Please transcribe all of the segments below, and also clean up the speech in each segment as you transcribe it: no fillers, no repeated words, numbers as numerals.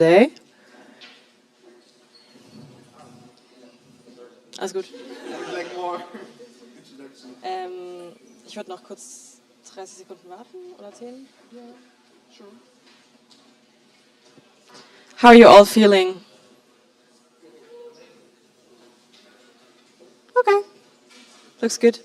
today. Alles gut. Ich würde noch kurz 30 Sekunden warten oder 10. Ja, sure. How are you all feeling? Okay, looks good.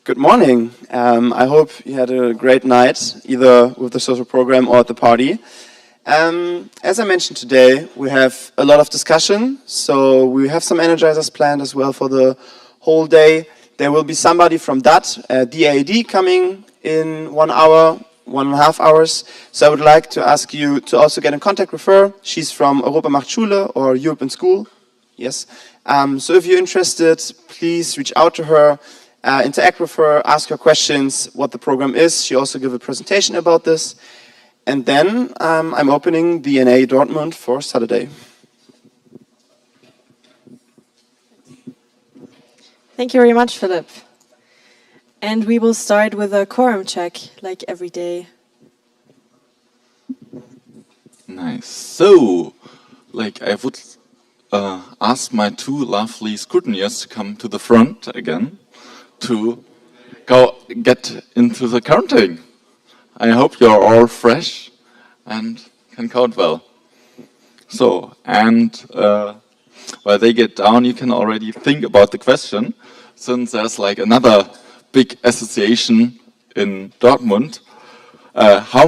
Good morning. I hope you had a great night, either with the social program or at the party. As I mentioned today, we have a lot of discussion, so we have some energizers planned as well for the whole day. There will be somebody from DAAD coming in 1 hour, 1.5 hours. So I would like to ask you to also get in contact with her. She's from Europa macht Schule or Europe in School. Yes. So if you're interested, please reach out to her. Interact with her, ask her questions, what the program is. She also gave a presentation about this. And then I'm opening the NA Dortmund for Saturday. Thank you very much, Philip. And we will start with a quorum check, like every day. Nice. So, I would ask my two lovely scrutineers to come to the front again to get into the counting. I hope you're all fresh and can count well. So, and while they get down, you can already think about the question, since there's another big association in Dortmund. How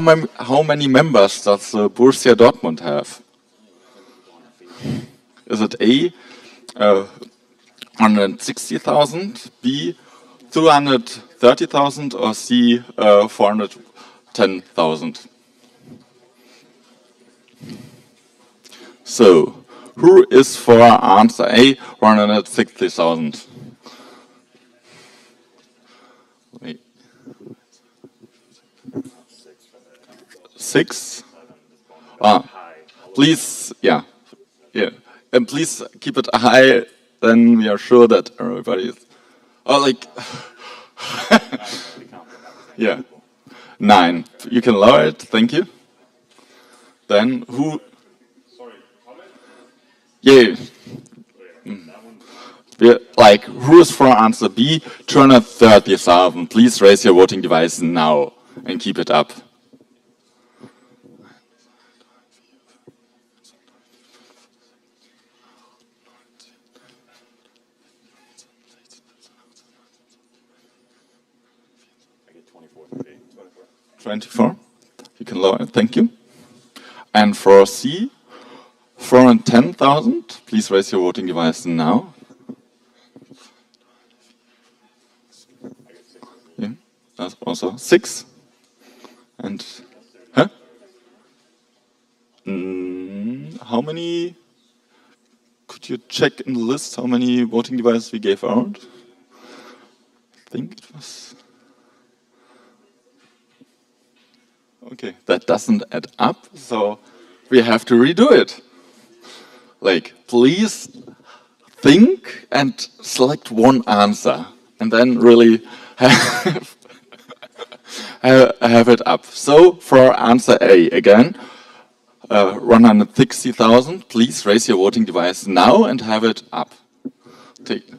many members does the Borussia Dortmund have? Is it A, 160,000, B, 230,000, or C, 410,000? So, who is for answer A, 160,000? Wait. 6? Please, yeah. And please keep it high, then we are sure that everybody is... yeah. 9. You can lower it, thank you. Then who... Yeah. Who is for answer B? 230,000. Please raise your voting device now and keep it up. I get 24. 24. You can lower it, thank you. And for C, 410,000. Please raise your voting device now. Yeah, that's also 6. And how many? Could you check in the list how many voting devices we gave out? I think it was. Okay, that doesn't add up, so we have to redo it. Please think and select one answer, and then really have it up. So for answer A again, 160,000. Please raise your voting device now and have it up. Take.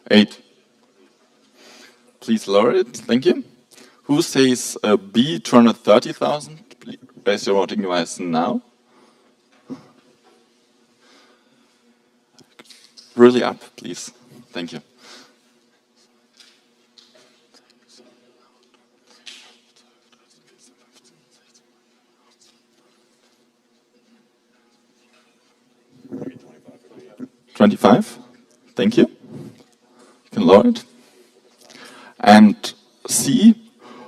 Eight. Please lower it. Thank you. Who says B, 230,000? Please raise your voting device now. Really up, please. Thank you. $25. Thank you. You can lower it. And C,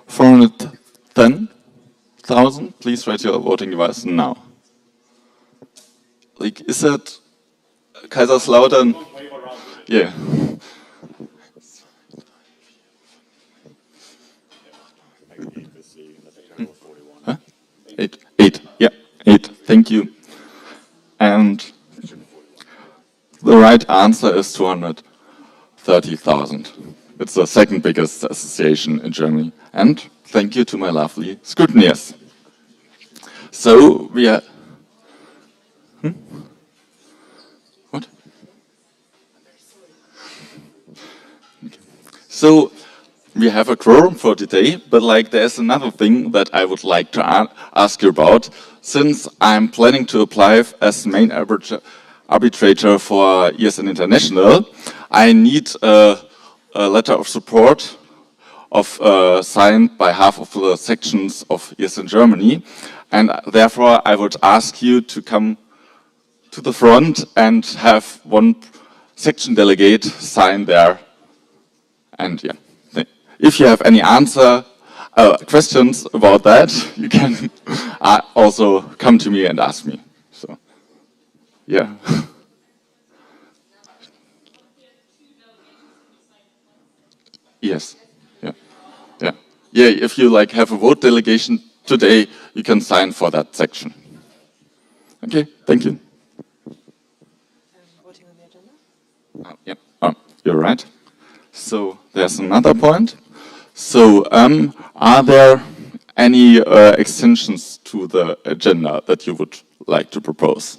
410,000. Please raise your voting device now. Is it Kaiserslautern? Yeah. Huh? Eight. Yeah, eight. Thank you. And the right answer is 230,000. It's the second biggest association in Germany. And thank you to my lovely scrutineers. So we are. What? So we have a quorum for today, but like there's another thing that I would like to ask you about. Since I'm planning to apply as main arbitrator for ESN International, I need a letter of support signed by half of the sections of ESN Germany, and therefore I would ask you to come to the front and have one section delegate sign there. And yeah, if you have any questions about that, you can also come to me and ask me. So, yeah. Yes. Yeah. Yeah. Yeah. If you like have a vote delegation today, you can sign for that section. Okay. Thank you. Voting on the agenda. Yeah. Oh, you're right. So there's another point. So are there any extensions to the agenda that you would like to propose?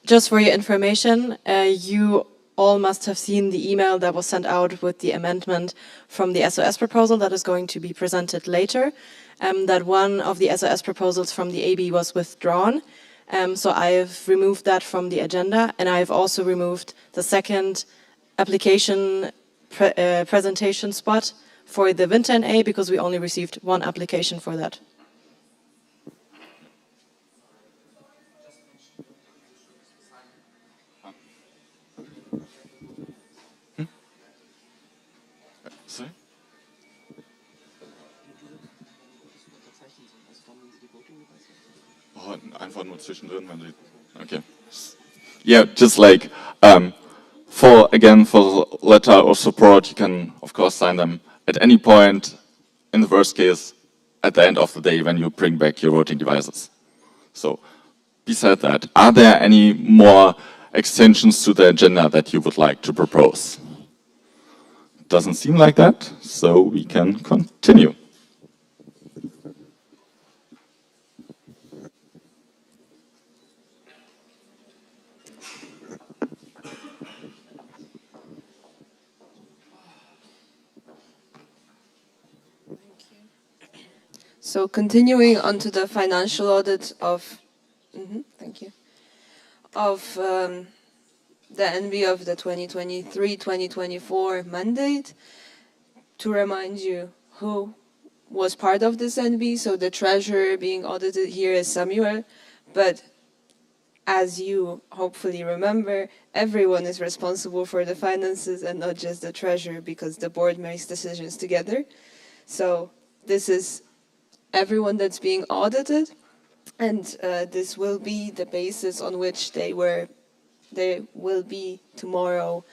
Just for your information, you all must have seen the email that was sent out with the amendment from the SOS proposal that is going to be presented later. That one of the SOS proposals from the AB was withdrawn. So I've removed that from the agenda, and I've also removed the second application presentation spot for the Winter NA because we only received one application for that. Sorry? Oh, einfach nur zwischendrin, wenn Sie. Okay. Yeah, just like for the letter of support, you can of course sign them at any point. In the worst case, at the end of the day when you bring back your voting devices. So, besides that, are there any more extensions to the agenda that you would like to propose? Doesn't seem like that, so we can continue. So continuing on to the financial audit of, thank you, of the NB of the 2023-2024 mandate. To remind you who was part of this NB, so the treasurer being audited here is Samuel, but as you hopefully remember, everyone is responsible for the finances and not just the treasurer because the board makes decisions together. So this is everyone that's being audited, and this will be the basis on which they will be tomorrow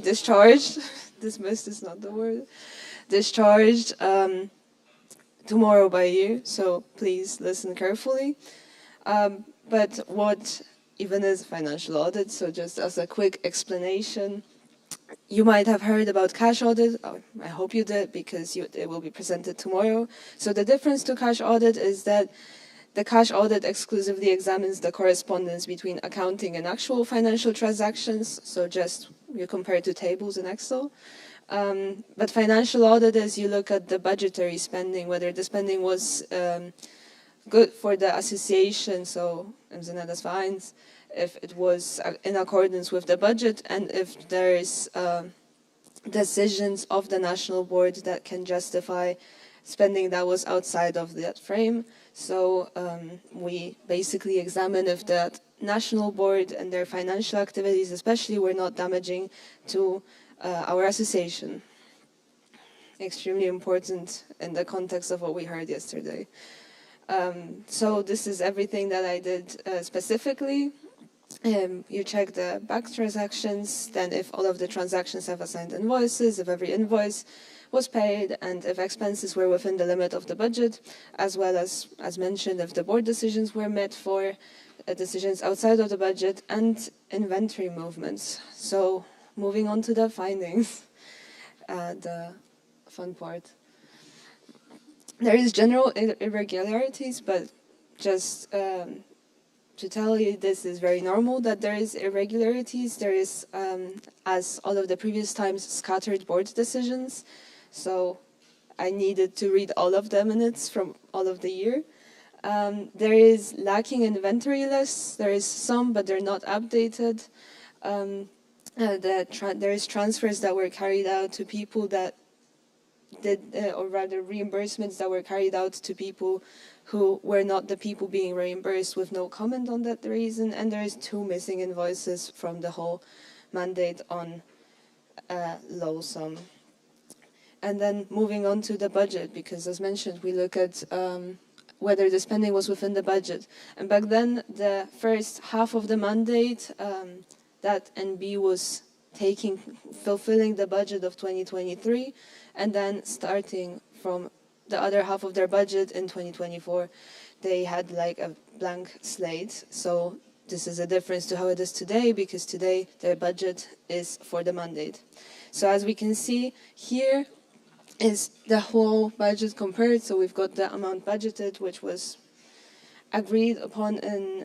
discharged. Dismissed is not the word. Discharged tomorrow by you. So please listen carefully. But what even is financial audit? So just as a quick explanation. You might have heard about cash audit. I hope you did because it will be presented tomorrow. So the difference to cash audit is that the cash audit exclusively examines the correspondence between accounting and actual financial transactions. So just you compare to tables in Excel. But financial audit is you look at the budgetary spending, whether the spending was good for the association, so im Sinne des Vereins, if it was in accordance with the budget, and if there is decisions of the national board that can justify spending that was outside of that frame. So we basically examine if that national board and their financial activities especially were not damaging to our association. Extremely important in the context of what we heard yesterday. So this is everything that I did specifically. You check the back transactions, then if all of the transactions have assigned invoices, if every invoice was paid, and if expenses were within the limit of the budget, as well as mentioned, if the board decisions were met for decisions outside of the budget, and inventory movements. So moving on to the findings, the fun part. There is general irregularities, but just to tell you, this is very normal that there is irregularities. There is, as all of the previous times, scattered board decisions. So I needed to read all of the minutes from all of the year. There is lacking inventory lists. There is some, but they're not updated. There is transfers that were carried out to people that did, or rather reimbursements that were carried out to people who were not the people being reimbursed, with no comment on that reason. And there is 2 missing invoices from the whole mandate on low sum. And then moving on to the budget, because as mentioned, we look at whether the spending was within the budget. And back then, the first half of the mandate, that NB was fulfilling the budget of 2023, and then starting from the other half of their budget in 2024, they had like a blank slate. So this is a difference to how it is today, because today their budget is for the mandate. So as we can see here is the whole budget compared. So we've got the amount budgeted, which was agreed upon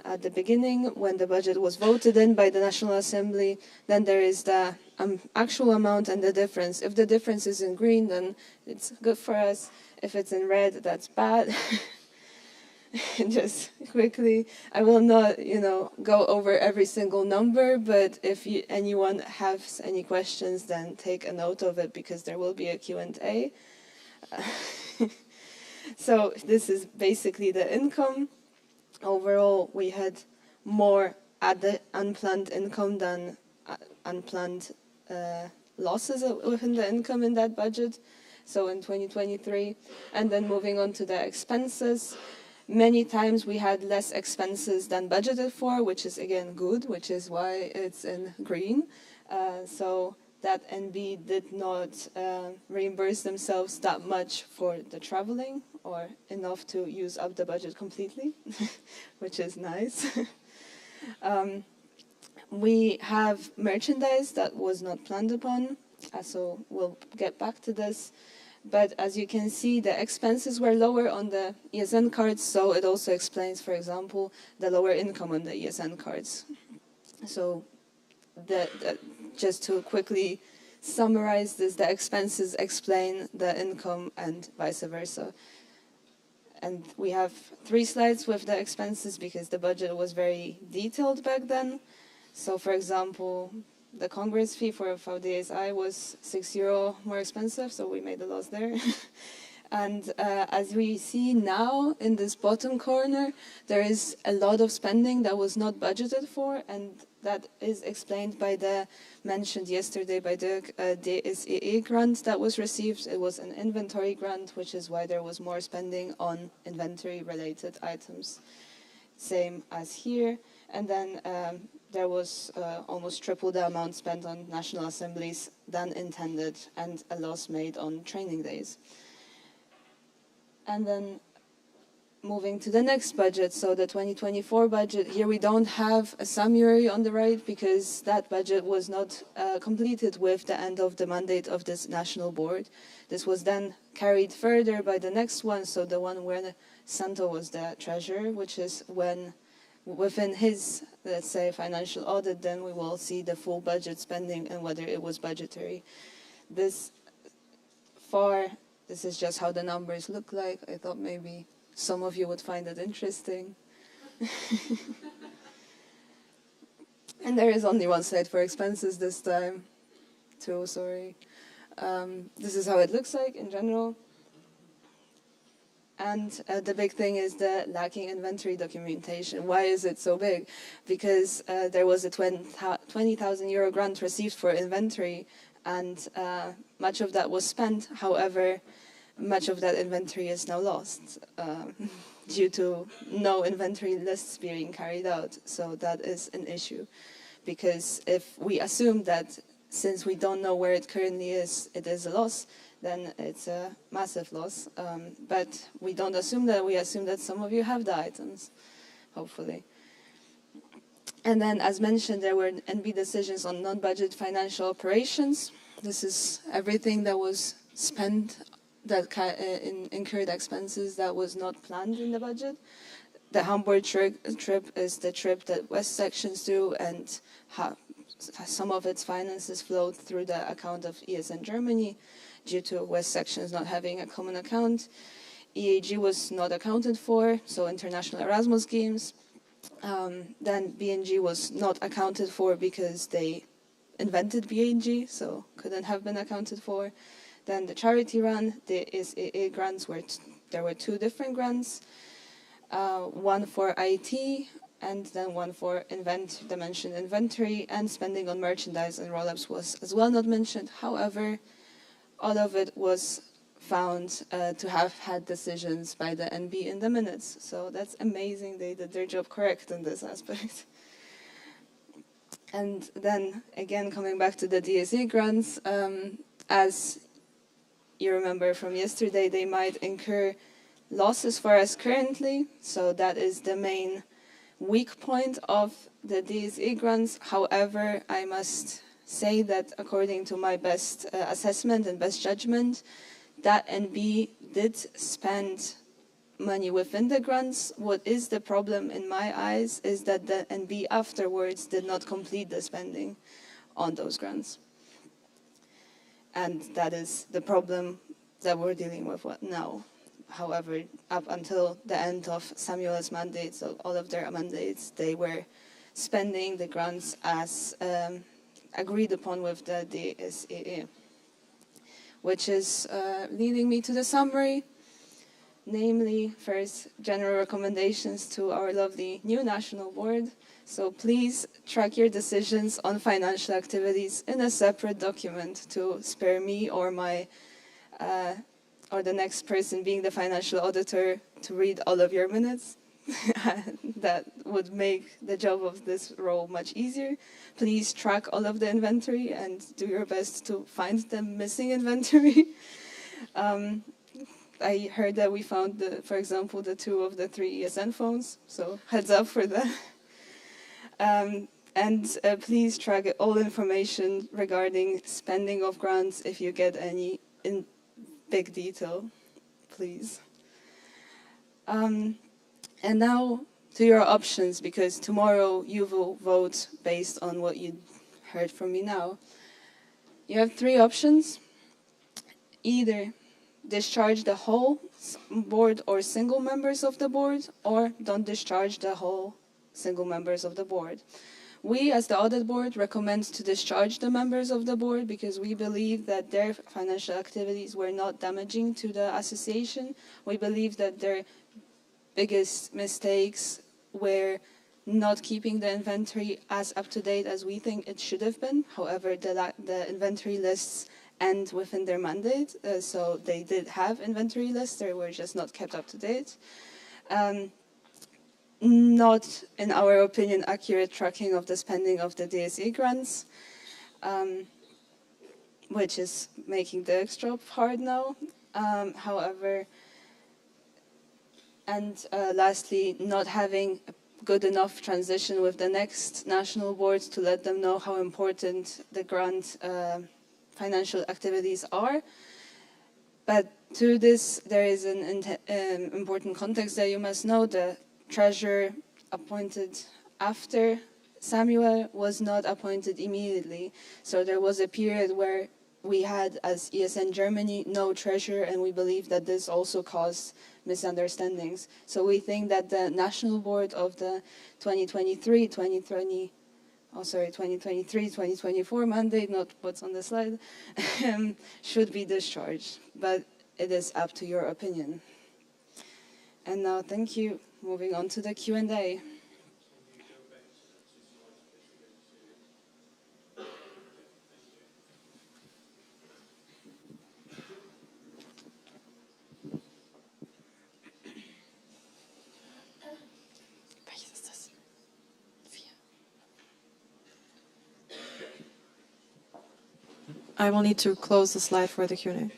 at the beginning when the budget was voted in by the National Assembly. Then there is the actual amount and the difference. If the difference is in green, then it's good for us. If it's in red, that's bad. Just quickly, I will not, go over every single number, but if anyone has any questions, then take a note of it, because there will be a Q&A. So this is basically the income. Overall, we had more unplanned income than unplanned losses within the income in that budget, so in 2023. And then moving on to the expenses, many times we had less expenses than budgeted for, which is again good, which is why it's in green. So that NB did not reimburse themselves that much for the traveling, or enough to use up the budget completely, which is nice. We have merchandise that was not planned upon, so we'll get back to this. But as you can see, the expenses were lower on the ESN cards, so it also explains, for example, the lower income on the ESN cards. So just to quickly summarize this, the expenses explain the income and vice versa. And we have 3 slides with the expenses, because the budget was very detailed back then. So for example, the Congress fee for VDSI was €6 more expensive, so we made a loss there. And as we see now in this bottom corner, there is a lot of spending that was not budgeted for, and that is explained by the mentioned yesterday by the DSEE grant that was received. It was an inventory grant, which is why there was more spending on inventory-related items. Same as here. And then there was almost triple the amount spent on national assemblies than intended, and a loss made on training days. And then moving to the next budget, so the 2024 budget, here we don't have a summary on the right, because that budget was not completed with the end of the mandate of this national board. This was then carried further by the next one, so the one where Santo was the treasurer, which is when within his, let's say, financial audit, then we will see the full budget spending and whether it was budgetary. This is just how the numbers look like. I thought maybe some of you would find it interesting. And there is only 1 slide for expenses this time. 2, sorry. This is how it looks like in general. And the big thing is the lacking inventory documentation. Why is it so big? Because there was a €20,000 grant received for inventory, and much of that was spent. However, much of that inventory is now lost. due to no inventory lists being carried out. So that is an issue, because if we assume that since we don't know where it currently is, it is a loss, then it's a massive loss. But we don't assume that. We assume that some of you have the items, hopefully. And then, as mentioned, there were NB decisions on non-budget financial operations. This is everything that was spent, that incurred expenses that was not planned in the budget. The Hamburg trip is the trip that West sections do, and some of its finances flowed through the account of ESN Germany due to West sections not having a common account. EAG was not accounted for, so international Erasmus games. Then BNG was not accounted for because they invented BNG, so couldn't have been accounted for. Then the charity run, the SAA grants there were two different grants, one for IT and then one for the mentioned inventory, and spending on merchandise and roll-ups was as well not mentioned. However, all of it was found to have had decisions by the NB in the minutes. So that's amazing. They did their job correct in this aspect. And then, again, coming back to the DSE grants, as you remember from yesterday, they might incur losses for us currently. So that is the main weak point of the DSE grants. However, I must say that according to my best assessment and best judgment, that NB did spend money within the grants. What is the problem in my eyes is that the NB afterwards did not complete the spending on those grants. And that is the problem that we're dealing with now. However, up until the end of Samuel's mandates, so all of their mandates, they were spending the grants as agreed upon with the DSAA. Which is leading me to the summary, namely, first, general recommendations to our lovely new national board. So please track your decisions on financial activities in a separate document to spare me or or the next person being the financial auditor to read all of your minutes. That would make the job of this role much easier. Please track all of the inventory and do your best to find the missing inventory. I heard that we found, for example, the 2 of the 3 ESN phones, so heads up for that. And please track all information regarding spending of grants if you get any in big detail, please. And now to your options, because tomorrow you will vote based on what you heard from me now. You have 3 options. Either discharge the whole board or single members of the board, or don't discharge the whole single members of the board. We, as the audit board, recommend to discharge the members of the board because we believe that their financial activities were not damaging to the association. We believe that their biggest mistakes were not keeping the inventory as up to date as we think it should have been. However, the inventory lists end within their mandate, so they did have inventory lists, they were just not kept up to date. Not, in our opinion, accurate tracking of the spending of the DSE grants, which is making the job hard now. However, and lastly, not having a good enough transition with the next national boards to let them know how important the grant financial activities are. But to this, there is an important context that you must know. The treasurer appointed after Samuel was not appointed immediately. So there was a period where we had, as ESN Germany, no treasurer, and we believe that this also caused misunderstandings. So we think that the national board of the 2023-2024 mandate, not what's on the slide, should be discharged. But it is up to your opinion. And now, thank you. Moving on to the Q&A. I will need to close the slide for the Q&A.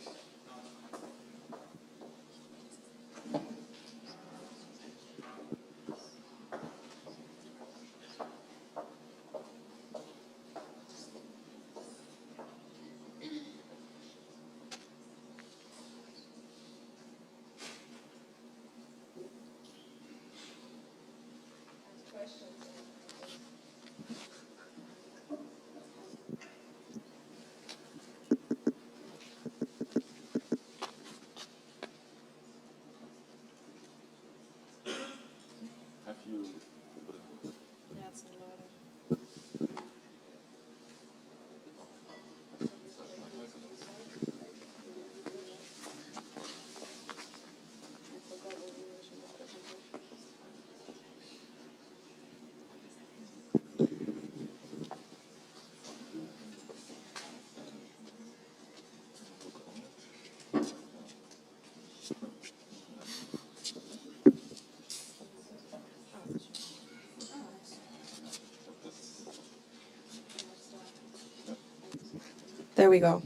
There we go.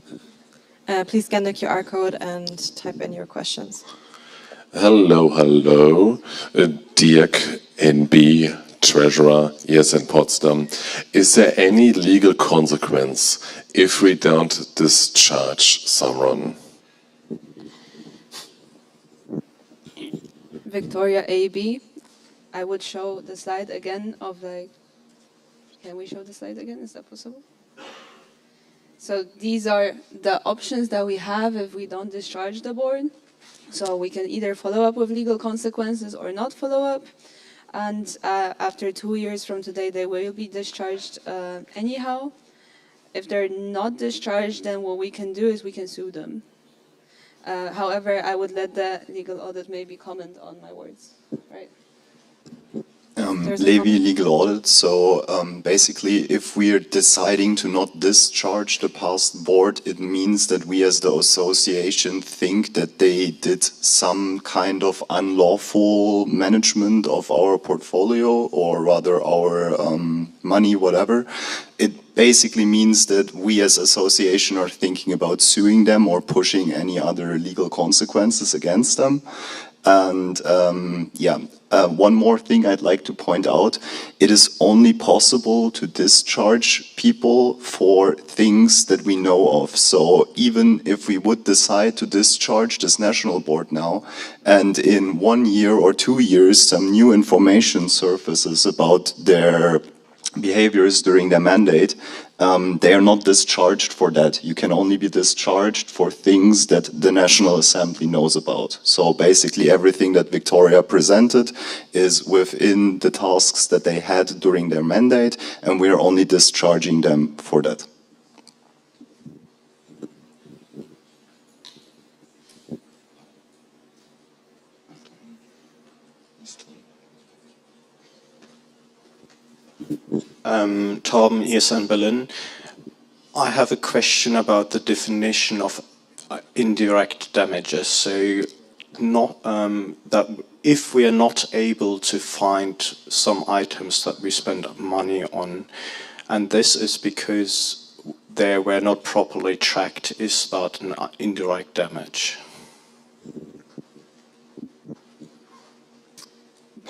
Please scan the QR code and type in your questions. Hello, hello. Dirk, NB, Treasurer, yes, in Potsdam. Is there any legal consequence if we don't discharge someone? Victoria AB, I would show the slide again of the... Can we show the slide again? Is that possible? So these are the options that we have if we don't discharge the board. So we can either follow up with legal consequences or not follow up. And after 2 years from today, they will be discharged anyhow. If they're not discharged, then what we can do is we can sue them. However, I would let the legal audit maybe comment on my words, right? Levy legal audit. So basically, if we are deciding to not discharge the past board, it means that we as the association think that they did some kind of unlawful management of our portfolio, or rather our money, whatever. It basically means that we as association are thinking about suing them or pushing any other legal consequences against them. And one more thing I'd like to point out, it is only possible to discharge people for things that we know of. So even if we would decide to discharge this national board now, and in 1 year or 2 years some new information surfaces about their behaviors during their mandate, they are not discharged for that. You can only be discharged for things that the National Assembly knows about. So basically everything that Victoria presented is within the tasks that they had during their mandate, and we are only discharging them for that. Torben, ESN Berlin. I have a question about the definition of indirect damages. So, that if we are not able to find some items that we spend money on, and this is because they were not properly tracked, is that an indirect damage?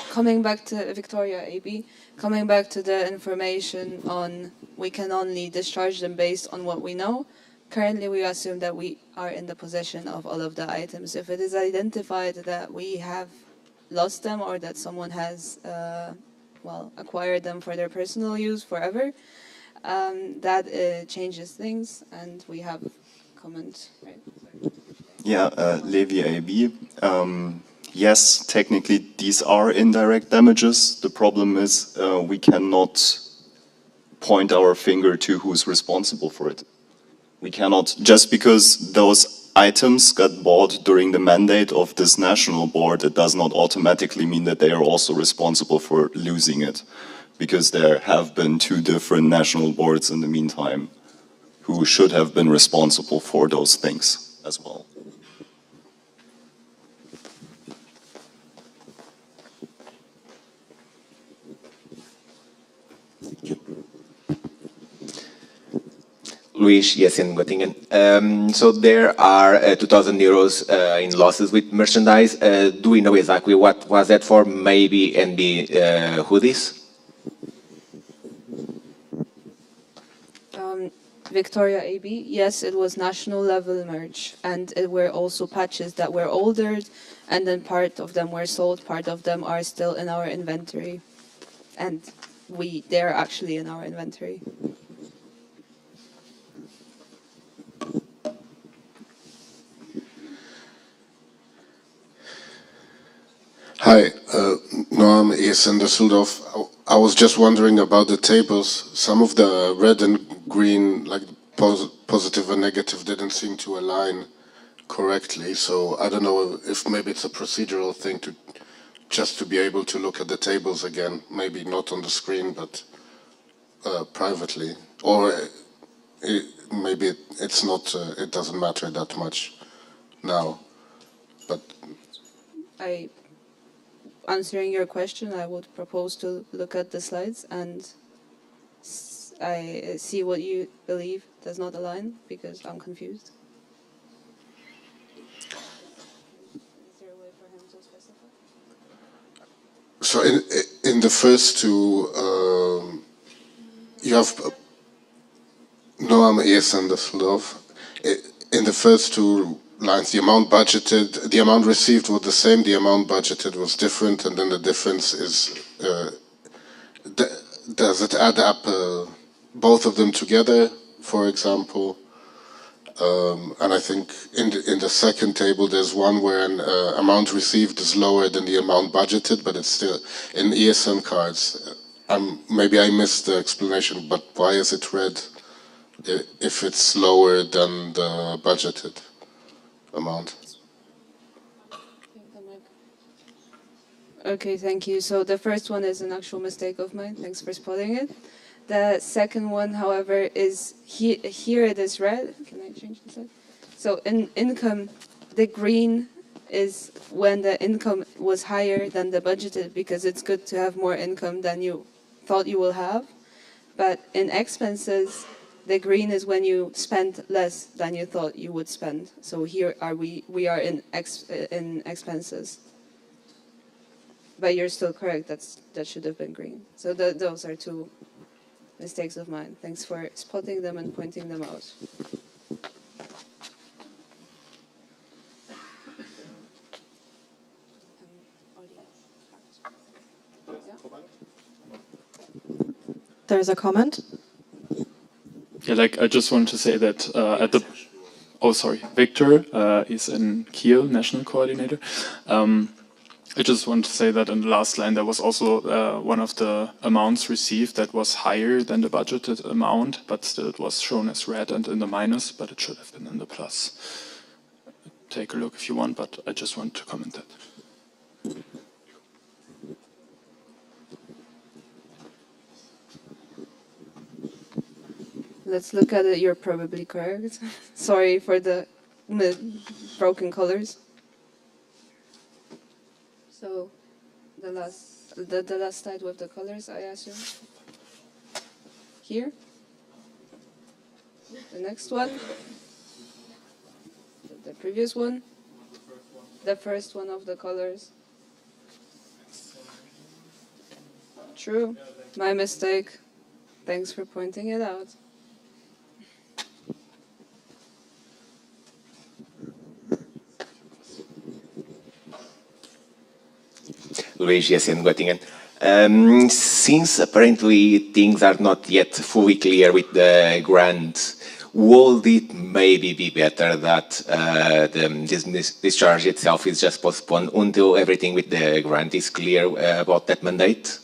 Coming back to Victoria AB, coming back to the information on we can only discharge them based on what we know. Currently, we assume that we are in the possession of all of the items. If it is identified that we have lost them or that someone has, acquired them for their personal use forever, that changes things, and we have comment, right? Yeah, Levy AB. Yes, technically these are indirect damages. The problem is we cannot point our finger to who's responsible for it. We cannot, just because those items got bought during the mandate of this national board, it does not automatically mean that they are also responsible for losing it. Because there have been 2 different national boards in the meantime who should have been responsible for those things as well. Luis, yes, in Göttingen. So there are 2,000 euros in losses with merchandise. Do we know exactly what was that for? Maybe NB hoodies? Victoria AB, yes, it was national level merch, and it were also patches that were ordered, and then part of them were sold, part of them are still in our inventory, and they're actually in our inventory. Hi, Noam is in Düsseldorf. I was just wondering about the tables. Some of the red and green, like positive and negative, didn't seem to align correctly. So I don't know if maybe it's a procedural thing to just to be able to look at the tables again, maybe not on the screen, but privately, or maybe it's not. It doesn't matter that much now, but. Answering your question, I would propose to look at the slides and I see what you believe does not align, because I'm confused. Is there a way for him to specify? So in the first two, you have Noam in Düsseldorf. In the first two lines, the amount budgeted, the amount received was the same, the amount budgeted was different, and then the difference is, does it add up both of them together, for example? And I think in the second table, there's one where an amount received is lower than the amount budgeted, but it's still in ESN cards. Maybe I missed the explanation, but why is it red if it's lower than the budgeted amount? Okay, thank you. So the first one is an actual mistake of mine. Thanks for spotting it. The second one, however, is here it is red. Can I change the slide? So in income, the green is when the income was higher than the budgeted, because it's good to have more income than you thought you will have. But in expenses, the green is when you spend less than you thought you would spend. So here we are in expenses. But you're still correct. That should have been green. So those are two mistakes of mine. Thanks for spotting them and pointing them out. There's a comment. Yeah, I just wanted to say that Victor is in Kiel, national coordinator. I just want to say that in the last line there was also one of the amounts received that was higher than the budgeted amount, but still it was shown as red and in the minus, but it should have been in the plus. Take a look if you want, but I just want to comment that. Let's look at it. You're probably correct. Sorry for the broken colors. So the last slide with the colors, I assume. Here. The next one. The previous one. The first one of the colors. True. My mistake. Thanks for pointing it out. Luis, yes, in Göttingen. Since apparently things are not yet fully clear with the grant, would it maybe be better that this discharge itself is just postponed until everything with the grant is clear about that mandate?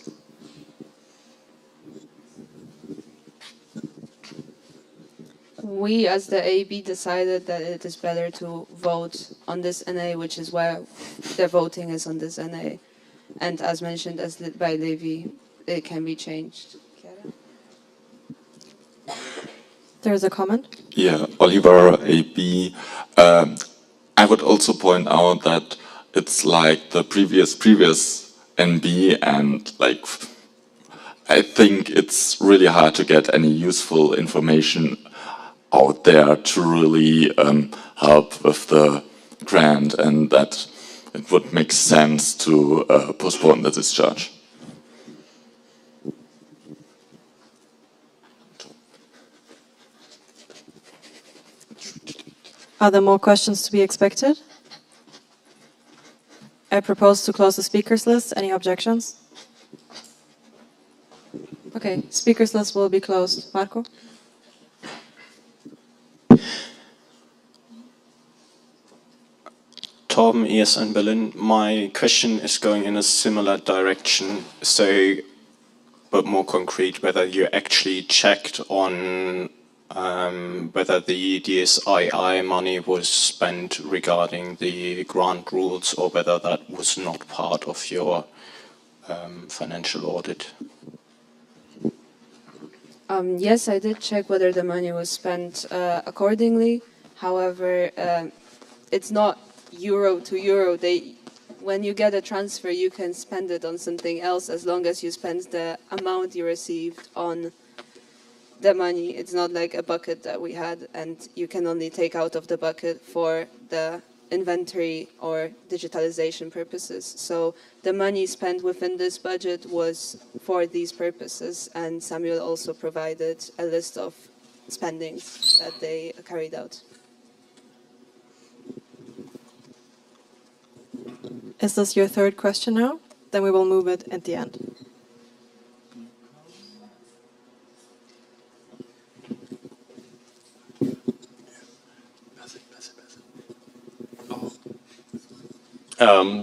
We, as the AB, decided that it is better to vote on this NA, which is why the voting is on this NA. And as mentioned by Levi, it can be changed. There's a comment. Yeah, Oliver AB. I would also point out that it's like the previous NB, and I think it's really hard to get any useful information out there to really help with the grant, and that it would make sense to postpone the discharge. Are there more questions to be expected? I propose to close the speakers list. Any objections? Okay, speakers list will be closed. Marco? Tom, ESN Berlin. My question is going in a similar direction, so, but more concrete, whether you actually checked on whether the DSII money was spent regarding the grant rules, or whether that was not part of your financial audit. Yes, I did check whether the money was spent accordingly. However, it's not euro to euro. When you get a transfer, you can spend it on something else as long as you spend the amount you received on the money. It's not like a bucket that we had, and you can only take out of the bucket for the inventory or digitalization purposes. So the money spent within this budget was for these purposes, and Samuel also provided a list of spendings that they carried out. Is this your third question now? Then we will move it at the end.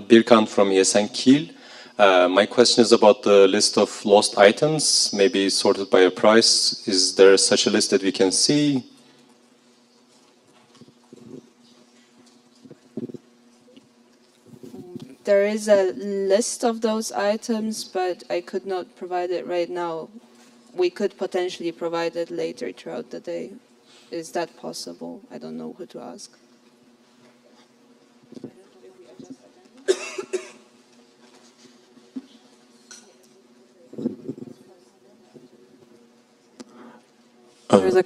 Birkan from ESN Kiel. My question is about the list of lost items, maybe sorted by a price. Is there such a list that we can see? There is a list of those items, but I could not provide it right now. We could potentially provide it later throughout the day. Is that possible? I don't know who to ask.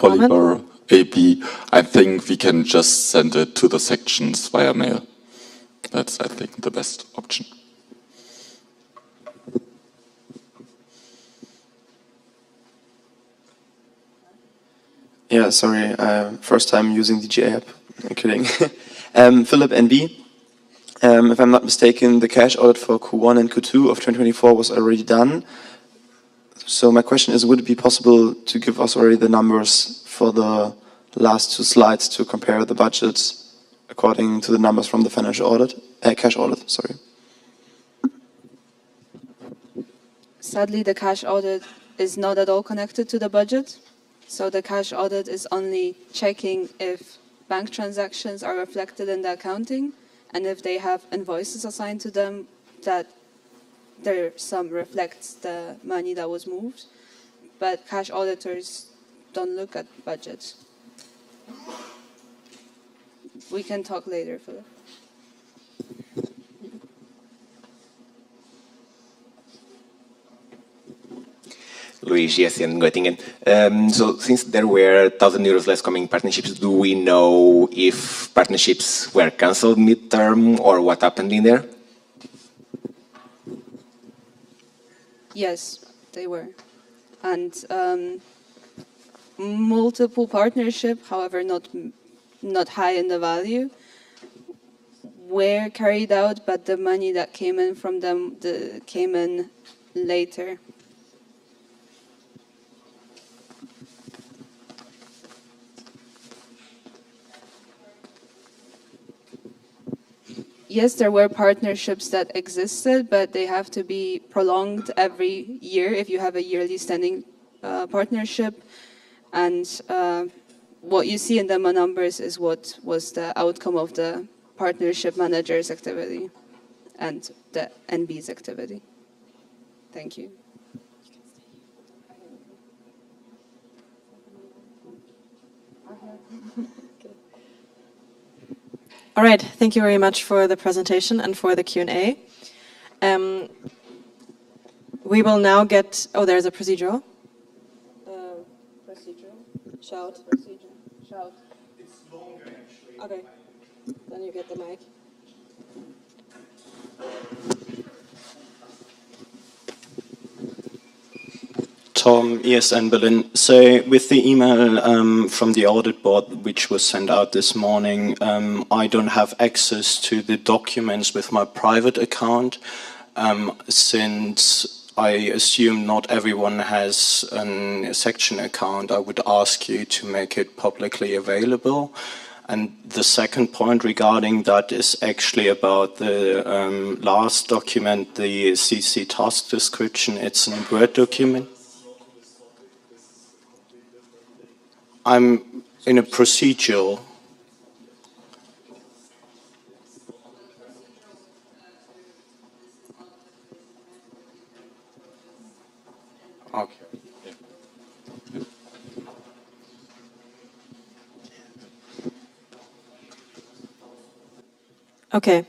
Oliver, AB, I think we can just send it to the sections via mail. That's, I think, the best option. Yeah, sorry, first time using the G app. I'm kidding. Philip NB. If I'm not mistaken, the cash audit for Q1 and Q2 of 2024 was already done. So my question is, would it be possible to give us already the numbers for the last two slides to compare the budgets according to the numbers from the financial audit, cash audit, sorry. Sadly, the cash audit is not at all connected to the budget. So the cash audit is only checking if bank transactions are reflected in the accounting, and if they have invoices assigned to them, that their sum reflects the money that was moved. But cash auditors don't look at budgets. We can talk later, Philip. Luis, yes, in Göttingen. So since there were €1,000 less coming partnerships, do we know if partnerships were cancelled mid-term or what happened in there? Yes, they were. And multiple partnership, however not high in the value, were carried out, but the money that came in from them came in later. Yes, there were partnerships that existed, but they have to be prolonged every year if you have a yearly standing partnership. And what you see in the numbers is what was the outcome of the partnership manager's activity and the NB's activity. Thank you. All right, thank you very much for the presentation and for the Q&A. We will now get... Oh, there's a procedural. Procedural. Shout. Procedural. shout. It's longer, actually. Okay, then you get the mic. Tom, ESN Berlin. So with the email from the audit board, which was sent out this morning, I don't have access to the documents with my private account, since I assume not everyone has a section account. I would ask you to make it publicly available. And the second point regarding that is actually about the last document, the CC task description. It's a Word document. I'm in a procedural. Okay. Okay,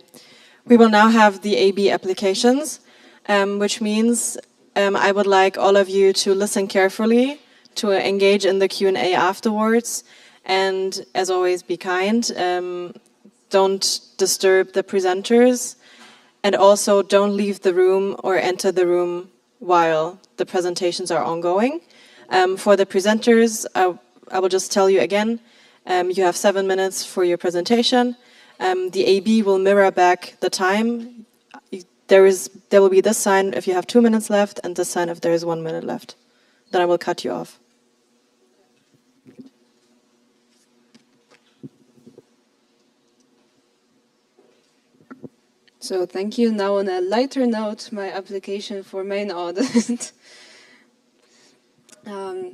we will now have the AB applications, which means I would like all of you to listen carefully, to engage in the Q&A afterwards, and as always, be kind. Don't disturb the presenters, and also don't leave the room or enter the room while the presentations are ongoing. For the presenters, I will just tell you again, you have 7 minutes for your presentation. The AB will mirror back the time. There will be this sign if you have 2 minutes left, and this sign if there is 1 minute left. Then I will cut you off. So thank you. Now on a lighter note, my application for main audit.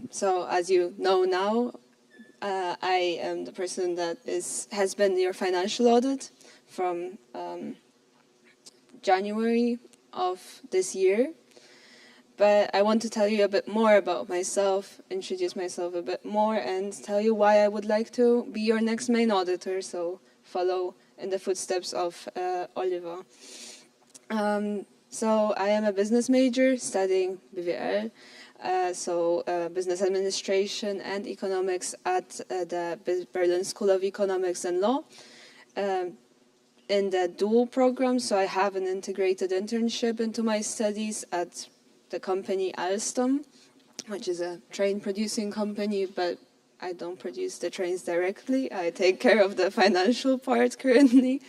So as you know now, I am the person that has been your financial audit from January of this year. But I want to tell you a bit more about myself, introduce myself a bit more, and tell you why I would like to be your next main auditor, so follow in the footsteps of Oliver. So I am a business major studying BWL, business administration and economics at the Berlin School of Economics and Law. In the dual program, so I have an integrated internship into my studies at the company Alstom, which is a train producing company, but I don't produce the trains directly. I take care of the financial part currently.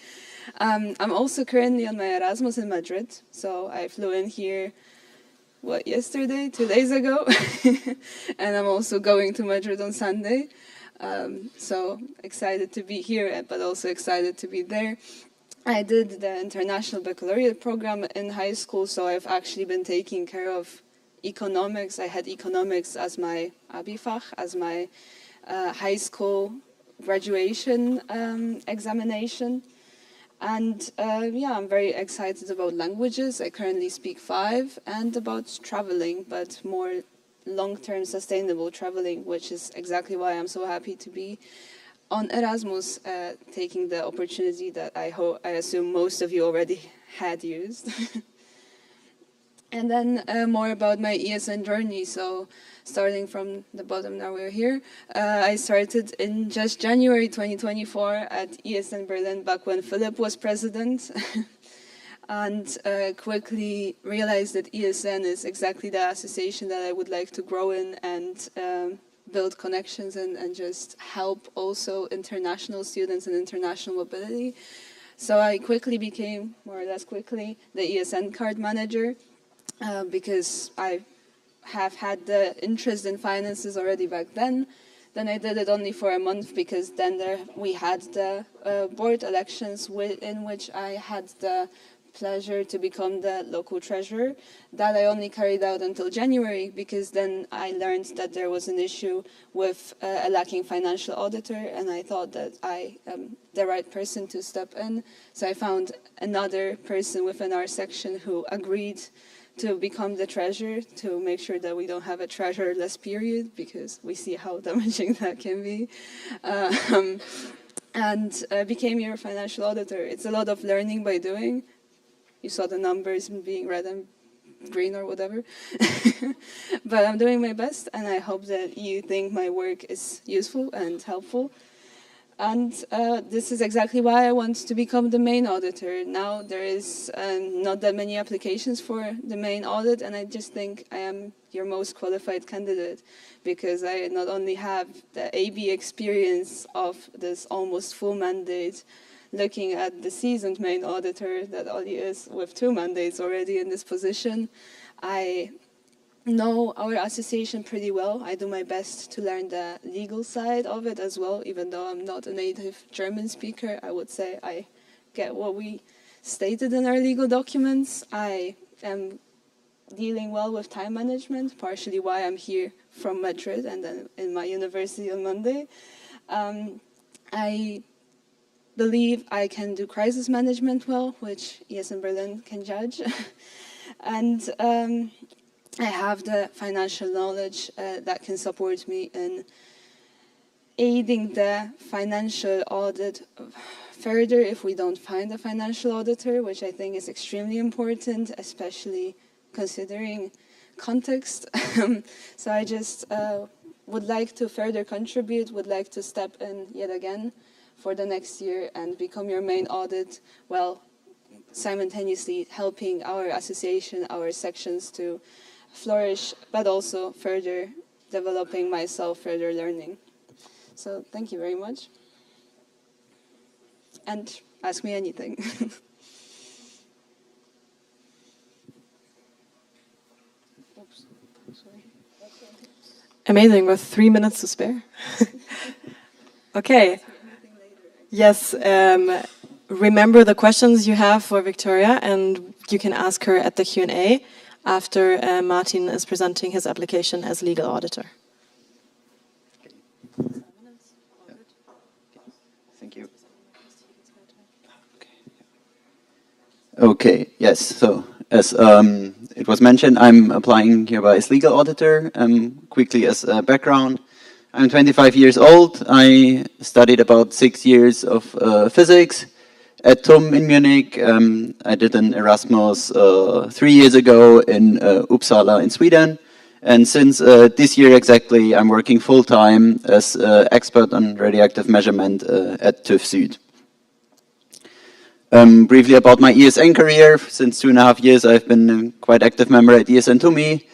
I'm also currently on my Erasmus in Madrid, so I flew in here, yesterday, 2 days ago, and I'm also going to Madrid on Sunday. So excited to be here, but also excited to be there. I did the International Baccalaureate program in high school, so I've actually been taking care of economics. I had economics as my Abi-Fach, as my high school graduation examination. And I'm very excited about languages. I currently speak 5, and about traveling, but more long-term sustainable traveling, which is exactly why I'm so happy to be on Erasmus, taking the opportunity that I assume most of you already had used. And then more about my ESN journey. So starting from the bottom, now we're here. I started in just January 2024 at ESN Berlin, back when Philip was president. And quickly realized that ESN is exactly the association that I would like to grow in and build connections and just help also international students and international mobility. So I quickly became, more or less quickly, the ESN card manager. Because I have had the interest in finances already back then. Then I did it only for a month because then we had the board elections in which I had the pleasure to become the local treasurer. That I only carried out until January because then I learned that there was an issue with a lacking financial auditor, and I thought that I am the right person to step in. So I found another person within our section who agreed to become the treasurer, to make sure that we don't have a treasurerless period, because we see how damaging that can be. And became your financial auditor. It's a lot of learning by doing. You saw the numbers being read and green or whatever. But I'm doing my best, and I hope that you think my work is useful and helpful. And this is exactly why I want to become the main auditor. Now there is not that many applications for the main audit, and I just think I am your most qualified candidate, because I not only have the AB experience of this almost full mandate, looking at the seasoned main auditor that Oli is with 2 mandates already in this position. I know our association pretty well. I do my best to learn the legal side of it as well, even though I'm not a native German speaker. I would say I get what we stated in our legal documents. I am dealing well with time management, partially why I'm here from Madrid and then in my university on Monday. I believe I can do crisis management well, which ES in Berlin can judge. And I have the financial knowledge that can support me in aiding the financial audit further if we don't find a financial auditor, which I think is extremely important, especially considering context. So I just would like to further contribute, would like to step in yet again for the next year and become your main audit, while simultaneously helping our association, our sections to flourish, but also further developing myself, further learning. So thank you very much. And ask me anything. Oops, sorry. Amazing, with 3 minutes to spare. Okay. Yes, remember the questions you have for Victoria, and you can ask her at the Q&A after Martin is presenting his application as legal auditor. Thank you. Okay, yes, so as it was mentioned, I'm applying hereby as legal auditor. Quickly as a background, I'm 25 years old. I studied about 6 years of physics at TUM in Munich. I did an Erasmus 3 years ago in Uppsala in Sweden. And since this year exactly, I'm working full-time as expert on radioactive measurement at TÜV Süd. Briefly about my ESN career. Since 2.5 years, I've been a quite active member at ESN TUMI.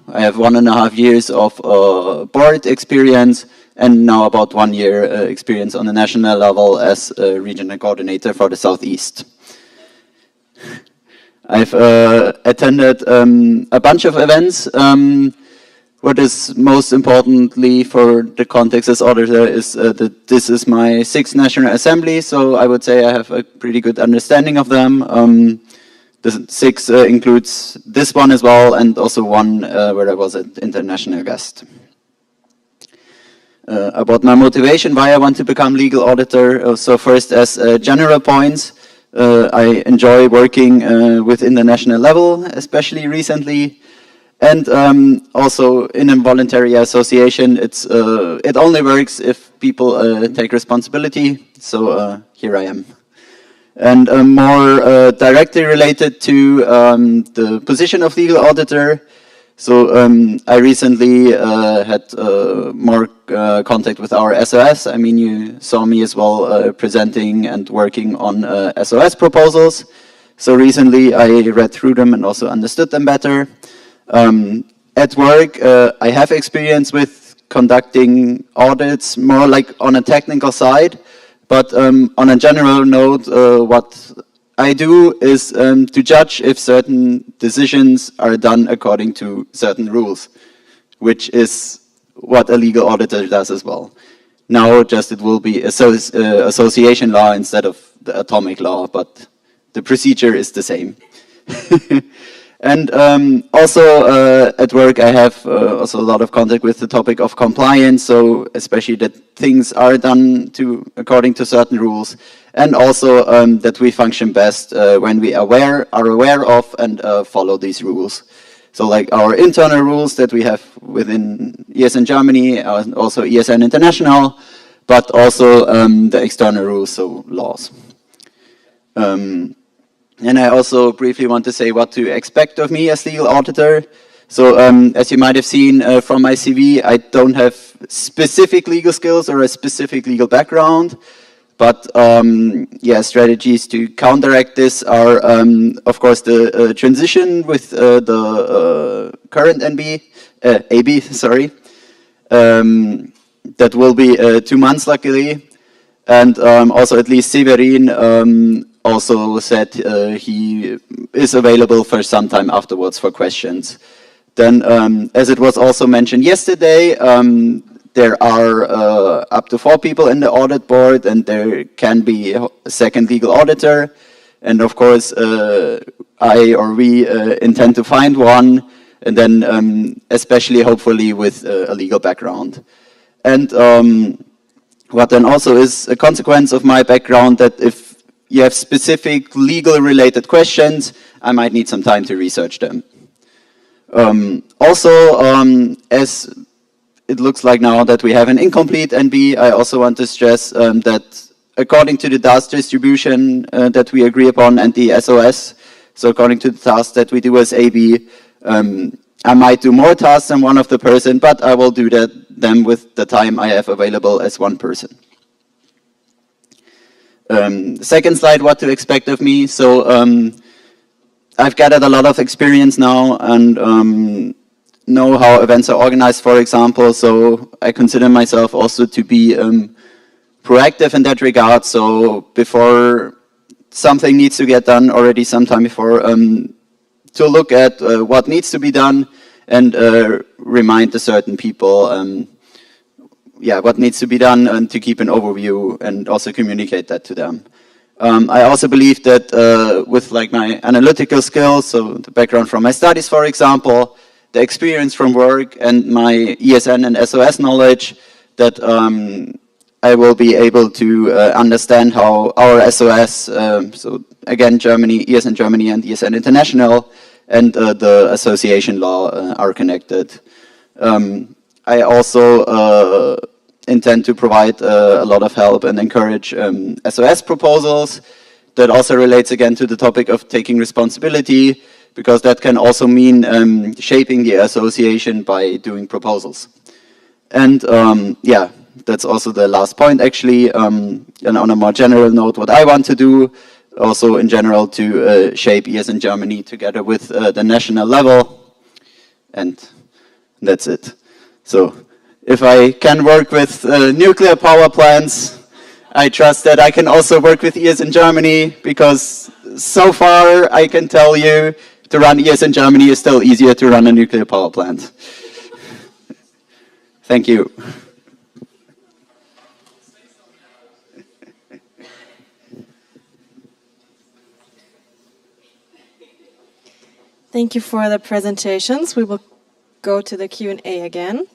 I have 1.5 years of board experience, and now about 1 year experience on the national level as a regional coordinator for the Southeast. I've attended a bunch of events. What is most importantly for the context as auditor is that this is my 6th National Assembly, so I would say I have a pretty good understanding of them. The 6 includes this one as well, and also one where I was an international guest. About my motivation, why I want to become legal auditor. So first, as general points, I enjoy working within the national level, especially recently. And also in a voluntary association, it only works if people take responsibility. So here I am. And more directly related to the position of legal auditor. So I recently had more contact with our SOS. I mean, you saw me as well presenting and working on SOS proposals. So recently I read through them and also understood them better. At work, I have experience with conducting audits, more like on a technical side. But on a general note, what I do is to judge if certain decisions are done according to certain rules, which is what a legal auditor does as well. Now, just it will be association law instead of the atomic law, but the procedure is the same. And also at work, I have also a lot of contact with the topic of compliance, so especially that things are done according to certain rules, and also that we function best when we are aware of and follow these rules. So like our internal rules that we have within ESN Germany, and also ESN International, but also the external rules, so laws. And I also briefly want to say what to expect of me as legal auditor. So as you might have seen from my CV, I don't have specific legal skills or a specific legal background. But yeah, strategies to counteract this are, of course, the transition with the current AB, sorry. That will be 2 months, luckily. And also at least Severin also said he is available for some time afterwards for questions. Then, as it was also mentioned yesterday, there are up to 4 people in the audit board, and there can be a second legal auditor. And of course, I or we intend to find one, and then especially hopefully with a legal background. And what then also is a consequence of my background, that if you have specific legal related questions, I might need some time to research them. As it looks like now that we have an incomplete NB, I also want to stress that according to the task distribution that we agree upon and the SOS, so according to the tasks that we do as AB, I might do more tasks than one of the person, but I will do them with the time I have available as one person. Second slide, what to expect of me. So I've gathered a lot of experience now and know how events are organized, for example, so I consider myself also to be proactive in that regard. So before something needs to get done, already sometime before, to look at what needs to be done and remind the certain people what needs to be done, and to keep an overview and also communicate that to them. I also believe that with like my analytical skills, so the background from my studies, for example, the experience from work and my ESN and SOS knowledge, that I will be able to understand how our SOS, so again Germany, ESN Germany and ESN International, and the association law are connected. I also intend to provide a lot of help and encourage SOS proposals. That also relates again to the topic of taking responsibility, because that can also mean shaping the association by doing proposals. And yeah, that's also the last point actually. And on a more general note, what I want to do also in general to shape ESN Germany together with the national level. And that's it. So if I can work with nuclear power plants, I trust that I can also work with ESN Germany, because so far I can tell you to run ESN Germany is still easier to run a nuclear power plant. Thank you. Thank you for the presentations. We will go to the Q&A again.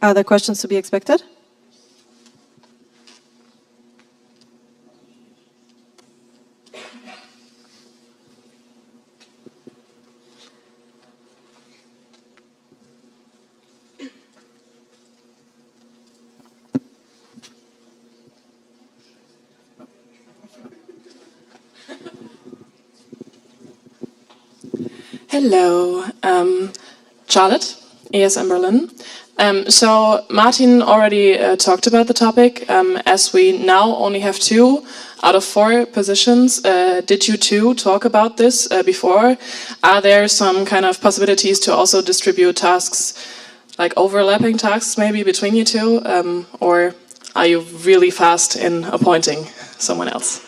Are there questions to be expected? Hello, Charlotte, ESM Berlin. So Martin already talked about the topic. As we now only have 2 out of 4 positions, did you two talk about this before? Are there some kind of possibilities to also distribute tasks, like overlapping tasks maybe between you two? Or are you really fast in appointing someone else?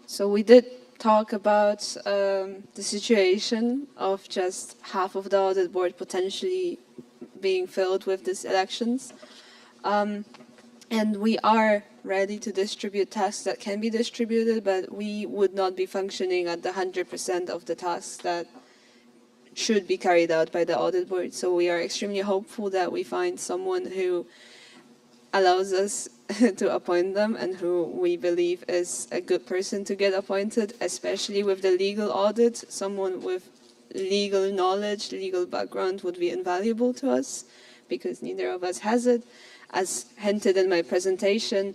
So we did talk about the situation of just half of the audit board potentially being filled with these elections. And we are ready to distribute tasks that can be distributed, but we would not be functioning at the 100% of the tasks that should be carried out by the audit board. So we are extremely hopeful that we find someone who allows us to appoint them and who we believe is a good person to get appointed, especially with the legal audit. Someone with legal knowledge, legal background would be invaluable to us because neither of us has it. As hinted in my presentation,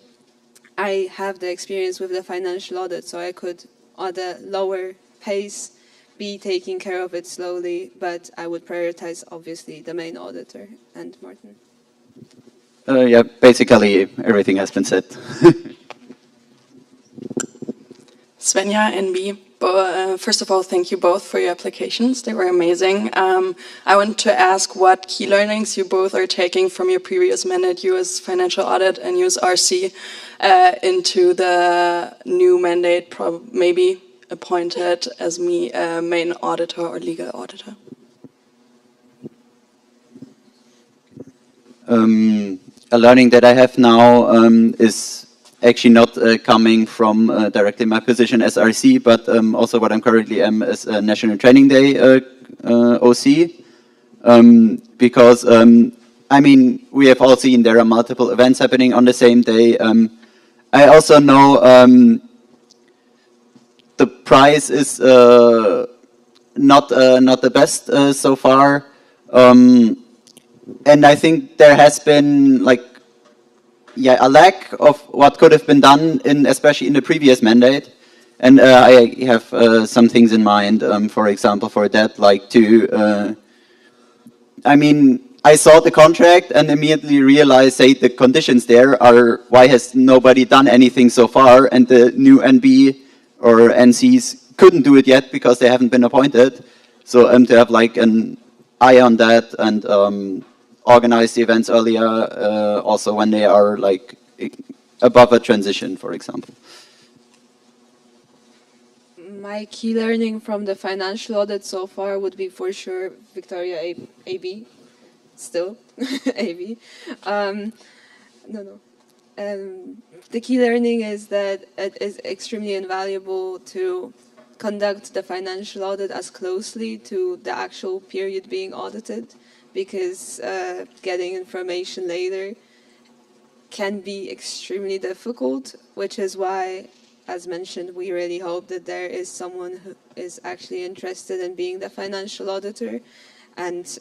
I have the experience with the financial audit, so I could, at a lower pace, be taking care of it slowly, but I would prioritize, obviously, the main auditor and Martin. Yeah, basically everything has been said. Svenja and B. First of all, thank you both for your applications. They were amazing. I want to ask what key learnings you both are taking from your previous mandate, US Financial Audit and US RC, into the new mandate, maybe appointed as main auditor or legal auditor. A learning that I have now is actually not coming from directly my position as RC, but also what I'm currently am as a National Training Day OC. Because, I mean, we have all seen there are multiple events happening on the same day. I also know the price is not the best so far. And I think there has been a lack of what could have been done, especially in the previous mandate. And I have some things in mind, for example, for that, I mean, I saw the contract and immediately realized, say, the conditions there are, why has nobody done anything so far? And the new NB or NCs couldn't do it yet because they haven't been appointed. So to have an eye on that and organize the events earlier, also when they are above a transition, for example. My key learning from the financial audit so far would be for sure Victoria AB, still AB. The key learning is that it is extremely invaluable to conduct the financial audit as closely to the actual period being audited, because getting information later can be extremely difficult, which is why, as mentioned, we really hope that there is someone who is actually interested in being the financial auditor and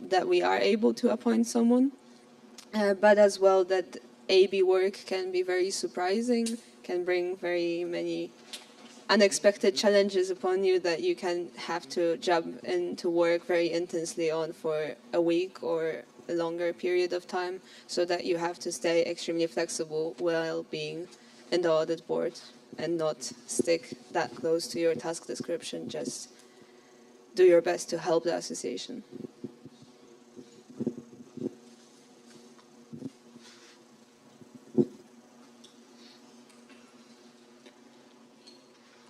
that we are able to appoint someone. But as well that AB work can be very surprising, can bring very many unexpected challenges upon you that you can have to jump into work very intensely on for a week or a longer period of time, so that you have to stay extremely flexible while being in the audit board and not stick that close to your task description. Just do your best to help the association.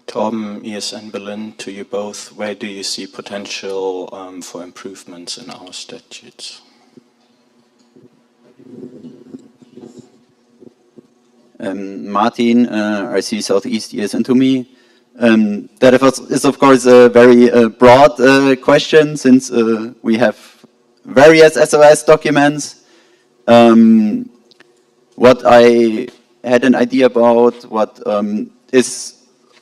Tom, ESN Berlin, to you both, where do you see potential for improvements in our statutes? Martin, RC Southeast, ESN to me. That is of course a very broad question, since we have various SOS documents. What I had an idea about, what is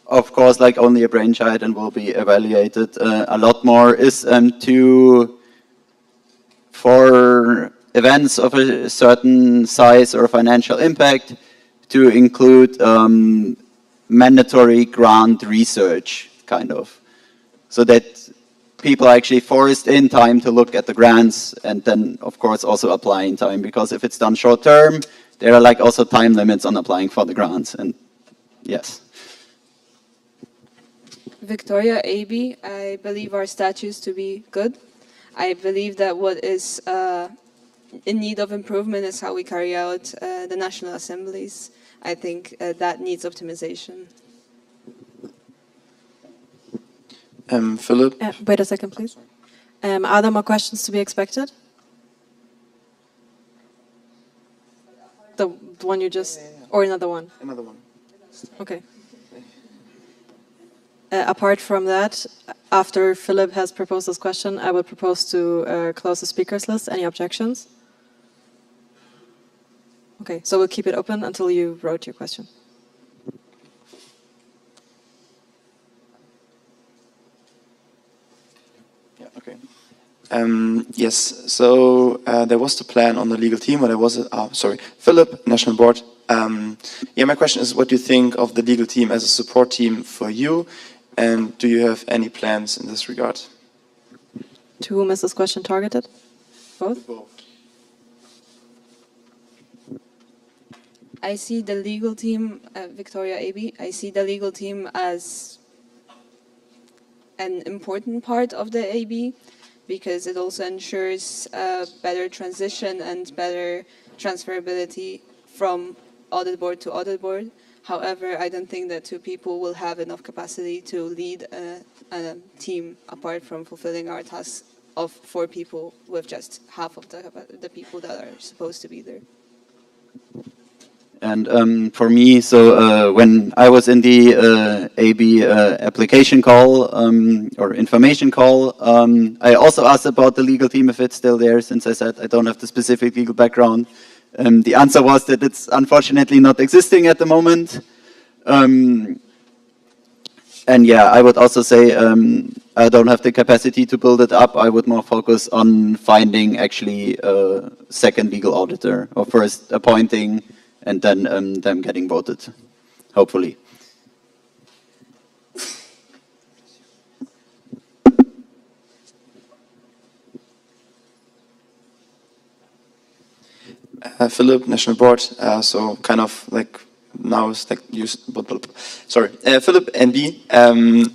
of course only a brainchild and will be evaluated a lot more, is for events of a certain size or financial impact, to include mandatory grant research, kind of, so that people are actually forced in time to look at the grants, and then of course also apply in time, because if it's done short term, there are also time limits on applying for the grants. And yes. Victoria AB, I believe our statutes to be good. I believe that what is in need of improvement is how we carry out the national assemblies. I think that needs optimization. Philip? Wait a second, please. Are there more questions to be expected? The one you just, or another one? Another one. Okay. Apart from that, after Philip has proposed this question, I would propose to close the speakers list. Any objections? Okay, so we'll keep it open until you wrote your question. Yeah, okay. Yes, so there was the plan on the legal team, or there was, sorry, Philip, National Board. Yeah, my question is, what do you think of the legal team as a support team for you, and do you have any plans in this regard? To whom is this question targeted? Both? I see the legal team, Victoria AB, I see the legal team as an important part of the AB because it also ensures better transition and better transferability from audit board to audit board. However, I don't think that 2 people will have enough capacity to lead a team apart from fulfilling our tasks of 4 people with just half of the people that are supposed to be there. And for me, so when I was in the AB application call or information call, I also asked about the legal team if it's still there, since I said I don't have the specific legal background. The answer was that it's unfortunately not existing at the moment. And yeah, I would also say I don't have the capacity to build it up. I would more focus on finding actually a second legal auditor, or first appointing and then them getting voted, hopefully. Philip, National Board, so kind of like now it's like sorry, Philip NB,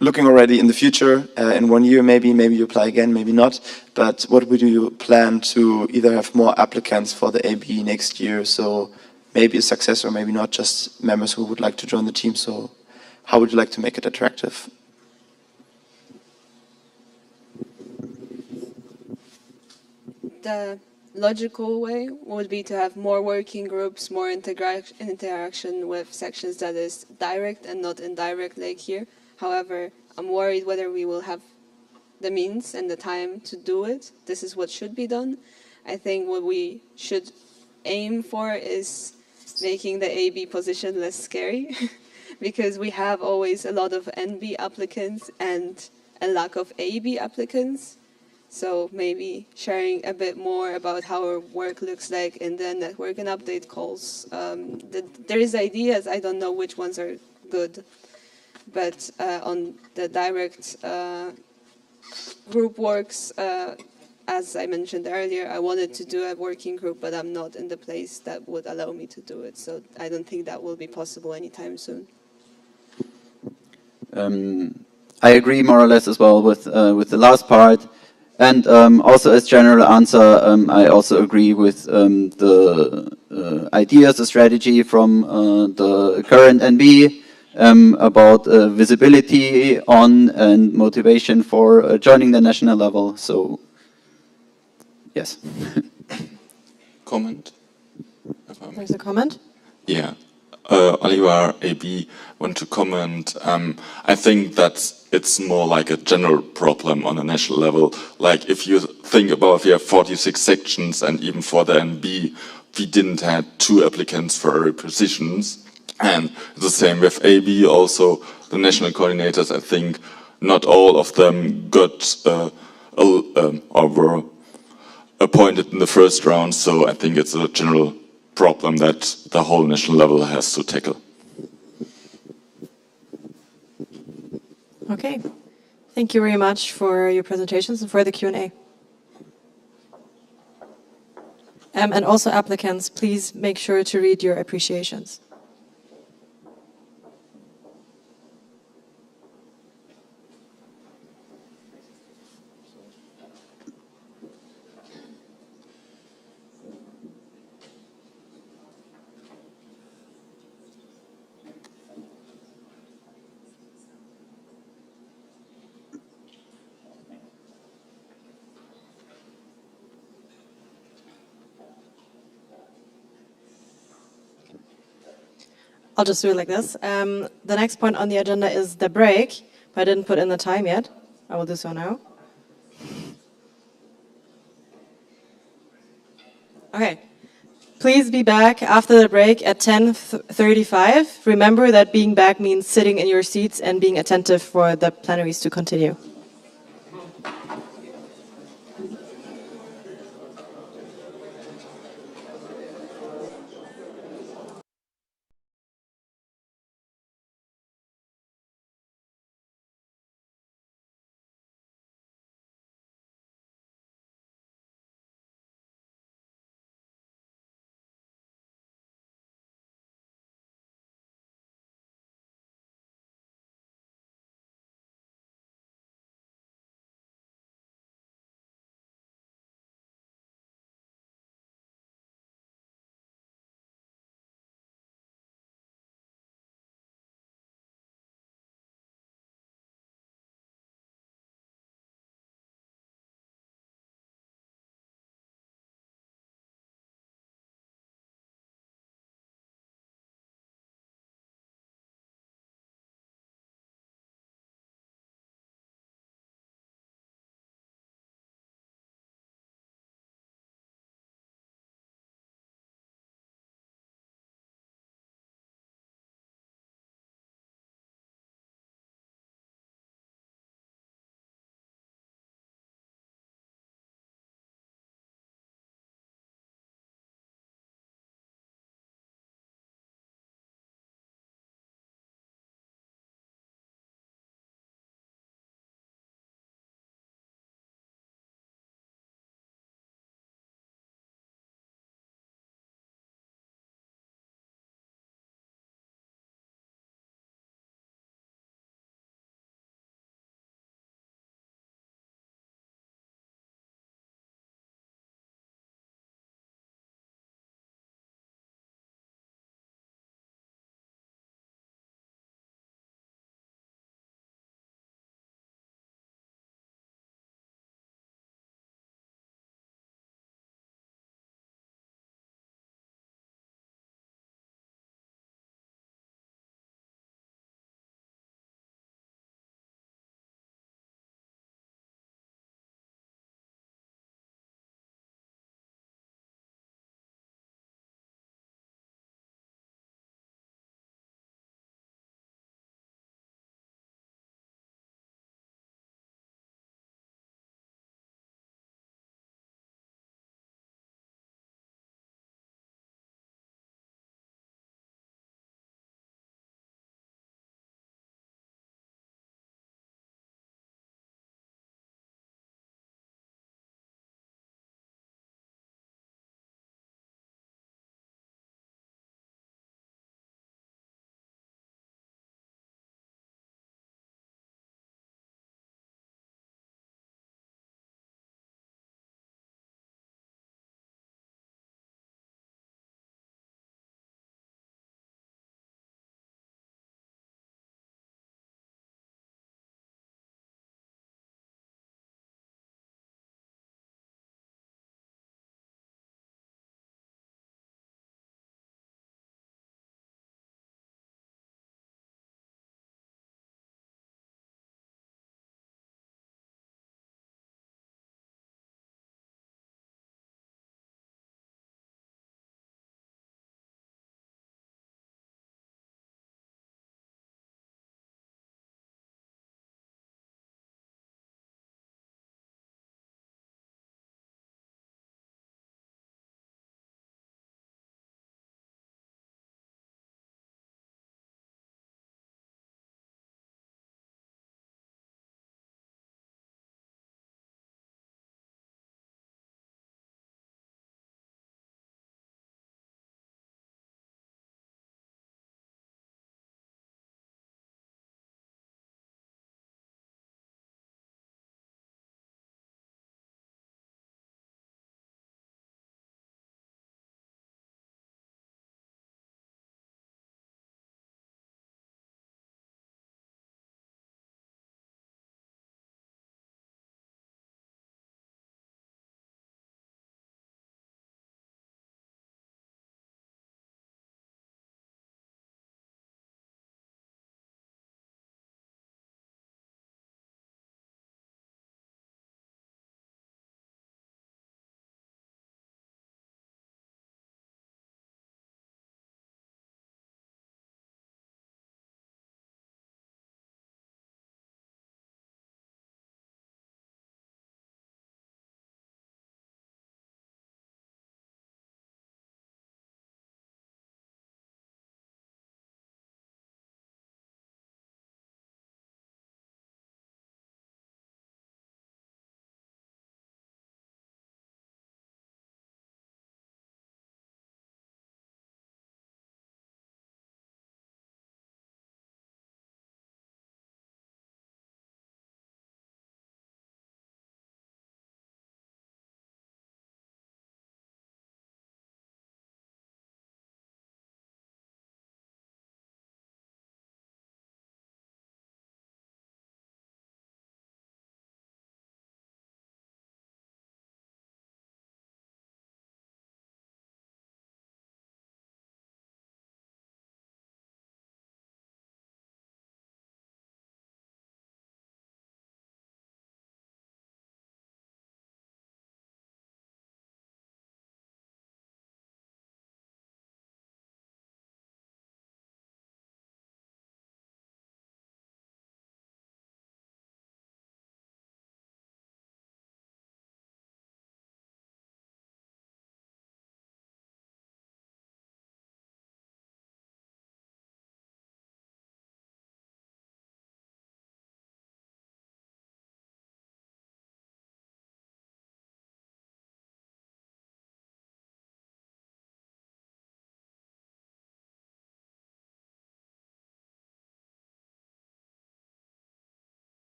looking already in the future, in 1 year maybe you apply again, maybe not, but what would you plan to either have more applicants for the AB next year, so maybe a success or maybe not, just members who would like to join the team, so how would you like to make it attractive? The logical way would be to have more working groups, more interaction with sections that is direct and not indirect like here. However, I'm worried whether we will have the means and the time to do it. This is what should be done. I think what we should aim for is making the AB position less scary because we have always a lot of NB applicants and a lack of AB applicants. So maybe sharing a bit more about how our work looks like in the network and update calls. There is ideas, I don't know which ones are good. But on the direct group works, as I mentioned earlier, I wanted to do a working group, but I'm not in the place that would allow me to do it. So I don't think that will be possible anytime soon. I agree more or less as well with the last part. And also as general answer, I also agree with the ideas, the strategy from the current NB, about visibility on and motivation for joining the national level. So, yes. Comment? There's a comment? Yeah. Oliver AB want to comment. I think that it's more like a general problem on a national level. Like if you think about, we have 46 sections, and even for the NB, we didn't have 2 applicants for every positions. And the same with AB also, the national coordinators, I think not all of them got or were appointed in the first round, so I think it's a general problem that the whole national level has to tackle. Okay. Thank you very much for your presentations and for the Q&A. And also applicants, please make sure to read your appreciations. I'll just do it like this. The next point on the agenda is the break, but I didn't put in the time yet. I will do so now. Okay. Please be back after the break at 10:35. Remember that being back means sitting in your seats and being attentive for the plenaries to continue.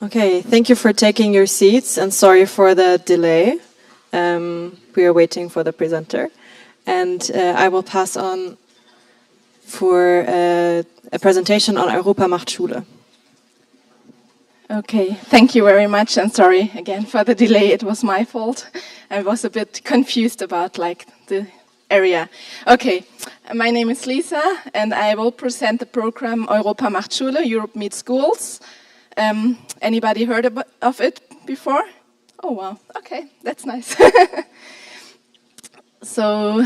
Okay, thank you for taking your seats and sorry for the delay. We are waiting for the presenter. And I will pass on for a presentation on Europa macht Schule. Okay, thank you very much, and sorry again for the delay. It was my fault. I was a bit confused about the area. Okay, my name is Lisa, and I will present the program Europa macht Schule, Europe Meets Schools. Anybody heard of it before? Oh wow, okay, that's nice. So,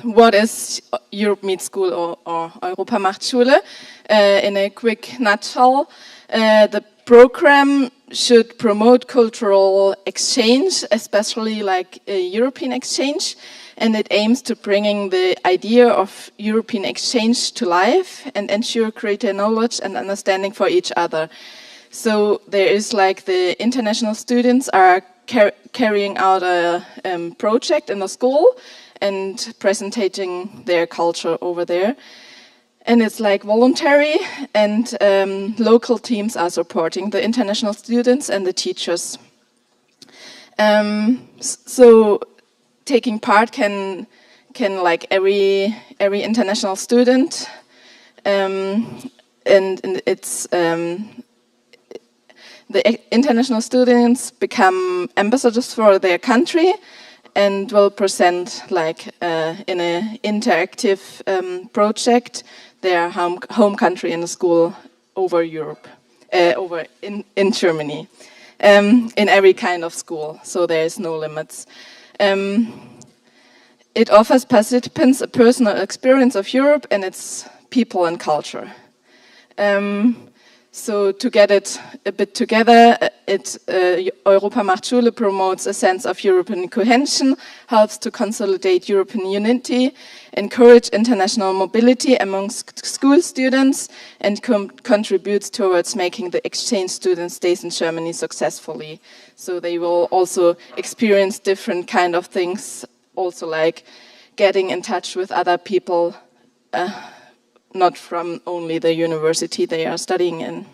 what is Europe Meets School or Europa macht Schule? In a quick nutshell, the program should promote cultural exchange, especially like a European exchange, and it aims to bringing the idea of European exchange to life and ensure greater knowledge and understanding for each other. So there is like the international students are carrying out a project in the school and presenting their culture over there. And it's like voluntary, and local teams are supporting the international students and the teachers. So taking part can like every international student, and it's the international students become ambassadors for their country and will present like in an interactive project their home country in the school over Europe, over in Germany, in every kind of school, so there is no limits. It offers participants a personal experience of Europe and its people and culture. So to get it a bit together, Europa macht Schule promotes a sense of European cohesion, helps to consolidate European unity, encourage international mobility amongst school students, and contributes towards making the exchange student stays in Germany successfully. So they will also experience different kind of things, also like getting in touch with other people, not from only the university they are studying in.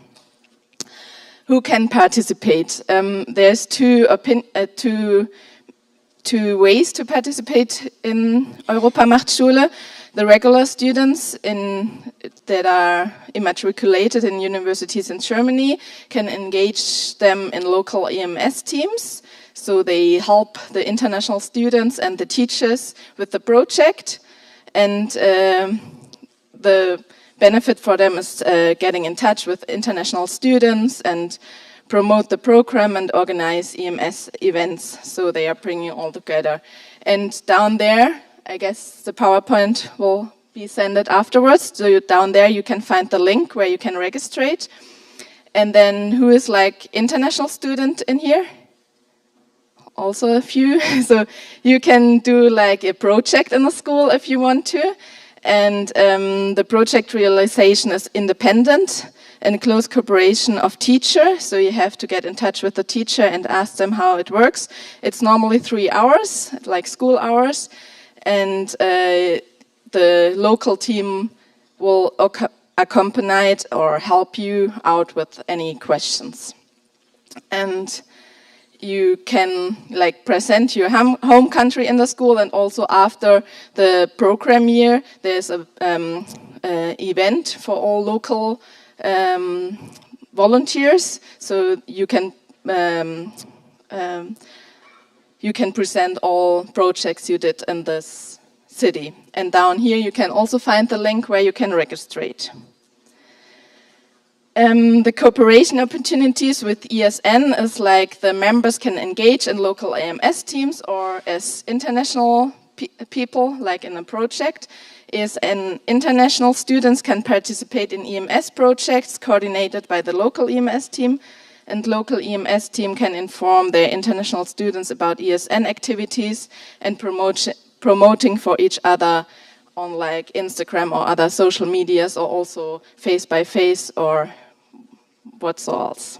Who can participate? There's two ways to participate in Europa macht Schule. The regular students that are immatriculated in universities in Germany can engage them in local EMS teams. So they help the international students and the teachers with the project, and the benefit for them is getting in touch with international students and promote the program and organize EMS events. So they are bringing all together. And down there, I guess the PowerPoint will be sent afterwards. So down there you can find the link where you can registrate. And then who is like international student in here? Also a few. So you can do like a project in the school if you want to. And the project realization is independent and close cooperation of teacher. So you have to get in touch with the teacher and ask them how it works. It's normally 3 hours, like school hours. And the local team will accompany it or help you out with any questions. And you can like present your home country in the school, and also after the program year, there's a event for all local volunteers. So you can present all projects you did in this city. And down here you can also find the link where you can registrate. The cooperation opportunities with ESN is like the members can engage in local AMS teams or as international people, like in a project. ESN international students can participate in EMS projects coordinated by the local EMS team, and local EMS team can inform their international students about ESN activities and promoting for each other on like Instagram or other social medias, or also face by face or what's else.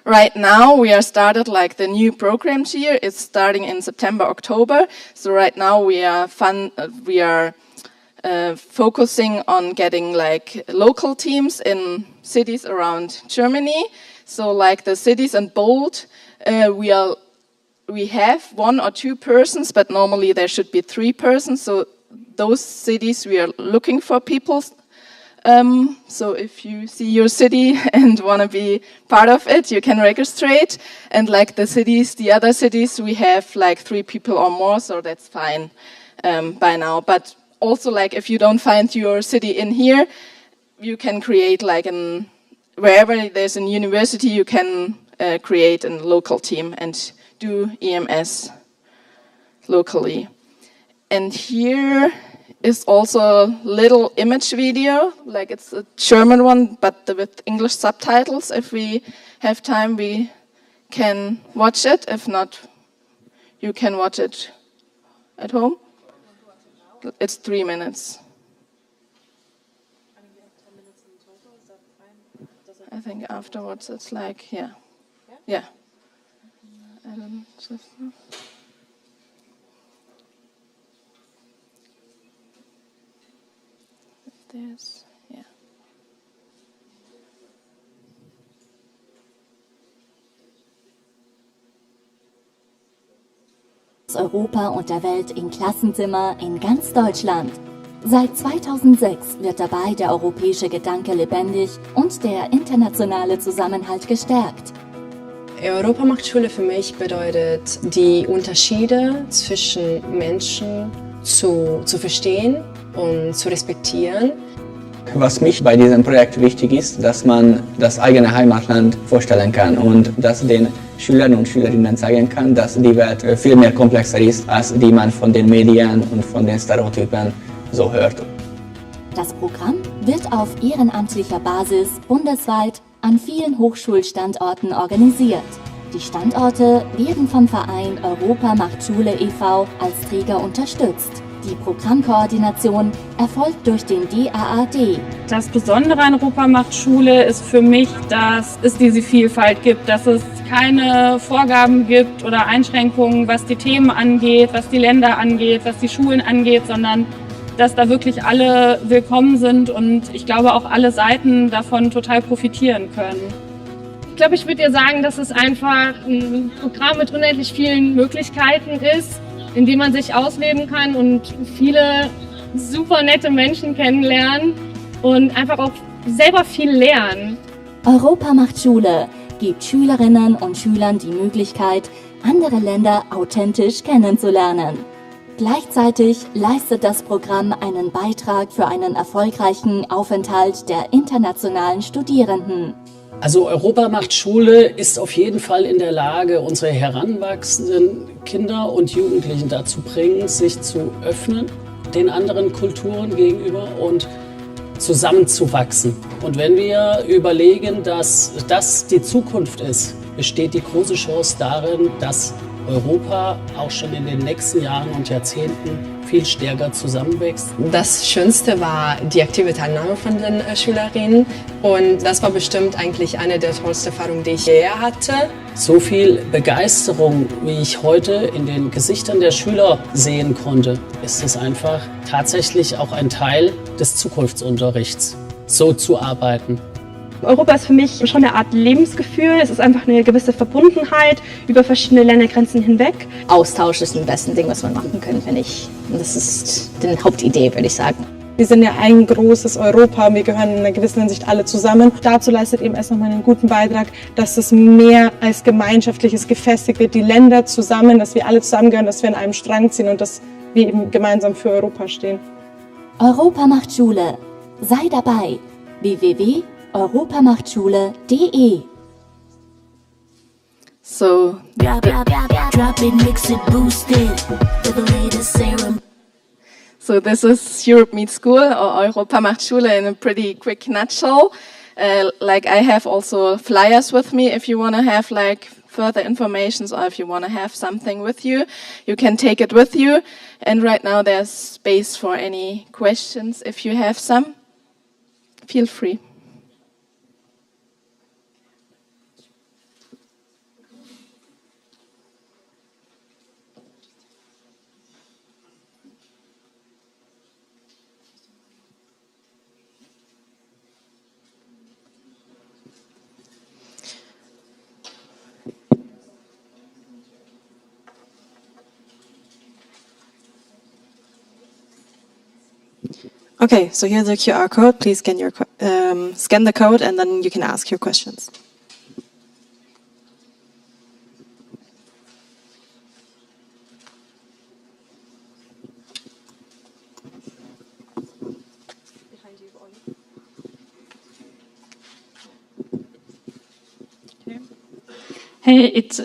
right now we are started like the new program year. It's starting in September, October. So right now we are focusing on getting like local teams in cities around Germany. So like the cities and bold, we have 1 or 2 persons, but normally there should be 3 persons. So those cities we are looking for people. So if you see your city and want to be part of it, you can register. And like the other cities, we have like 3 people or more, so that's fine by now. But also, like if you don't find your city in here, you can create like wherever there's a university, you can create a local team and do EMS locally. And here is also a little image video, like it's a German one, but with English subtitles. If we have time, we can watch it. If not, you can watch it at home. It's 3 minutes. I think afterwards it's like, yeah. Europa und der Welt in Klassenzimmer in ganz Deutschland. Seit 2006 wird dabei der europäische Gedanke lebendig und der internationale Zusammenhalt gestärkt. Europa macht Schule für mich bedeutet, die Unterschiede zwischen Menschen zu verstehen und zu respektieren. Was mich bei diesem Projekt wichtig ist, dass man das eigene Heimatland vorstellen kann und dass den Schülern und Schülerinnen zeigen kann, dass die Welt viel mehr komplexer ist, als die man von den Medien und von den Stereotypen so hört. Das Programm wird auf ehrenamtlicher Basis bundesweit an vielen Hochschulstandorten organisiert. Die Standorte werden vom Verein Europa macht Schule e.V. als Träger unterstützt. Die Programmkoordination erfolgt durch den DAAD. Das Besondere an Europa macht Schule ist für mich, dass es diese Vielfalt gibt, dass es keine Vorgaben gibt oder Einschränkungen, was die Themen angeht, was die Länder angeht, was die Schulen angeht, sondern dass da wirklich alle willkommen sind und ich glaube auch alle Seiten davon total profitieren können. Ich glaube, ich würde dir sagen, dass es einfach ein Programm mit unendlich vielen Möglichkeiten ist, in dem man sich ausleben kann und viele super nette Menschen kennenlernen und einfach auch selber viel lernen. Europa macht Schule gibt Schülerinnen und Schülern die Möglichkeit, andere Länder authentisch kennenzulernen. Gleichzeitig leistet das Programm einen Beitrag für einen erfolgreichen Aufenthalt der internationalen Studierenden. Also Europa macht Schule ist auf jeden Fall in der Lage, unsere heranwachsenden Kinder und Jugendlichen dazu bringen, sich zu öffnen, den anderen Kulturen gegenüber und zusammenzuwachsen. Und wenn wir überlegen, dass das die Zukunft ist, besteht die große Chance darin, dass Europa auch schon in den nächsten Jahren und Jahrzehnten viel stärker zusammenwächst. Das Schönste war die aktive Teilnahme von den Schülerinnen und das war bestimmt eigentlich eine der tollsten Erfahrungen, die ich je hatte. So viel Begeisterung, wie ich heute in den Gesichtern der Schüler sehen konnte, ist es einfach tatsächlich auch ein Teil des Zukunftsunterrichts, so zu arbeiten. Europa ist für mich schon eine Art Lebensgefühl. Es ist einfach eine gewisse Verbundenheit über verschiedene Ländergrenzen hinweg. Austausch ist das beste Ding, was man machen kann, finde ich. Und das ist die Hauptidee, würde ich sagen. Wir sind ja ein großes Europa, wir gehören in einer gewissen Hinsicht alle zusammen. Dazu leistet eben erst nochmal einen guten Beitrag, dass es mehr als gemeinschaftliches gefestigt wird, die Länder zusammen, dass wir alle zusammengehören, dass wir an einem Strang ziehen und dass wir eben gemeinsam für Europa stehen. Europa macht Schule. Sei dabei. www.europamachtschule.de. So, drop it, mix it, boost it with the latest serum. So this is Europe Meets School, or Europa macht Schule in a pretty quick nutshell. Like I have also flyers with me if you want to have like further informations or if you want to have something with you, you can take it with you. And right now there's space for any questions if you have some. Feel free. Okay, so here's the QR code. Please scan the code and then you can ask your questions. Hey, it's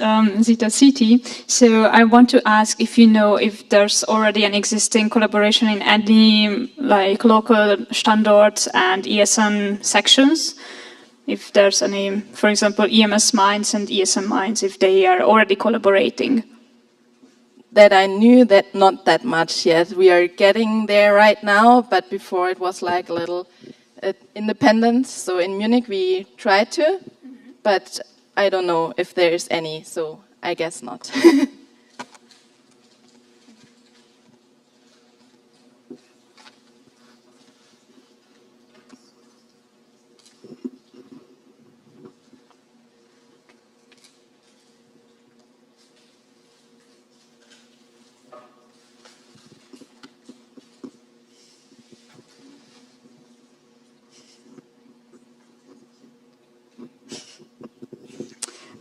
Zita City. So I want to ask if you know if there's already an existing collaboration in any like local standards and ESM sections. If there's any, for example, EMS Minds and ESM Minds, if they are already collaborating. That I knew that not that much yet. We are getting there right now, but before it was like a little independent. So in Munich we tried to, but I don't know if there's any, so I guess not.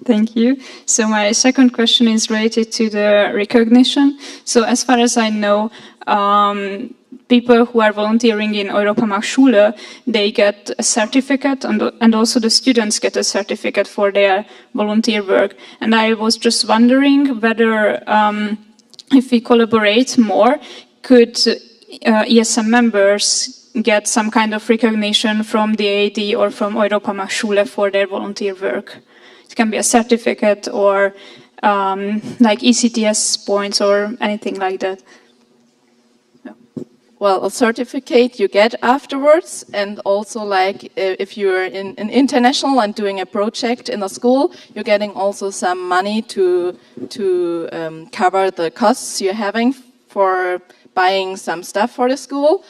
Thank you. So my second question is related to the recognition. So as far as I know, people who are volunteering in Europamachschule, they get a certificate and also the students get a certificate for their volunteer work. And I was just wondering whether if we collaborate more, could ESM members get some kind of recognition from the AD or from Europamachschule for their volunteer work? It can be a certificate or like ECTS points or anything like that. Yeah. Well, a certificate you get afterwards, and also like if you're in an international and doing a project in a school, you're getting also some money to cover the costs you're having for buying some stuff for the school.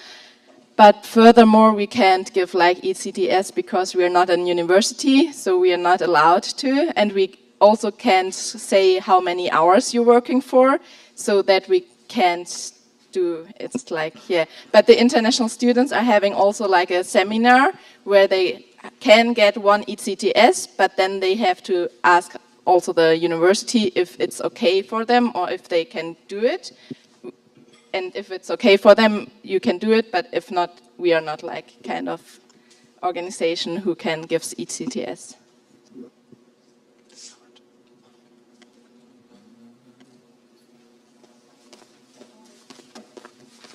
But furthermore, we can't give like ECTS because we are not a university, so we are not allowed to. And we also can't say how many hours you're working for, so that we can't do, it's like, yeah. But the international students are having also like a seminar where they can get one ECTS, but then they have to ask also the university if it's okay for them or if they can do it. And if it's okay for them, you can do it, but if not, we are not like kind of organization who can give ECTS.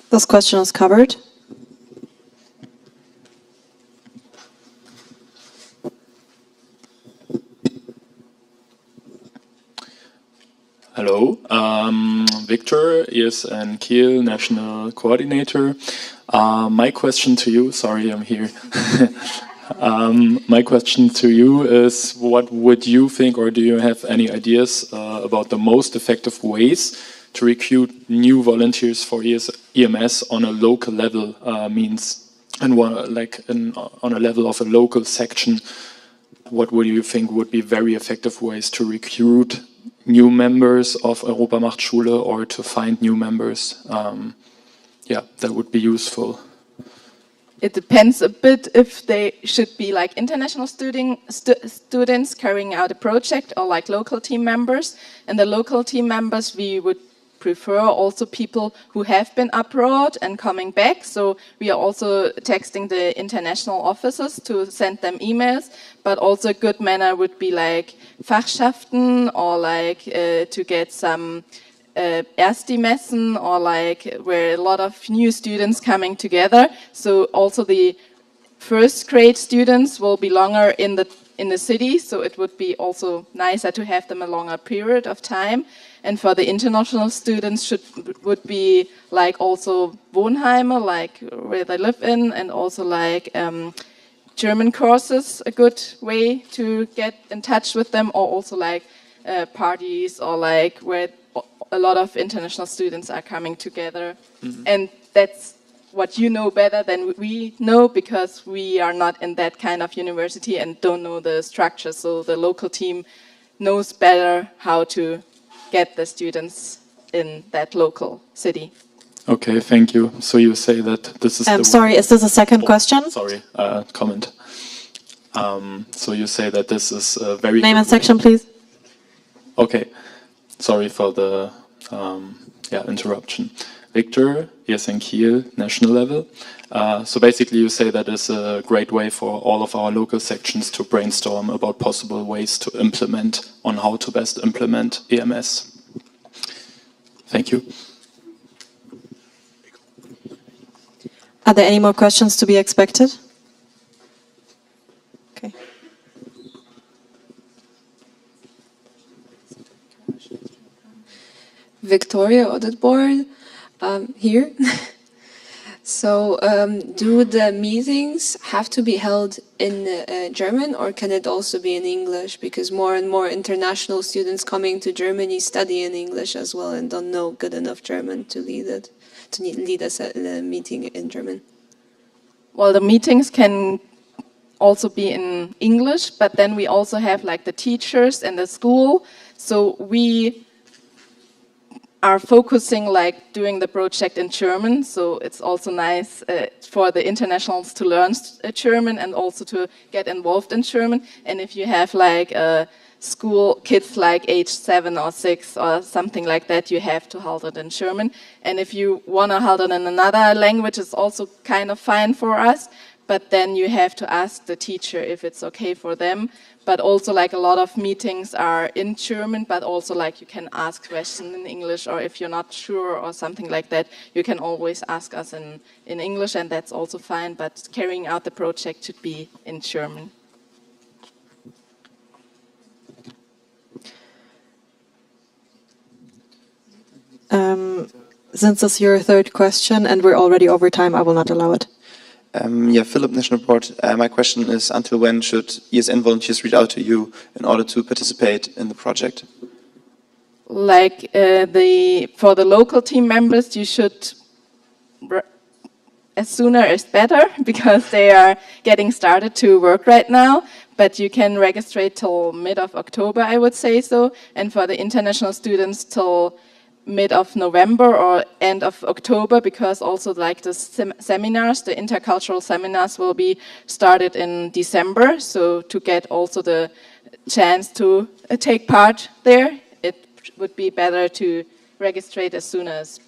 This question is covered. Hello, Victor, ESN Kiel, National Coordinator. My question to you, sorry I'm here. My question to you is, what would you think, or do you have any ideas about the most effective ways to recruit new volunteers for EMS on a local level, on a level of a local section? What would you think would be very effective ways to recruit new members of Europamachschule or to find new members? Yeah, that would be useful. It depends a bit if they should be like international students carrying out a project or like local team members. And the local team members, we would prefer also people who have been abroad and coming back. So we are also texting the international officers to send them emails. But also a good manner would be like Fachschaften or like to get some Erstmessen or like where a lot of new students coming together. So also the first grade students will be longer in the city. So it would be also nicer to have them a longer period of time. And for the international students would be like also Wohnheime, like where they live in, and also like German courses, a good way to get in touch with them, or also like parties or like where a lot of international students are coming together. Mm-hmm. And that's what you know better than we know, because we are not in that kind of university and don't know the structure. So the local team knows better how to get the students in that local city. Okay, thank you. So you say that this is sorry, is this a second question? Sorry, comment. So you say that this is a very... Name and section, please. Okay, sorry for the interruption. Victor, ESN Kiel, national level. So basically you say that is a great way for all of our local sections to brainstorm about possible ways to implement, on how to best implement EMS. Thank you. Are there any more questions to be expected? Okay. Victoria Audit Board, here. So, do the meetings have to be held in German, or can it also be in English? Because more and more international students coming to Germany study in English as well and don't know good enough German to lead it, to lead a meeting in German. Well, the meetings can also be in English, but then we also have like the teachers and the school. So we are focusing like doing the project in German. So it's also nice for the internationals to learn German and also to get involved in German. And if you have like school kids like age 7 or 6 or something like that, you have to hold it in German. And if you want to hold it in another language, it's also kind of fine for us. But then you have to ask the teacher if it's okay for them. But also like a lot of meetings are in German, but also like you can ask questions in English, or if you're not sure or something like that, you can always ask us in English, and that's also fine. But carrying out the project should be in German. Since it's your third question and we're already over time, I will not allow it. Philip, National Board. My question is, until when should ESN volunteers reach out to you in order to participate in the project? Like for the local team members, you should, as sooner as better, because they are getting started to work right now. But you can register till mid of October, I would say so. And for the international students till mid of November or end of October, because also like the seminars, the intercultural seminars will be started in December. So to get also the chance to take part there, it would be better to register as soon as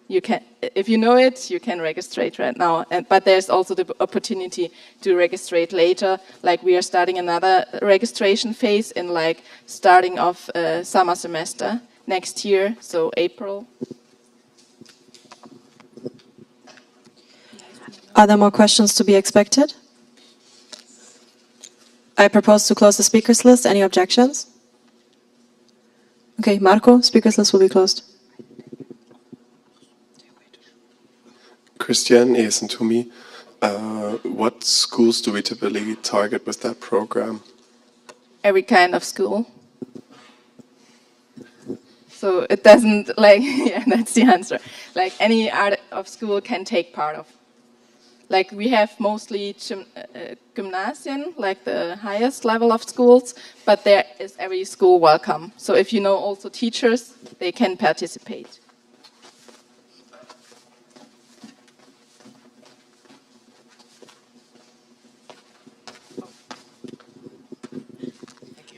you can. If you know it, you can register right now. But there's also the opportunity to register later. Like we are starting another registration phase in like starting of summer semester next year, so April. Are there more questions to be expected? I propose to close the speakers list. Any objections? Okay, Marco, speakers list will be closed. Christian, ESN to me. What schools do we typically target with that program? Every kind of school. So it doesn't like, yeah, that's the answer. Like any art of school can take part of. Like we have mostly gymnasium, like the highest level of schools, but there is every school welcome. So if you know also teachers, they can participate.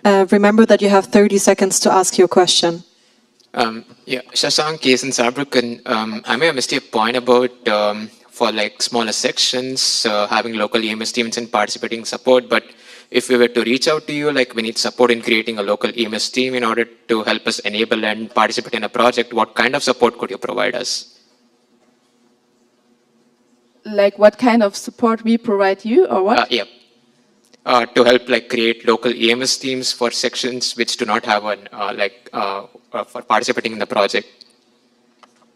Remember that you have 30 seconds to ask your question. Yeah, Shashank, case in Saarbrücken. I may have missed your point about for like smaller sections, having local EMS teams and participating support. But if we were to reach out to you, like we need support in creating a local EMS team in order to help us enable and participate in a project, what kind of support could you provide us? Like what kind of support we provide you, or what? Yeah. To help like create local EMS teams for sections which do not have an for participating in the project.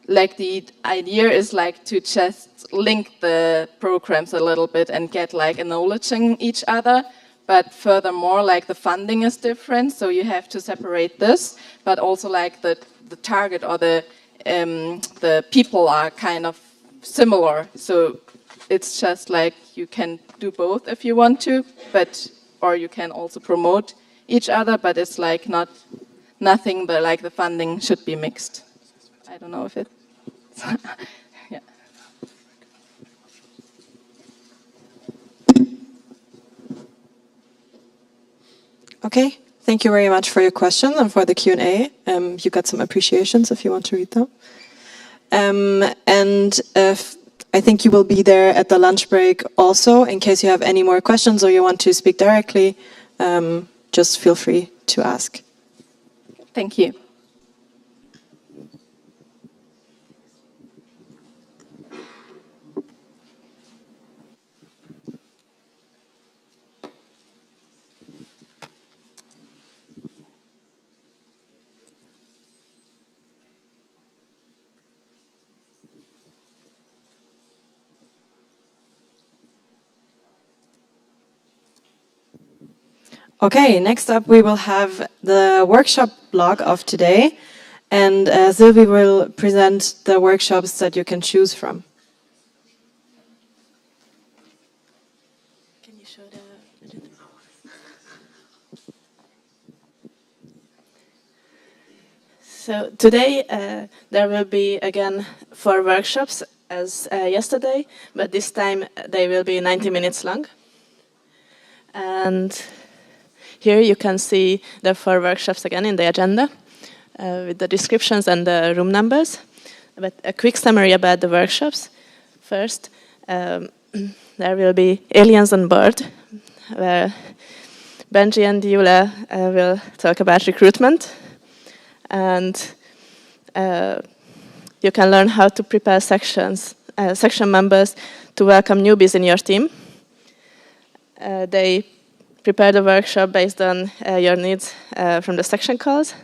Like the idea is like to just link the programs a little bit and get like acknowledging each other. But furthermore, like the funding is different, so you have to separate this. But also like the target or the people are kind of similar. So it's just like you can do both if you want to, or you can also promote each other. But it's like nothing. But like the funding should be mixed. I don't know if it's Yeah. Okay, thank you very much for your question and for the Q&A. You got some appreciations if you want to read them. And I think you will be there at the lunch break also. In case you have any more questions or you want to speak directly, just feel free to ask. Thank you. Okay, next up we will have the workshop blog of today, and Sylvie will present the workshops that you can choose from. Can you show the agenda? So today there will be again 4 workshops as yesterday, but this time they will be 90 minutes long. And here you can see the 4 workshops again in the agenda with the descriptions and the room numbers. But a quick summary about the workshops. First, there will be Aliens on Board, where Benji and Yula will talk about recruitment. And you can learn how to prepare section members to welcome newbies in your team. They prepare the workshop based on your needs from the section calls.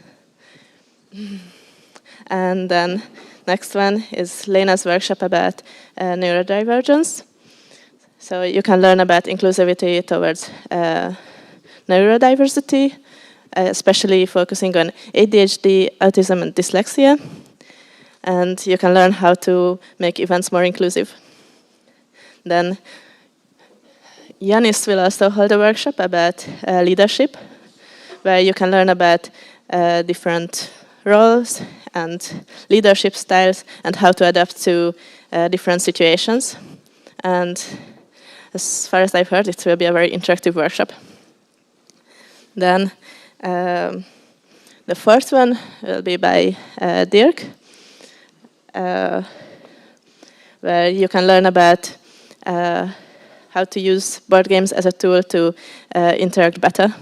And then next one is Lena's workshop about neurodivergence. So you can learn about inclusivity towards neurodiversity, especially focusing on ADHD, autism, and dyslexia. And you can learn how to make events more inclusive. Then Yanis will also hold a workshop about leadership, where you can learn about different roles and leadership styles and how to adapt to different situations. And as far as I've heard, it will be a very interactive workshop. Then the fourth one will be by Dirk, where you can learn about how to use board games as a tool to interact better.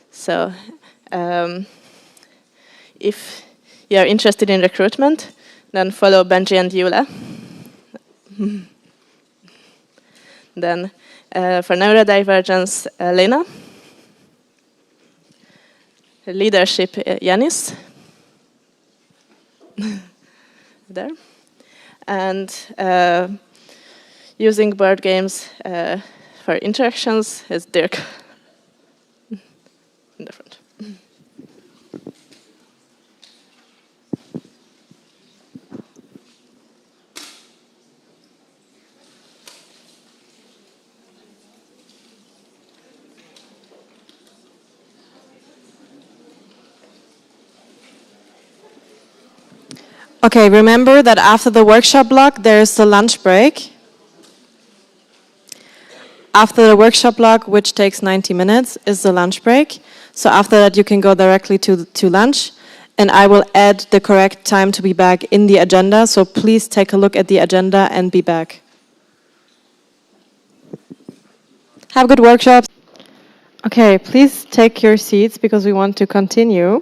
So if you're interested in recruitment, then follow Benji and Yula. Then for neurodivergence, Lena. Leadership, Yanis. There. And using board games for interactions is Dirk. In the front. Okay, remember that after the workshop block, there's the lunch break. After the workshop block, which takes 90 minutes, is the lunch break. So after that, you can go directly to lunch. And I will add the correct time to be back in the agenda. So please take a look at the agenda and be back. Have good workshops. Okay, please take your seats because we want to continue.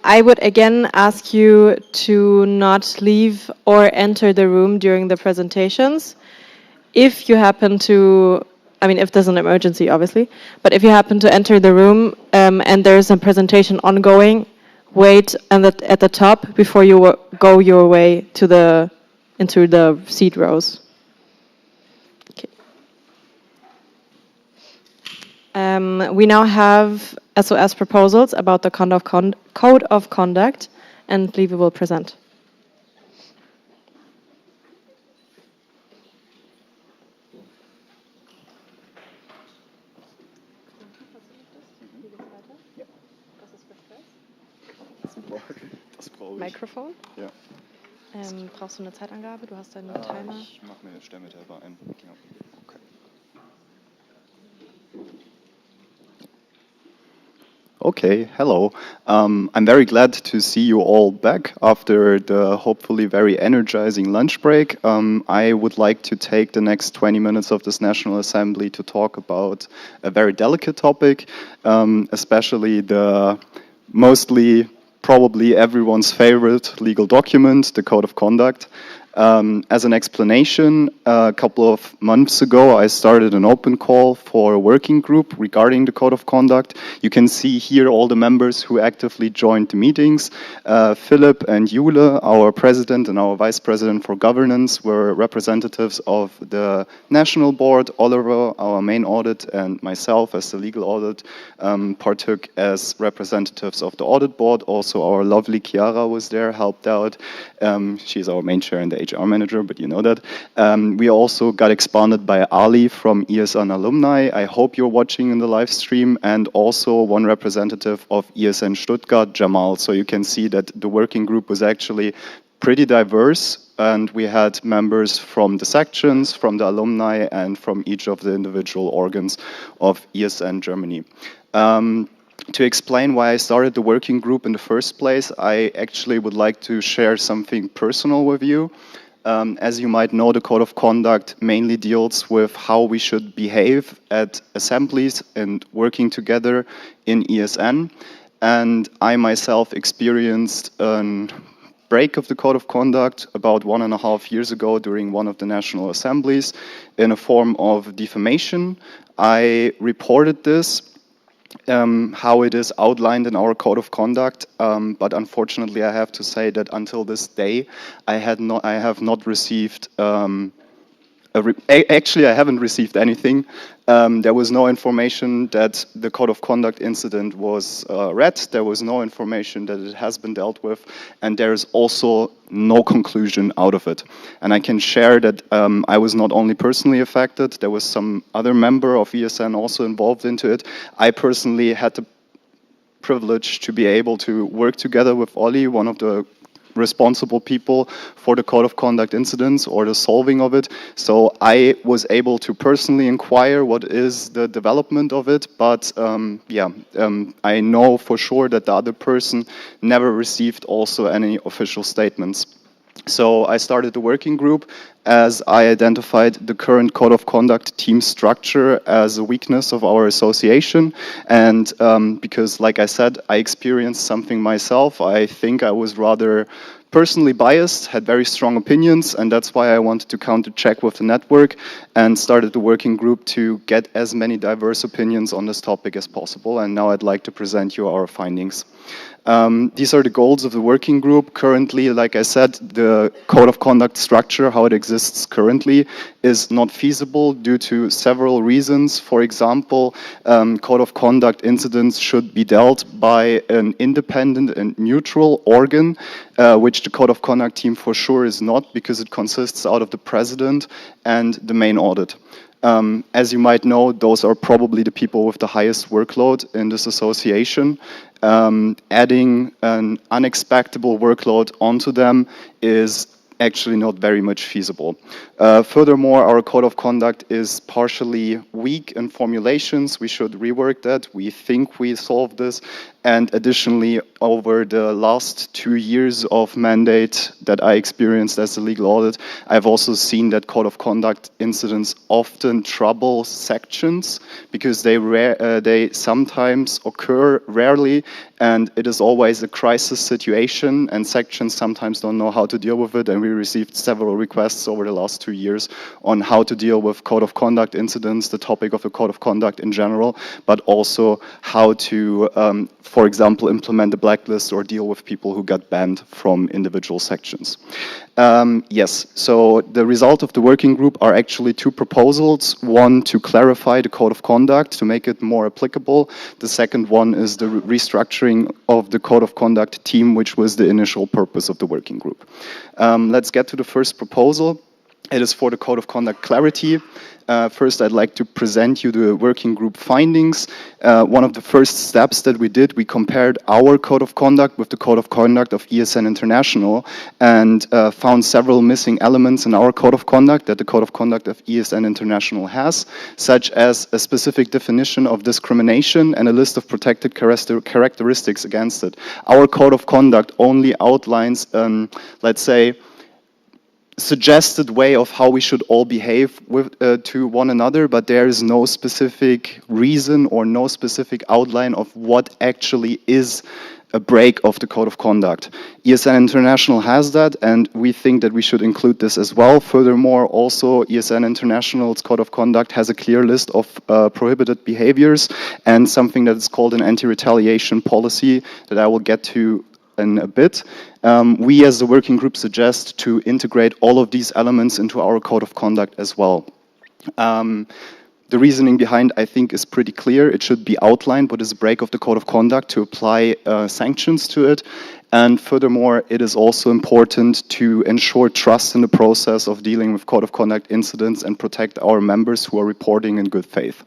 I would again ask you to not leave or enter the room during the presentations. If you happen to, if there's an emergency, obviously, but if you happen to enter the room and there's a presentation ongoing, wait at the top before you go your way into the seat rows. Okay. We now have SOS proposals about the code of conduct, and Lieve will present. Super. Das brauche ich. Mikrofon? Ja. Brauchst du eine Zeitangabe? Du hast deinen Ja, Timer. ich stelle mir selber ein. Ja. Okay. Okay, hello. I'm very glad to see you all back after the hopefully very energizing lunch break. I would like to take the next 20 minutes of this National Assembly to talk about a very delicate topic, especially the mostly probably everyone's favorite legal document, the Code of Conduct. As an explanation, a couple of months ago, I started an open call for a working group regarding the Code of Conduct. You can see here all the members who actively joined the meetings. Philip and Jule, our president and our vice president for governance, were representatives of the national board. Oliver, our main audit, and myself as the legal audit partook as representatives of the audit board. Also, our lovely Chiara was there, helped out. She's our main chair and the HR manager, but you know that. We also got expanded by Ali from ESN Alumni. I hope you're watching in the live stream, and also one representative of ESN Stuttgart, Jamal. So you can see that the working group was actually pretty diverse, and we had members from the sections, from the alumni, and from each of the individual organs of ESN Germany. To explain why I started the working group in the first place, I actually would like to share something personal with you. As you might know, the Code of Conduct mainly deals with how we should behave at assemblies and working together in ESN. And I myself experienced a break of the Code of Conduct about 1.5 years ago during one of the national assemblies in a form of defamation. I reported this. How it is outlined in our Code of Conduct, but unfortunately I have to say that until this day I have not received actually, I haven't received anything. There was no information that the Code of Conduct incident was read. There was no information that it has been dealt with. And there is also no conclusion out of it. And I can share that I was not only personally affected. There was some other member of ESN also involved into it. I personally had the privilege to be able to work together with Olli, one of the responsible people for the Code of Conduct incidents or the solving of it. So I was able to personally inquire what is the development of it, but I know for sure that the other person never received also any official statements. So I started the working group as I identified the current Code of Conduct team structure as a weakness of our association. And because, like I said, I experienced something myself, I think I was rather personally biased, had very strong opinions, and that's why I wanted to counter-check with the network and started the working group to get as many diverse opinions on this topic as possible. And now I'd like to present you our findings. These are the goals of the working group. Currently, like I said, the Code of Conduct structure, how it exists currently, is not feasible due to several reasons. For example, Code of Conduct incidents should be dealt by an independent and neutral organ, which the Code of Conduct team for sure is not, because it consists out of the president and the main audit. As you might know, those are probably the people with the highest workload in this association. Adding an unexpected workload onto them is actually not very much feasible. Furthermore, our Code of Conduct is partially weak in formulations. We should rework that. We think we solved this. And additionally, over the last 2 years of mandate that I experienced as a legal audit, I've also seen that Code of Conduct incidents often trouble sections because they sometimes occur rarely, and it is always a crisis situation, and sections sometimes don't know how to deal with it. And we received several requests over the last 2 years on how to deal with Code of Conduct incidents, the topic of the Code of Conduct in general, but also how to, for example, implement a blacklist or deal with people who got banned from individual sections. Yes, so the result of the working group are actually 2 proposals. One, to clarify the Code of Conduct, to make it more applicable. The second one is the restructuring of the Code of Conduct team, which was the initial purpose of the working group. Let's get to the first proposal. It is for the code of conduct clarity. First, I'd like to present you the working group findings. One of the first steps that we did, we compared our code of conduct with the code of conduct of ESN International and found several missing elements in our code of conduct that the code of conduct of ESN International has, such as a specific definition of discrimination and a list of protected characteristics against it. Our code of conduct only outlines, let's say, suggested way of how we should all behave with, to one another, but there is no specific reason or no specific outline of what actually is a break of the code of conduct. ESN International has that, and we think that we should include this as well. Furthermore, also ESN International's code of conduct has a clear list of prohibited behaviors and something that is called an anti-retaliation policy that I will get to in a bit. We as the working group suggest to integrate all of these elements into our code of conduct as well. The reasoning behind, I think, is pretty clear. It should be outlined what is a break of the code of conduct to apply sanctions to it. And furthermore, it is also important to ensure trust in the process of dealing with code of conduct incidents and protect our members who are reporting in good faith.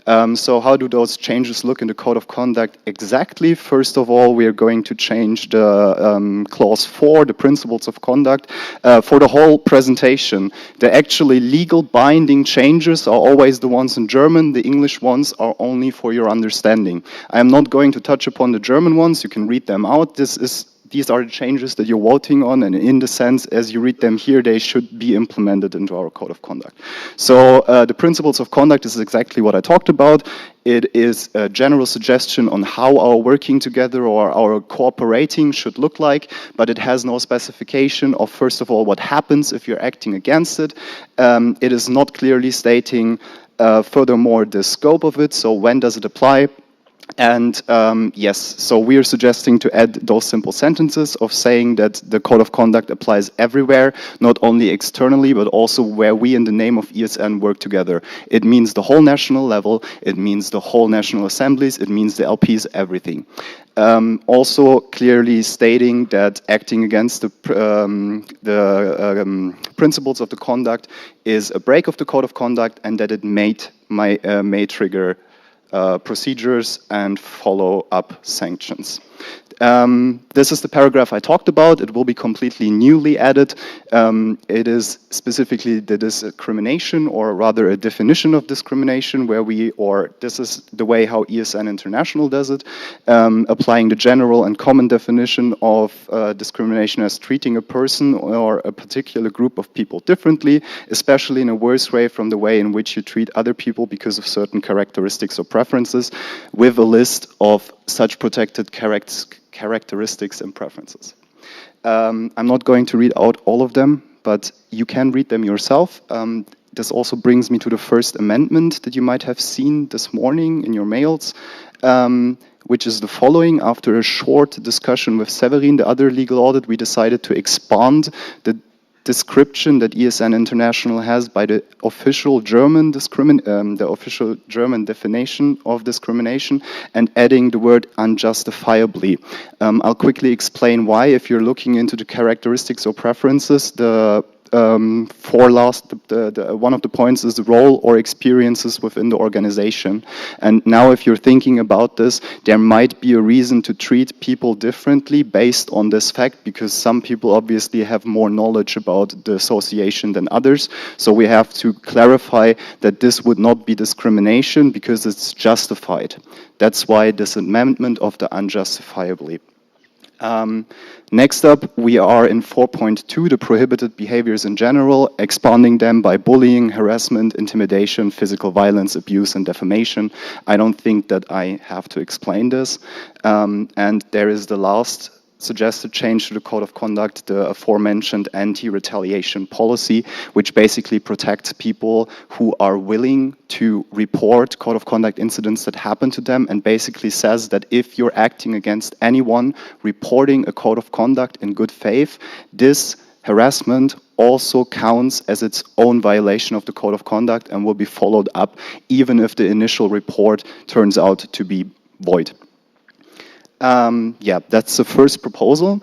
So how do those changes look in the code of conduct exactly? First of all, we are going to change the clause 4, the principles of conduct, for the whole presentation. The actually legal binding changes are always the ones in German. The English ones are only for your understanding. I am not going to touch upon the German ones. You can read them out. These are the changes that you're voting on, and in the sense, as you read them here, they should be implemented into our code of conduct. So the principles of conduct is exactly what I talked about. It is a general suggestion on how our working together or our cooperating should look like, but it has no specification of, first of all, what happens if you're acting against it. It is not clearly stating, furthermore, the scope of it, so when does it apply? And yes, so we are suggesting to add those simple sentences of saying that the code of conduct applies everywhere, not only externally, but also where we in the name of ESN work together. It means the whole national level, it means the whole national assemblies, it means the LPs, everything. Also clearly stating that acting against the principles of the conduct is a break of the code of conduct, and that it may trigger procedures and follow-up sanctions. This is the paragraph I talked about. It will be completely newly added. It is specifically the discrimination, or rather a definition of discrimination, where this is the way how ESN International does it, applying the general and common definition of discrimination as treating a person or a particular group of people differently, especially in a worse way from the way in which you treat other people because of certain characteristics or preferences, with a list of such protected characteristics and preferences. I'm not going to read out all of them, but you can read them yourself. This also brings me to the first amendment that you might have seen this morning in your mails, which is the following. After a short discussion with Severin, the other legal audit, we decided to expand the description that ESN International has by the official German definition of discrimination, and adding the word unjustifiably. I'll quickly explain why. If you're looking into the characteristics or preferences, the one of the points is the role or experiences within the organization. And now if you're thinking about this, there might be a reason to treat people differently based on this fact, because some people obviously have more knowledge about the association than others. So we have to clarify that this would not be discrimination because it's justified. That's why this amendment of the unjustifiably. Next up, we are in 4.2, the prohibited behaviors in general, expanding them by bullying, harassment, intimidation, physical violence, abuse, and defamation. I don't think that I have to explain this. And there is the last suggested change to the code of conduct, the aforementioned anti-retaliation policy, which basically protects people who are willing to report code of conduct incidents that happen to them, and basically says that if you're acting against anyone reporting a code of conduct in good faith, this harassment also counts as its own violation of the code of conduct and will be followed up even if the initial report turns out to be void. Yeah, that's the first proposal.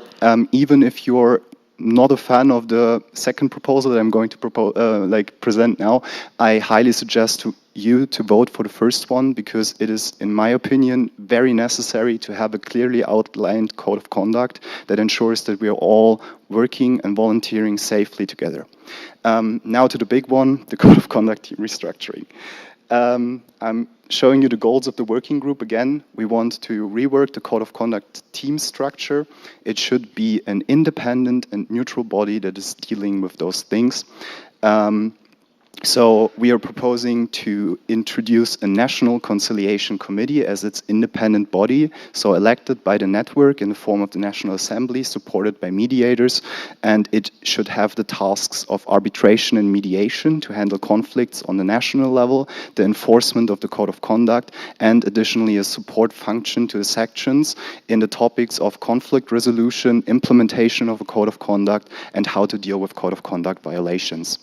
Even if you're not a fan of the second proposal that I'm going to present now, I highly suggest to you to vote for the first one, because it is, in my opinion, very necessary to have a clearly outlined code of conduct that ensures that we are all working and volunteering safely together. Now to the big one, the code of conduct team restructuring. I'm showing you the goals of the working group again. We want to rework the code of conduct team structure. It should be an independent and neutral body that is dealing with those things. So we are proposing to introduce a national conciliation committee as its independent body, so elected by the network in the form of the National Assembly, supported by mediators, and it should have the tasks of arbitration and mediation to handle conflicts on the national level, the enforcement of the code of conduct, and additionally a support function to the sections in the topics of conflict resolution, implementation of a code of conduct, and how to deal with code of conduct violations.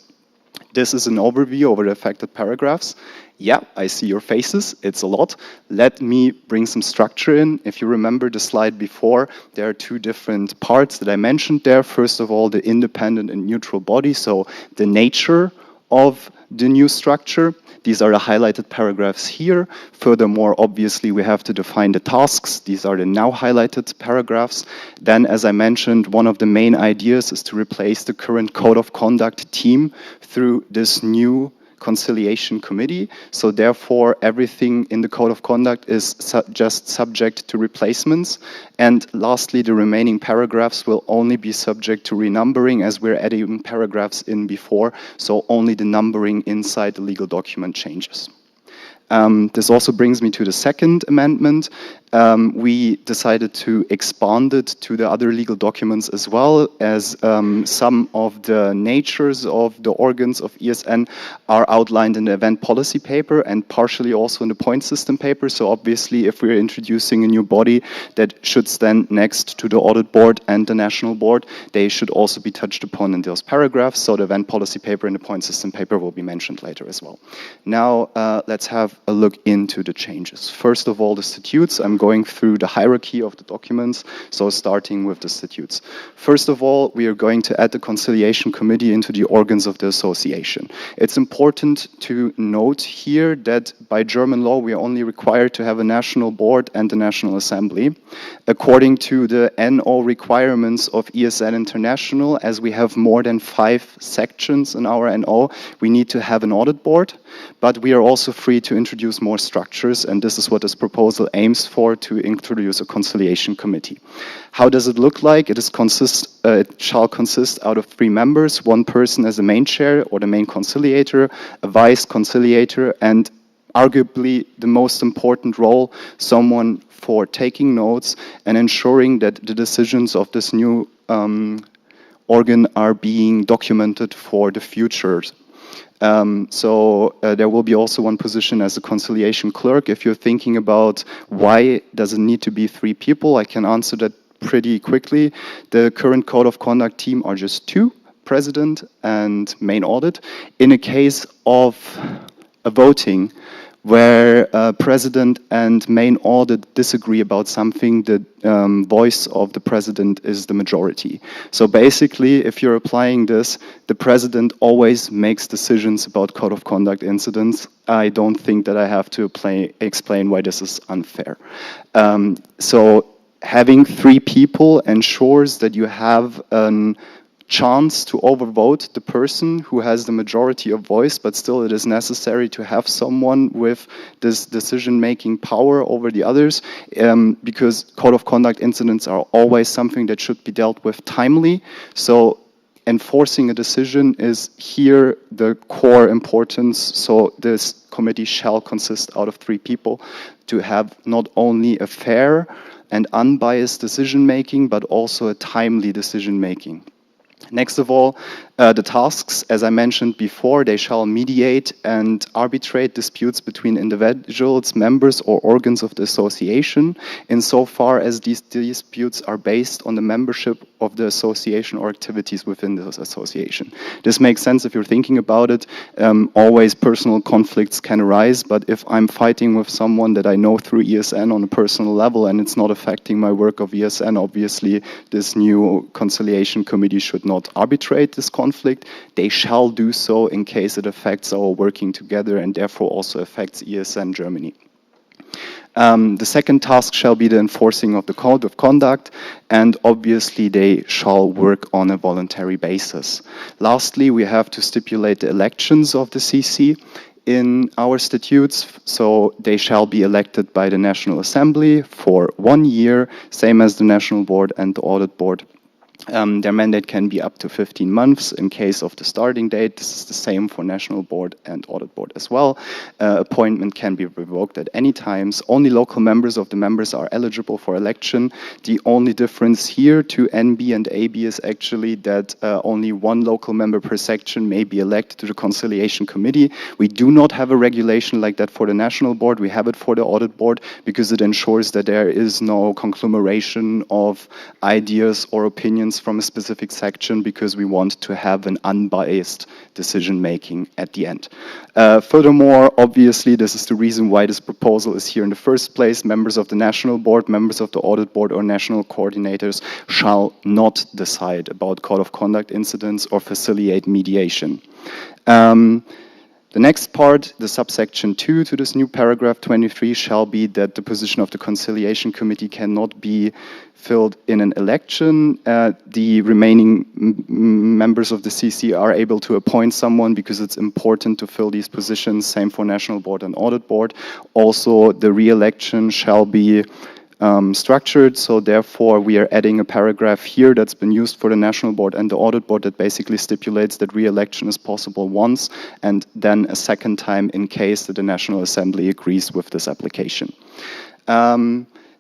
This is an overview over the affected paragraphs. Yeah, I see your faces, it's a lot. Let me bring some structure in. If you remember the slide before, there are two different parts that I mentioned there. First of all, the independent and neutral body, so the nature of the new structure. These are the highlighted paragraphs here. Furthermore, obviously, we have to define the tasks. These are the now highlighted paragraphs. Then, as I mentioned, one of the main ideas is to replace the current code of conduct team through this new conciliation committee. So therefore, everything in the code of conduct is just subject to replacements. And lastly, the remaining paragraphs will only be subject to renumbering, as we're adding paragraphs in before. So only the numbering inside the legal document changes. This also brings me to the second amendment. We decided to expand it to the other legal documents as well, as some of the natures of the organs of ESN are outlined in the event policy paper and partially also in the point system paper. So obviously, if we're introducing a new body that should stand next to the audit board and the national board, they should also be touched upon in those paragraphs. So the event policy paper and the point system paper will be mentioned later as well. Now, let's have a look into the changes. First of all, the statutes. I'm going through the hierarchy of the documents, so starting with the statutes. First of all, we are going to add the conciliation committee into the organs of the association. It's important to note here that by German law, we are only required to have a national board and a national assembly. According to the NO requirements of ESN International, as we have more than 5 sections in our NO, we need to have an audit board, but we are also free to introduce more structures, and this is what this proposal aims for, to introduce a conciliation committee. How does it look like? It shall consist out of 3 members, 1 person as the main chair or the main conciliator, a vice conciliator, and arguably the most important role, someone for taking notes and ensuring that the decisions of this new organ are being documented for the future. There will be also 1 position as a conciliation clerk. If you're thinking about why does it need to be 3 people, I can answer that pretty quickly. The current code of conduct team are just 2, president and main audit. In a case of a voting where president and main audit disagree about something, the voice of the president is the majority. So basically, if you're applying this, the president always makes decisions about code of conduct incidents. I don't think that I have to explain why this is unfair. So having 3 people ensures that you have a chance to overvote the person who has the majority of voice, but still it is necessary to have someone with this decision-making power over the others, because code of conduct incidents are always something that should be dealt with timely. So enforcing a decision is here the core importance. So this committee shall consist out of 3 people to have not only a fair and unbiased decision-making, but also a timely decision-making. Next of all, the tasks, as I mentioned before, they shall mediate and arbitrate disputes between individuals, members, or organs of the association, insofar as these disputes are based on the membership of the association or activities within the association. This makes sense if you're thinking about it. Always personal conflicts can arise, but if I'm fighting with someone that I know through ESN on a personal level and it's not affecting my work of ESN, obviously this new conciliation committee should not arbitrate this conflict. They shall do so in case it affects our working together and therefore also affects ESN Germany. The second task shall be the enforcing of the code of conduct, and obviously they shall work on a voluntary basis. Lastly, we have to stipulate the elections of the CC in our statutes, so they shall be elected by the National Assembly for 1 year, same as the National Board and the Audit Board. Their mandate can be up to 15 months in case of the starting date. This is the same for National Board and Audit Board as well. Appointment can be revoked at any times. Only local members of the members are eligible for election. The only difference here to NB and AB is actually that only one local member per section may be elected to the Conciliation Committee. We do not have a regulation like that for the National Board. We have it for the Audit Board because it ensures that there is no conglomeration of ideas or opinions from a specific section, because we want to have an unbiased decision making at the end. Furthermore, obviously, this is the reason why this proposal is here in the first place. Members of the National Board, members of the Audit Board, or national coordinators shall not decide about code of conduct incidents or facilitate mediation. The next part, the subsection 2 to this new paragraph 23, shall be that the position of the Conciliation Committee cannot be filled in an election. The remaining members of the CC are able to appoint someone because it's important to fill these positions, same for National Board and Audit Board. Also, the re-election shall be structured, so therefore we are adding a paragraph here that's been used for the National Board and the Audit Board that basically stipulates that re-election is possible once and then a second time in case that the National Assembly agrees with this application.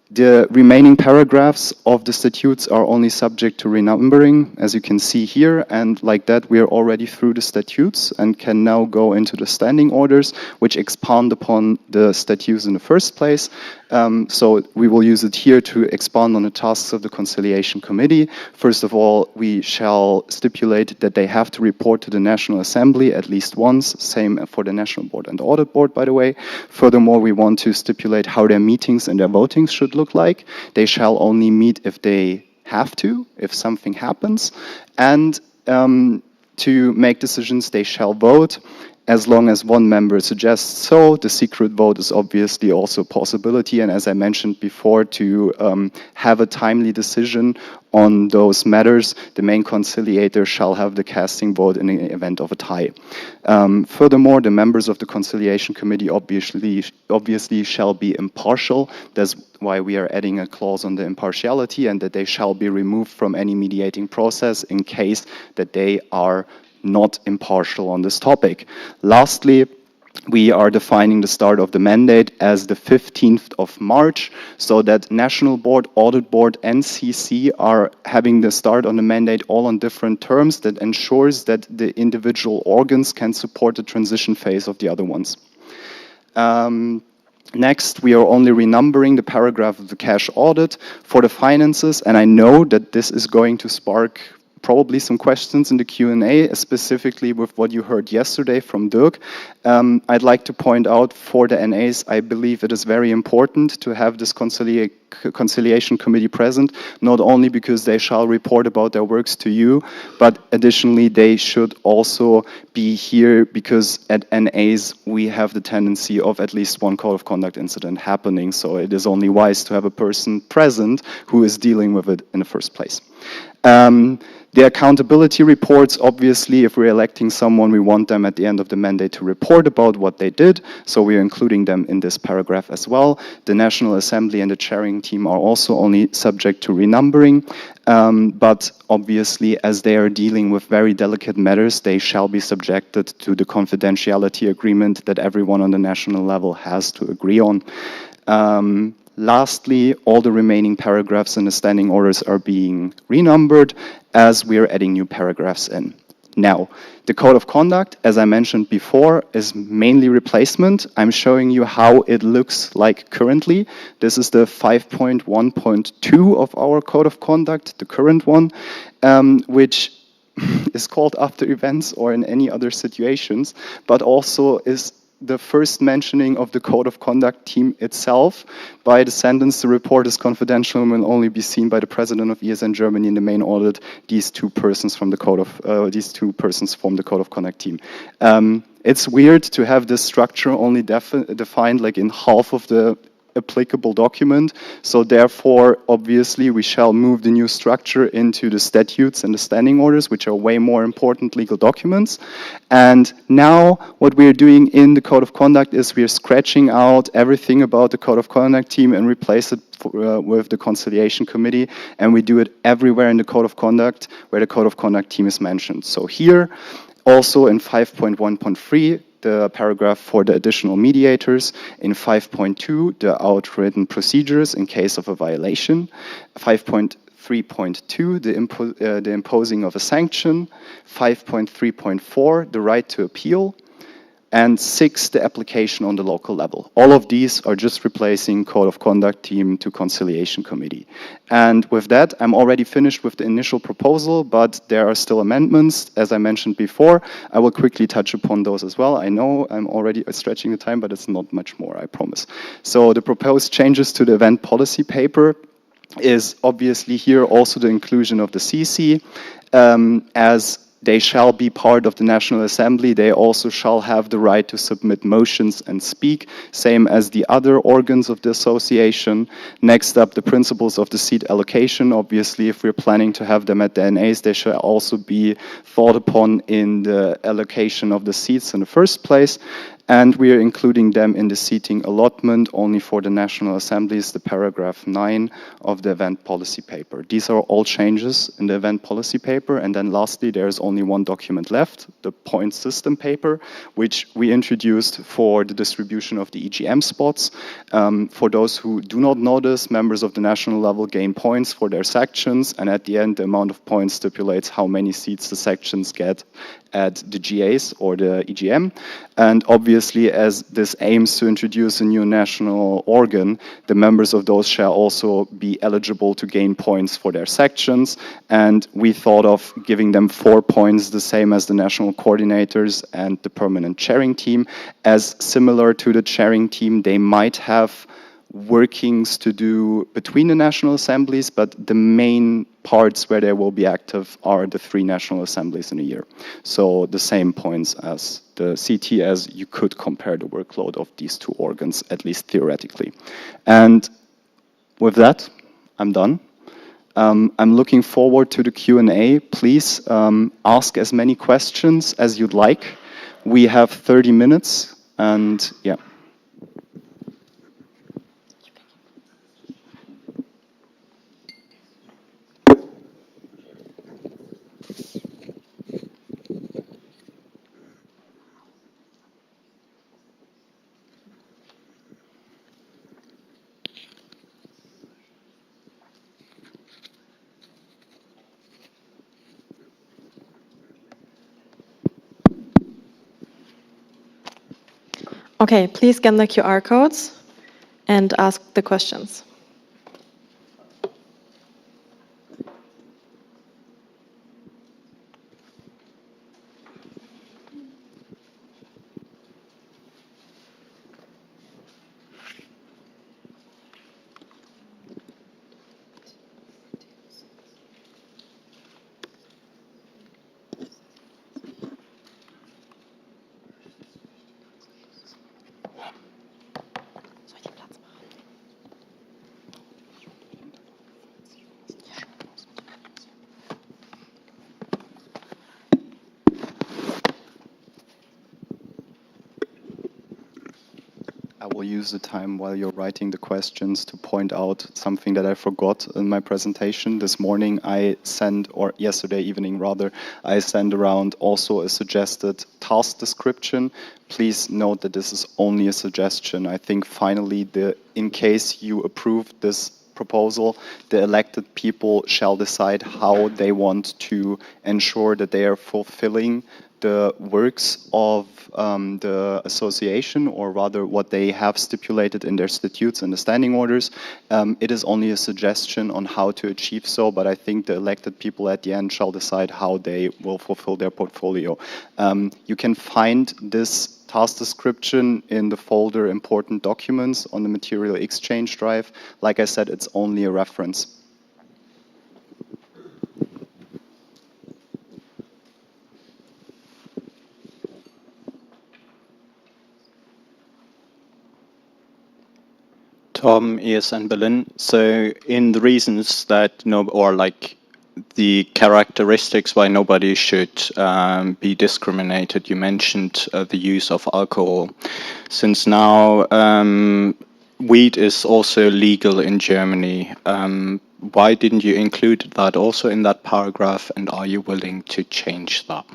The remaining paragraphs of the statutes are only subject to renumbering, as you can see here, and like that we are already through the statutes and can now go into the standing orders, which expand upon the statutes in the first place. So we will use it here to expand on the tasks of the Conciliation Committee. First of all, we shall stipulate that they have to report to the National Assembly at least once, same for the National Board and the Audit Board, by the way. Furthermore, we want to stipulate how their meetings and their votings should look like. They shall only meet if they have to, if something happens, and to make decisions they shall vote as long as one member suggests so. The secret vote is obviously also a possibility, and as I mentioned before, to have a timely decision on those matters, the main conciliator shall have the casting vote in the event of a tie. Furthermore, the members of the Conciliation Committee obviously shall be impartial. That's why we are adding a clause on the impartiality, and that they shall be removed from any mediating process in case that they are not impartial on this topic. Lastly, we are defining the start of the mandate as the 15th of March, so that National Board, Audit Board, and CC are having the start on the mandate all on different terms that ensures that the individual organs can support the transition phase of the other ones. Next, we are only renumbering the paragraph of the cash audit for the finances, and I know that this is going to spark probably some questions in the Q&A, specifically with what you heard yesterday from Dirk. I'd like to point out for the NAs, I believe it is very important to have this conciliation committee present, not only because they shall report about their works to you, but additionally they should also be here because at NAs we have the tendency of at least one code of conduct incident happening, so it is only wise to have a person present who is dealing with it in the first place. The accountability reports, obviously, if we're electing someone, we want them at the end of the mandate to report about what they did, so we're including them in this paragraph as well. The National Assembly and the chairing team are also only subject to renumbering, but obviously, as they are dealing with very delicate matters, they shall be subjected to the confidentiality agreement that everyone on the national level has to agree on. lastly, all the remaining paragraphs in the standing orders are being renumbered as we are adding new paragraphs in. Now, the code of conduct, as I mentioned before, is mainly replacement. I'm showing you how it looks like currently. This is the 5.1.2 of our code of conduct, the current one, which is called after events or in any other situations, but also is the first mentioning of the code of conduct team itself by the sentence, the report is confidential and will only be seen by the president of ESN Germany in the main audit. These two persons form the code of conduct team. It's weird to have this structure only defined like in half of the applicable document. So therefore, obviously, we shall move the new structure into the statutes and the standing orders, which are way more important legal documents. And now what we're doing in the code of conduct is we're scratching out everything about the code of conduct team and replace it with the conciliation committee. And we do it everywhere in the code of conduct where the code of conduct team is mentioned. So here, also in 5.1.3, the paragraph for the additional mediators. In 5.2, the outwritten procedures in case of a violation. 5.3.2, the imposing of a sanction. 5.3.4, the right to appeal. And 6, the application on the local level. All of these are just replacing Code of Conduct team to Conciliation Committee. And with that, I'm already finished with the initial proposal, but there are still amendments, as I mentioned before. I will quickly touch upon those as well. I know I'm already stretching the time, but it's not much more, I promise. So the proposed changes to the event policy paper is obviously here also the inclusion of the CC as they shall be part of the National Assembly. They also shall have the right to submit motions and speak, same as the other organs of the association. Next up, the principles of the seat allocation. Obviously, if we're planning to have them at the NAs, they shall also be thought upon in the allocation of the seats in the first place. And we are including them in the seating allotment only for the National Assemblies, the paragraph 9 of the event policy paper. These are all changes in the event policy paper. And then lastly, there's only one document left, the point system paper, which we introduced for the distribution of the EGM spots. For those who do not know this, members of the national level gain points for their sections. And at the end, the amount of points stipulates how many seats the sections get at the GAs or the EGM. And obviously, as this aims to introduce a new national organ, the members of those shall also be eligible to gain points for their sections. And we thought of giving them 4 points, the same as the national coordinators and the permanent chairing team. As similar to the chairing team, they might have workings to do between the national assemblies, but the main parts where they will be active are the 3 national assemblies in a year. So the same points as the CT, as you could compare the workload of these 2 organs, at least theoretically. And with that, I'm done. I'm looking forward to the Q&A. Please ask as many questions as you'd like. We have 30 minutes, and yeah. Okay, please scan the QR codes and ask the questions. I will use the time while you're writing the questions to point out something that I forgot in my presentation. This morning or yesterday evening rather, I sent around also a suggested task description. Please note that this is only a suggestion. I think finally, in case you approve this proposal, the elected people shall decide how they want to ensure that they are fulfilling the works of the association, or rather what they have stipulated in their statutes and the standing orders. It is only a suggestion on how to achieve so, but I think the elected people at the end shall decide how they will fulfill their portfolio. You can find this task description in the folder Important Documents on the Material Exchange drive. Like I said, it's only a reference. Tom, ESN Berlin. So in the reasons that the characteristics why nobody should be discriminated, you mentioned the use of alcohol. Since now weed is also legal in Germany, why didn't you include that also in that paragraph, and are you willing to change that?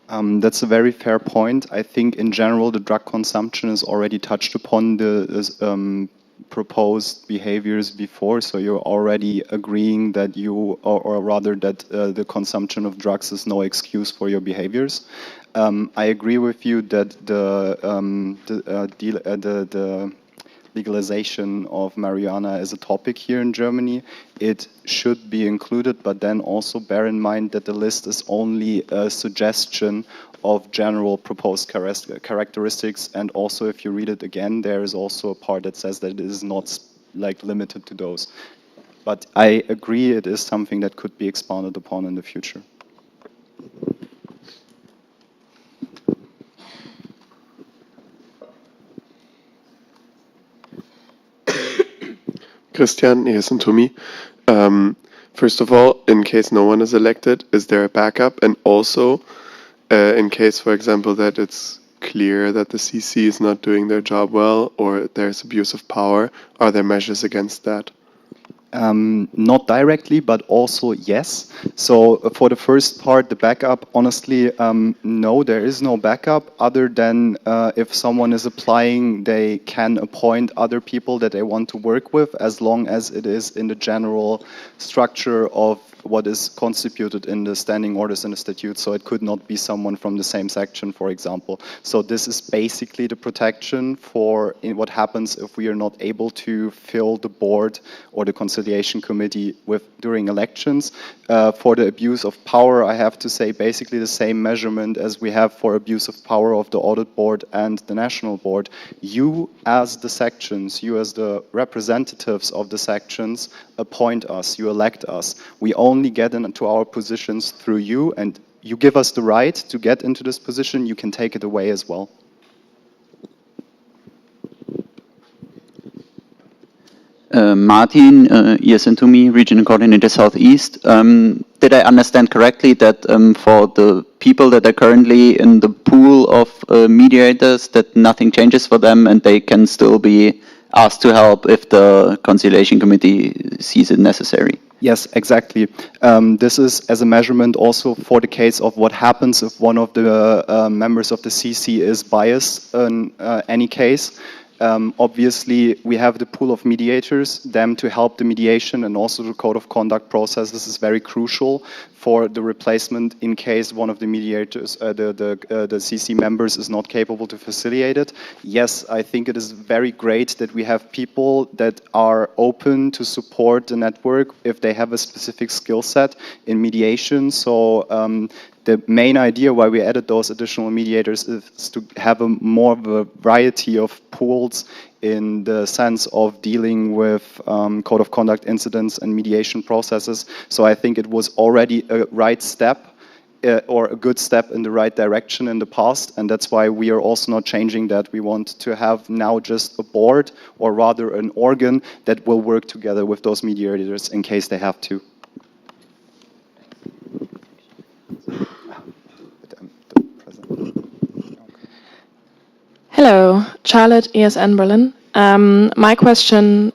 That's a very fair point. I think in general the drug consumption is already touched upon the proposed behaviors before, so you're already agreeing that or rather that the consumption of drugs is no excuse for your behaviors. I agree with you that the legalization of marijuana is a topic here in Germany. It should be included, but then also bear in mind that the list is only a suggestion of general proposed characteristics, and also if you read it again, there is also a part that says that it is not limited to those. But I agree it is something that could be expounded upon in the future. Christian, yes, and to me. First of all, in case no one is elected, is there a backup? And also, in case, for example, that it's clear that the CC is not doing their job well, or there's abuse of power, are there measures against that? Not directly, but also yes. So for the first part, the backup, honestly, no, there is no backup other than if someone is applying, they can appoint other people that they want to work with, as long as it is in the general structure of what is constituted in the standing orders and the statutes. So it could not be someone from the same section, for example. So this is basically the protection for what happens if we are not able to fill the board or the conciliation committee during elections. For the abuse of power, I have to say basically the same measurement as we have for abuse of power of the audit board and the national board. You as the sections, you as the representatives of the sections appoint us, you elect us. We only get into our positions through you, and you give us the right to get into this position, you can take it away as well. Martin, ESN to me, Regional Coordinator Southeast. Did I understand correctly that for the people that are currently in the pool of mediators, that nothing changes for them and they can still be asked to help if the conciliation committee sees it necessary? Yes, exactly. This is as a measurement also for the case of what happens if one of the members of the CC is biased in any case. Obviously, we have the pool of mediators, them to help the mediation, and also the code of conduct process. This is very crucial for the replacement in case one of the mediators, the CC members is not capable to facilitate it. Yes, I think it is very great that we have people that are open to support the network if they have a specific skill set in mediation. So the main idea why we added those additional mediators is to have more of a variety of pools in the sense of dealing with code of conduct incidents and mediation processes. So I think it was already a right step or a good step in the right direction in the past, and that's why we are also not changing that. We want to have now just a board, or rather an organ, that will work together with those mediators in case they have to. Hello, Charlotte, ESN Berlin. My question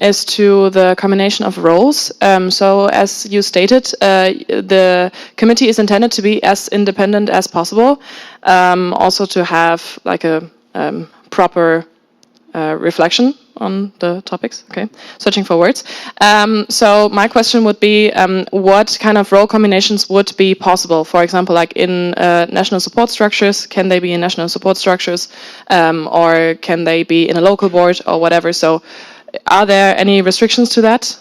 is to the combination of roles. So as you stated, the committee is intended to be as independent as possible, also to have like a proper reflection on the topics. Okay, searching for words. So my question would be, what kind of role combinations would be possible? For example, like in national support structures, can they be in national support structures, or can they be in a local board or whatever? So, are there any restrictions to that?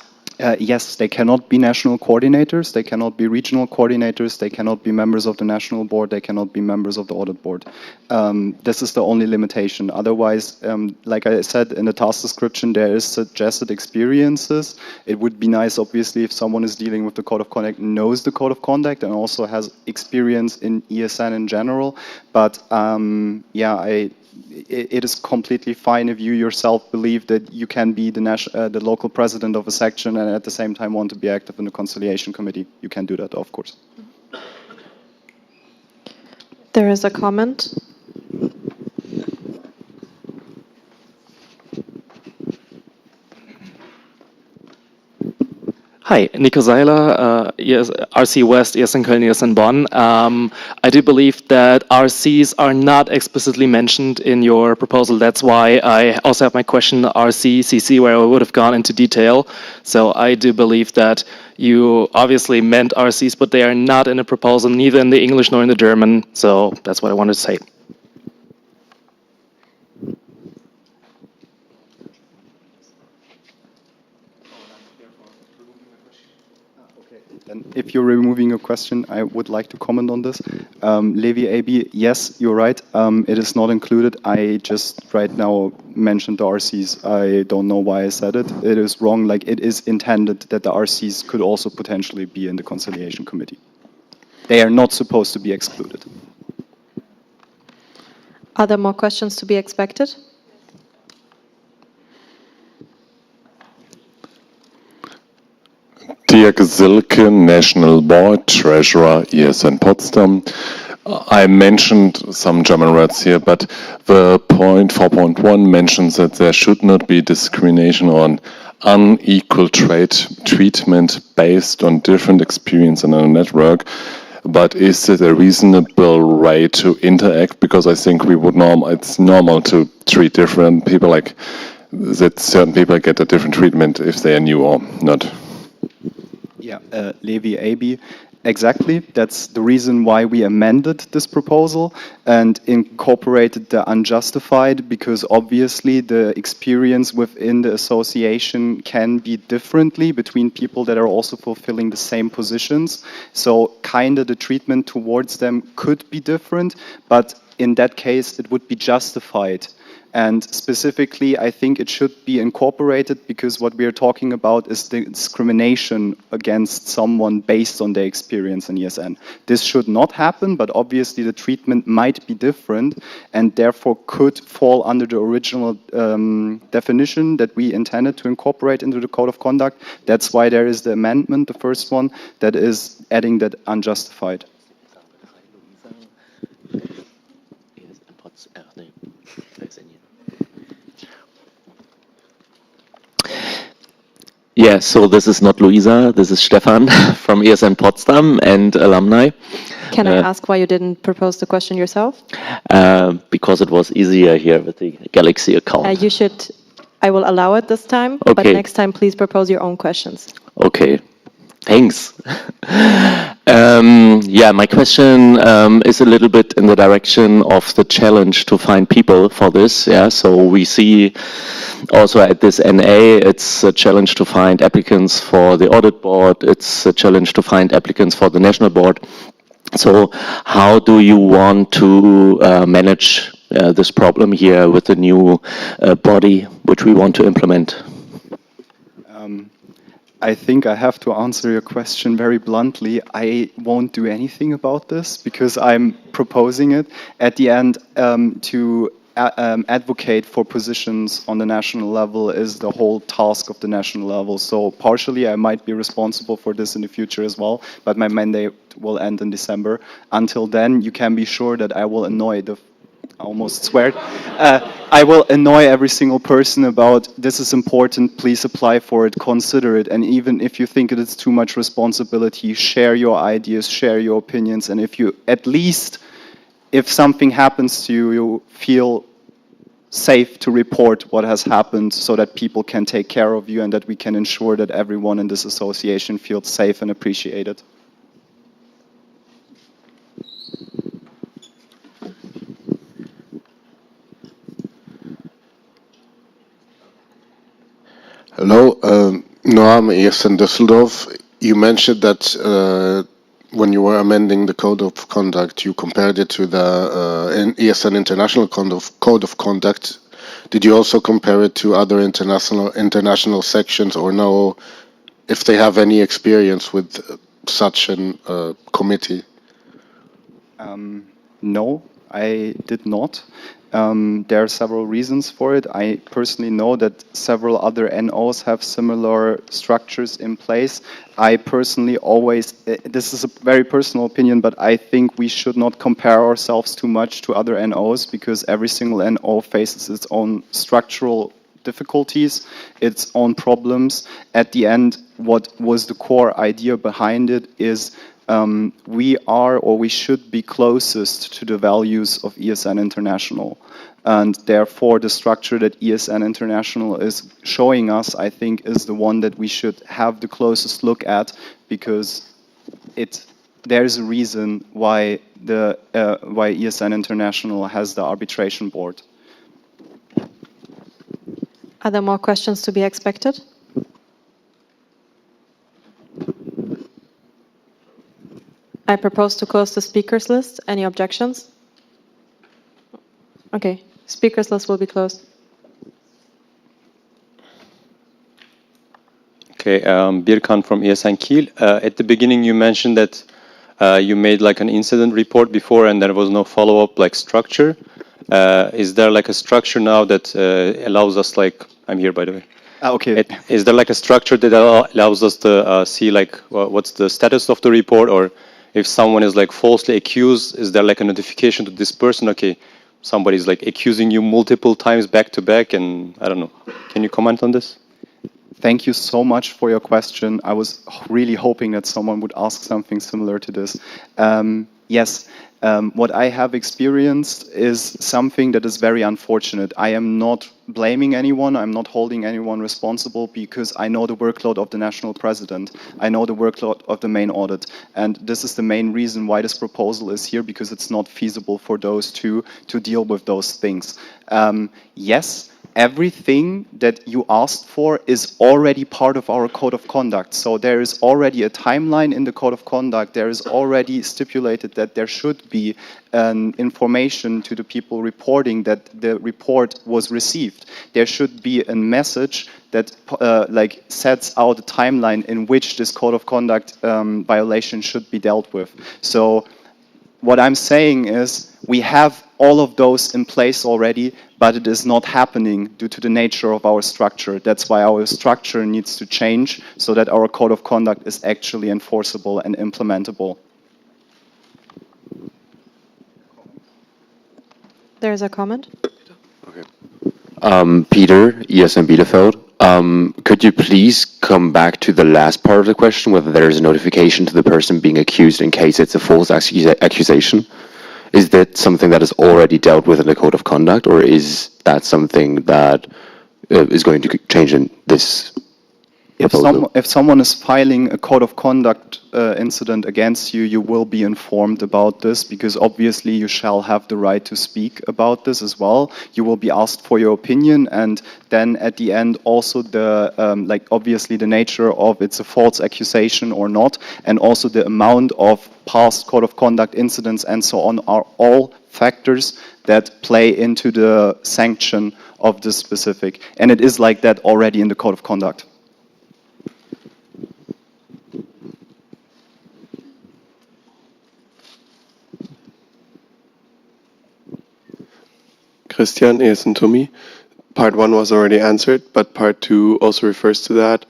Yes, they cannot be national coordinators, they cannot be regional coordinators, they cannot be members of the national board, they cannot be members of the audit board. This is the only limitation. Otherwise, like I said in the task description, there is suggested experiences. It would be nice, obviously, if someone is dealing with the code of conduct, knows the code of conduct, and also has experience in ESN in general. But it is completely fine if you yourself believe that you can be the local president of a section and at the same time want to be active in the conciliation committee. You can do that, of course. There is a comment. Hi, Nico Seiler, RC West, ESN Köln, ESN Bonn. I do believe that RCs are not explicitly mentioned in your proposal. That's why I also have my question, RC, CC, where I would have gone into detail. So I do believe that you obviously meant RCs, but they are not in the proposal, neither in the English nor in the German. So that's what I wanted to say. And if you're removing a question, I would like to comment on this. Levi AB, yes, you're right. It is not included. I just right now mentioned the RCs. I don't know why I said it. It is wrong. Like, it is intended that the RCs could also potentially be in the conciliation committee. They are not supposed to be excluded. Are there more questions to be expected? Dirk Silke, National Board Treasurer, ESN Potsdam. I mentioned some German words here, but the point 4.1 mentions that there should not be discrimination on unequal treatment based on different experience in a network. But is it a reasonable way to interact? Because I think it's normal to treat different people like that. Certain people get a different treatment if they are new or not. Yeah, Levi AB, exactly. That's the reason why we amended this proposal and incorporated the unjustified, because obviously the experience within the association can be differently between people that are also fulfilling the same positions. So kind of the treatment towards them could be different, but in that case it would be justified. And specifically, I think it should be incorporated because what we are talking about is the discrimination against someone based on their experience in ESN. This should not happen, but obviously the treatment might be different and therefore could fall under the original definition that we intended to incorporate into the Code of Conduct. That's why there is the amendment, the first one, that is adding that unjustified. Yeah, so this is not Luisa, this is Stefan from ESN Potsdam and alumni. Can I ask why you didn't propose the question yourself? Because it was easier here with the Galaxy account. I will allow it this time, okay. But next time please propose your own questions. Okay, thanks. Yeah, my question is a little bit in the direction of the challenge to find people for this. Yeah, so we see also at this NA, it's a challenge to find applicants for the audit board. It's a challenge to find applicants for the national board. So how do you want to manage this problem here with the new body which we want to implement? I think I have to answer your question very bluntly. I won't do anything about this because I'm proposing it. At the end, to advocate for positions on the national level is the whole task of the national level. So partially I might be responsible for this in the future as well, but my mandate will end in December. Until then, you can be sure that I will annoy the I almost swear. I will annoy every single person about this is important, please apply for it, consider it, and even if you think it is too much responsibility, share your ideas, share your opinions, and if you at least, if something happens to you, you feel safe to report what has happened so that people can take care of you and that we can ensure that everyone in this association feels safe and appreciated. Hello, Noam in Düsseldorf. You mentioned that when you were amending the code of conduct, you compared it to the ESN International Code of Conduct. Did you also compare it to other international sections, or know if they have any experience with such a committee? No, I did not. There are several reasons for it. I personally know that several other NOs have similar structures in place. I personally always, this is a very personal opinion, but I think we should not compare ourselves too much to other NOs because every single NO faces its own structural difficulties, its own problems. At the end, what was the core idea behind it is we are or we should be closest to the values of ESN International. And therefore, the structure that ESN International is showing us, I think, is the one that we should have the closest look at because there's a reason why why ESN International has the arbitration board. Are there more questions to be expected? I propose to close the speakers list. Any objections? Okay, speakers list will be closed. Okay, Birkan from ESN Kiel. At the beginning you mentioned that you made like an incident report before and there was no follow-up like structure. Is there like a structure now that allows us like, I'm here by the way. Okay. Is there like a structure that allows us to see like what's the status of the report, or if someone is like falsely accused, is there like a notification to this person? Okay, somebody's like accusing you multiple times back to back, and I don't know. Can you comment on this? Thank you so much for your question. I was really hoping that someone would ask something similar to this. Yes, what I have experienced is something that is very unfortunate. I am not blaming anyone. I'm not holding anyone responsible because I know the workload of the national president. I know the workload of the main audit. And this is the main reason why this proposal is here, because it's not feasible for those two to deal with those things. Yes, everything that you asked for is already part of our code of conduct. So there is already a timeline in the code of conduct. There is already stipulated that there should be an information to the people reporting that the report was received. There should be a message that like sets out a timeline in which this code of conduct violation should be dealt with. So what I'm saying is we have all of those in place already, but it is not happening due to the nature of our structure. That's why our structure needs to change so that our code of conduct is actually enforceable and implementable. There's a comment. Peter, ESN Bielefeld. Could you please come back to the last part of the question, whether there is a notification to the person being accused in case it's a false accusation? Is that something that is already dealt with in the code of conduct, or is that something that is going to change in this proposal? If someone is filing a code of conduct incident against you, you will be informed about this, because obviously you shall have the right to speak about this as well. You will be asked for your opinion, and then at the end also the like obviously the nature of it's a false accusation or not, and also the amount of past code of conduct incidents and so on are all factors that play into the sanction of this specific. And it is like that already in the code of conduct. Christian, listen to me. Part 1 was already answered, but part 2 also refers to that.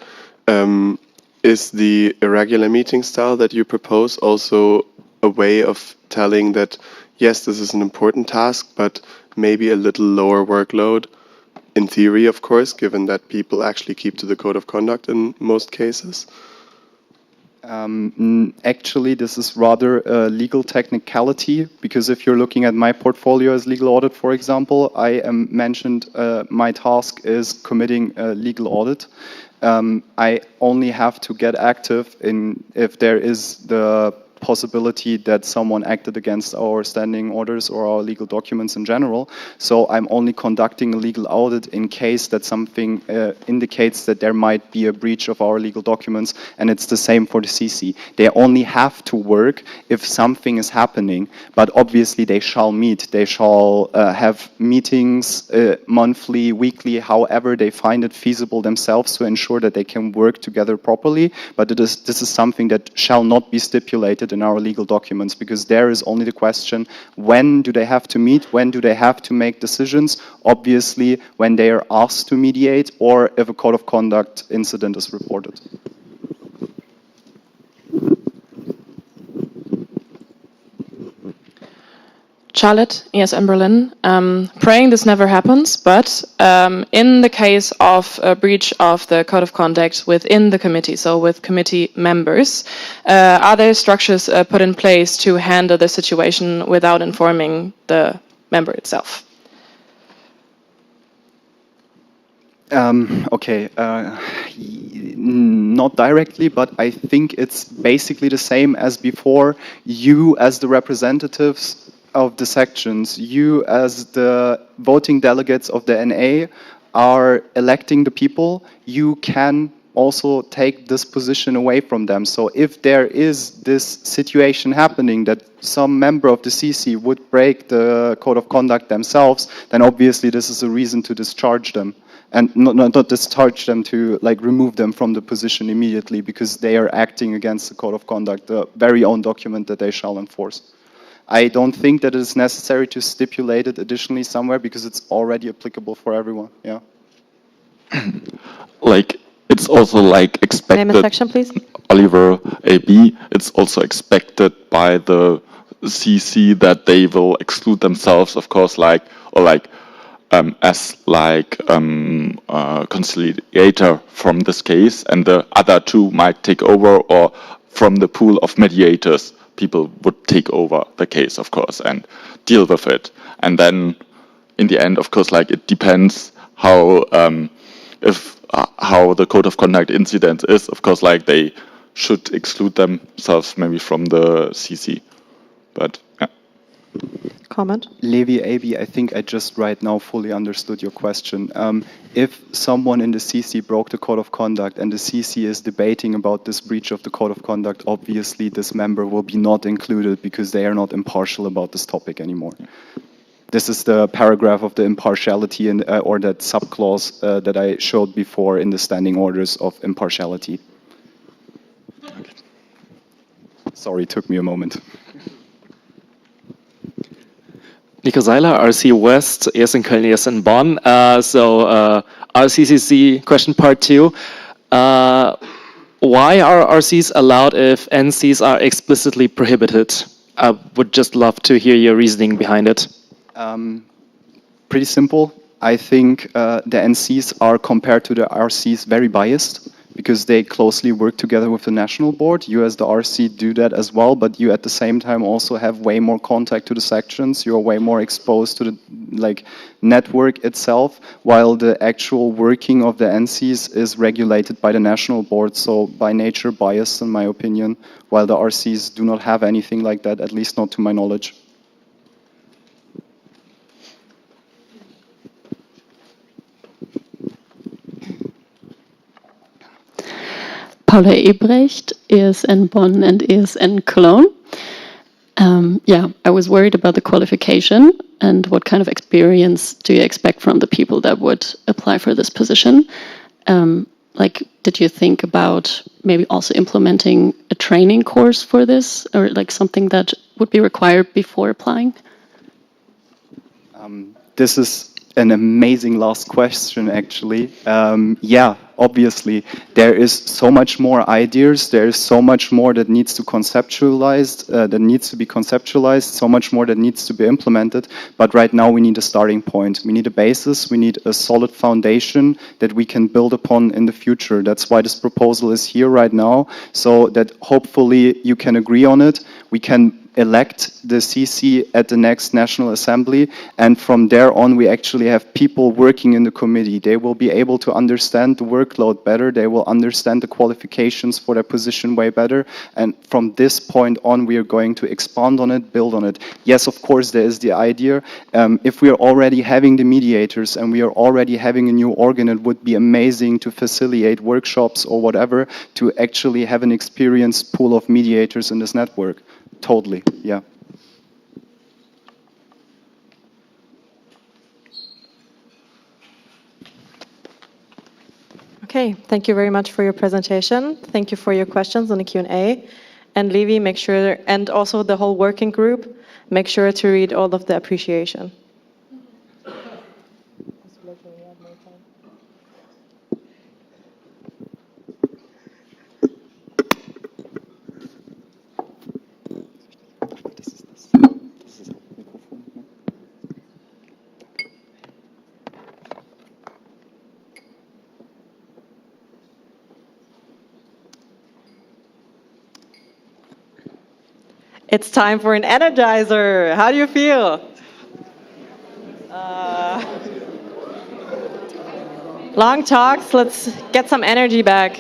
Is the irregular meeting style that you propose also a way of telling that yes, this is an important task, but maybe a little lower workload in theory, of course, given that people actually keep to the code of conduct in most cases. Actually, this is rather a legal technicality, because if you're looking at my portfolio as legal audit, for example, I mentioned my task is committing a legal audit. I only have to get active if there is the possibility that someone acted against our standing orders or our legal documents in general. So I'm only conducting a legal audit in case that something indicates that there might be a breach of our legal documents, and it's the same for the CC. They only have to work if something is happening, but obviously they shall meet. They shall have meetings monthly, weekly, however they find it feasible themselves to ensure that they can work together properly, but this is something that shall not be stipulated in our legal documents, because there is only the question, when do they have to meet, when do they have to make decisions, obviously when they are asked to mediate or if a code of conduct incident is reported. Charlotte, ESM Berlin. Praying this never happens, but in the case of a breach of the code of conduct within the committee, so with committee members, are there structures put in place to handle the situation without informing the member itself? Okay, not directly, but I think it's basically the same as before. You as the representatives of the sections, you as the voting delegates of the NA are electing the people. You can also take this position away from them. So if there is this situation happening that some member of the CC would break the code of conduct themselves, then obviously this is a reason to discharge them. And not discharge them, to like remove them from the position immediately, because they are acting against the code of conduct, the very own document that they shall enforce. I don't think that it is necessary to stipulate it additionally somewhere, because it's already applicable for everyone. Yeah. Like, it's also like expected. Name and section, please. Oliver AB. It's also expected by the CC that they will exclude themselves, of course, as conciliator from this case, and the other two might take over, or from the pool of mediators, people would take over the case, of course, and deal with it. And then, in the end, of course, like, it depends how the code of conduct incident is. Of course, like, they should exclude themselves maybe from the CC. But yeah. Comment? Levi AB, I think I just right now fully understood your question. If someone in the CC broke the code of conduct and the CC is debating about this breach of the code of conduct, obviously this member will be not included, because they are not impartial about this topic anymore. This is the paragraph of the impartiality or that subclause that I showed before in the standing orders of impartiality. Okay. Sorry, it took me a moment. Nico Seiler, RC West, ES in Köln, ES in Bonn. RCCC question part 2. Why are RCs allowed if NCs are explicitly prohibited? I would just love to hear your reasoning behind it. Pretty simple. I think the NCs are, compared to the RCs, very biased, because they closely work together with the national board. You as the RC do that as well, but you at the same time also have way more contact to the sections. You're way more exposed to the network itself, while the actual working of the NCs is regulated by the national board, so by nature biased in my opinion, while the RCs do not have anything like that, at least not to my knowledge. Paula Ebrecht, ESN Bonn and ESN Cologne. I was worried about the qualification and what kind of experience do you expect from the people that would apply for this position? Did you think about maybe also implementing a training course for this, or like something that would be required before applying? This is an amazing last question, actually. Yeah, obviously, there is so much more ideas. There is so much more that needs to be conceptualized. So much more that needs to be implemented. But right now, we need a starting point. We need a basis. We need a solid foundation that we can build upon in the future. That's why this proposal is here right now, so that hopefully you can agree on it. We can elect the CC at the next National Assembly, and from there on we actually have people working in the committee. They will be able to understand the workload better, they will understand the qualifications for their position way better, and from this point on we are going to expand on it, build on it. Yes, of course, there is the idea, if we are already having the mediators and we are already having a new organ, it would be amazing to facilitate workshops or whatever to actually have an experienced pool of mediators in this network. Totally, yeah. Okay, thank you very much for your presentation. Thank you for your questions on the Q&A. And Levi, make sure, and also the whole working group, make sure to read all of the appreciation. It's time for an energizer. How do you feel? Long talks, let's get some energy back.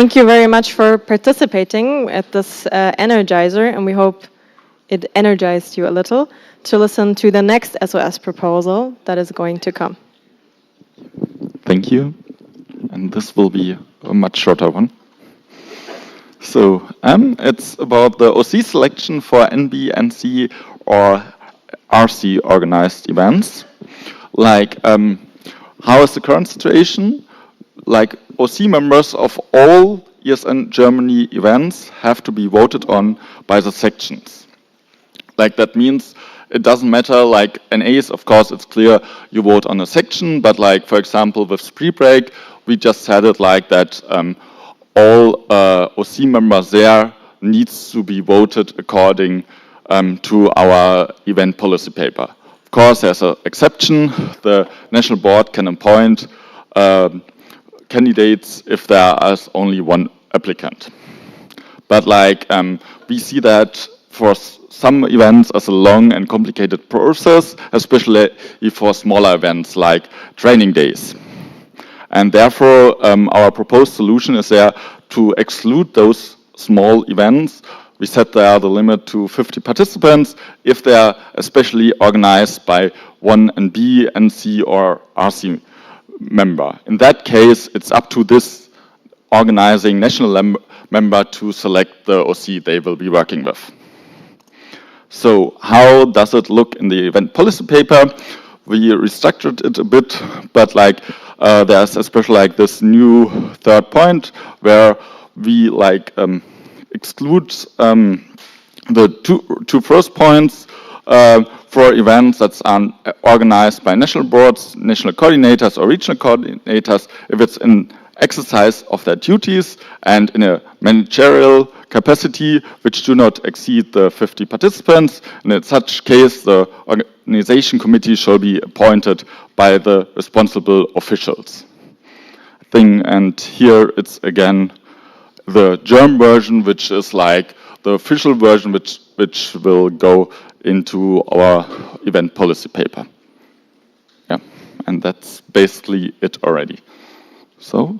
thank you very much for participating at this Energizer, and we hope it energized you a little to listen to the next SOS proposal that is going to come. Thank you. And this will be a much shorter one. So, it's about the OC selection for NB, NC, or RC organized events. Like, how is the current situation? Like, OC members of all ESN Germany events have to be voted on by the sections. Like, that means it doesn't matter, like, NAs, of course, it's clear you vote on a section, but like, for example, with pre-break, we just said it like that all OC members there needs to be voted according to our event policy paper. Of course, there's an exception. The national board can appoint candidates if there is only one applicant. But like, we see that for some events as a long and complicated process, especially for smaller events like training days. And therefore, our proposed solution is there to exclude those small events. We set there the limit to 50 participants if they are especially organized by one NB, NC, or RC member. In that case, it's up to this organizing national member to select the OC they will be working with. So how does it look in the event policy paper? We restructured it a bit, but like there's especially like this new third point where we like exclude the two first points for events that are organized by national boards, national coordinators, or regional coordinators if it's an exercise of their duties and in a managerial capacity which do not exceed the 50 participants. And in such case, the organization committee shall be appointed by the responsible officials. And here it's again the German version, which is like the official version, which will go into our event policy paper. Yeah, and that's basically it already. So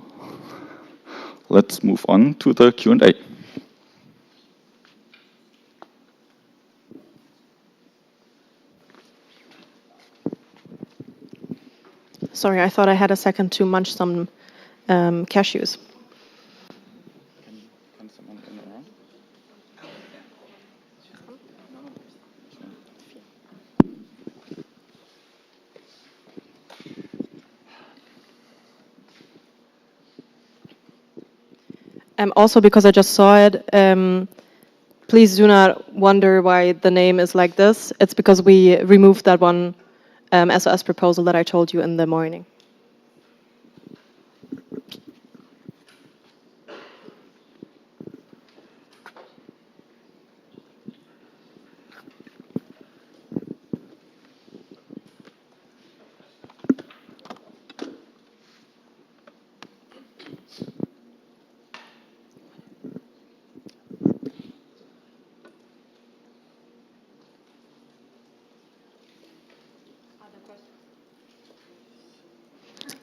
let's move on to the Q&A. Sorry, I thought I had a second to munch some cashews. Also, because I just saw it, please do not wonder why the name is like this. It's because we removed that one SOS proposal that I told you in the morning.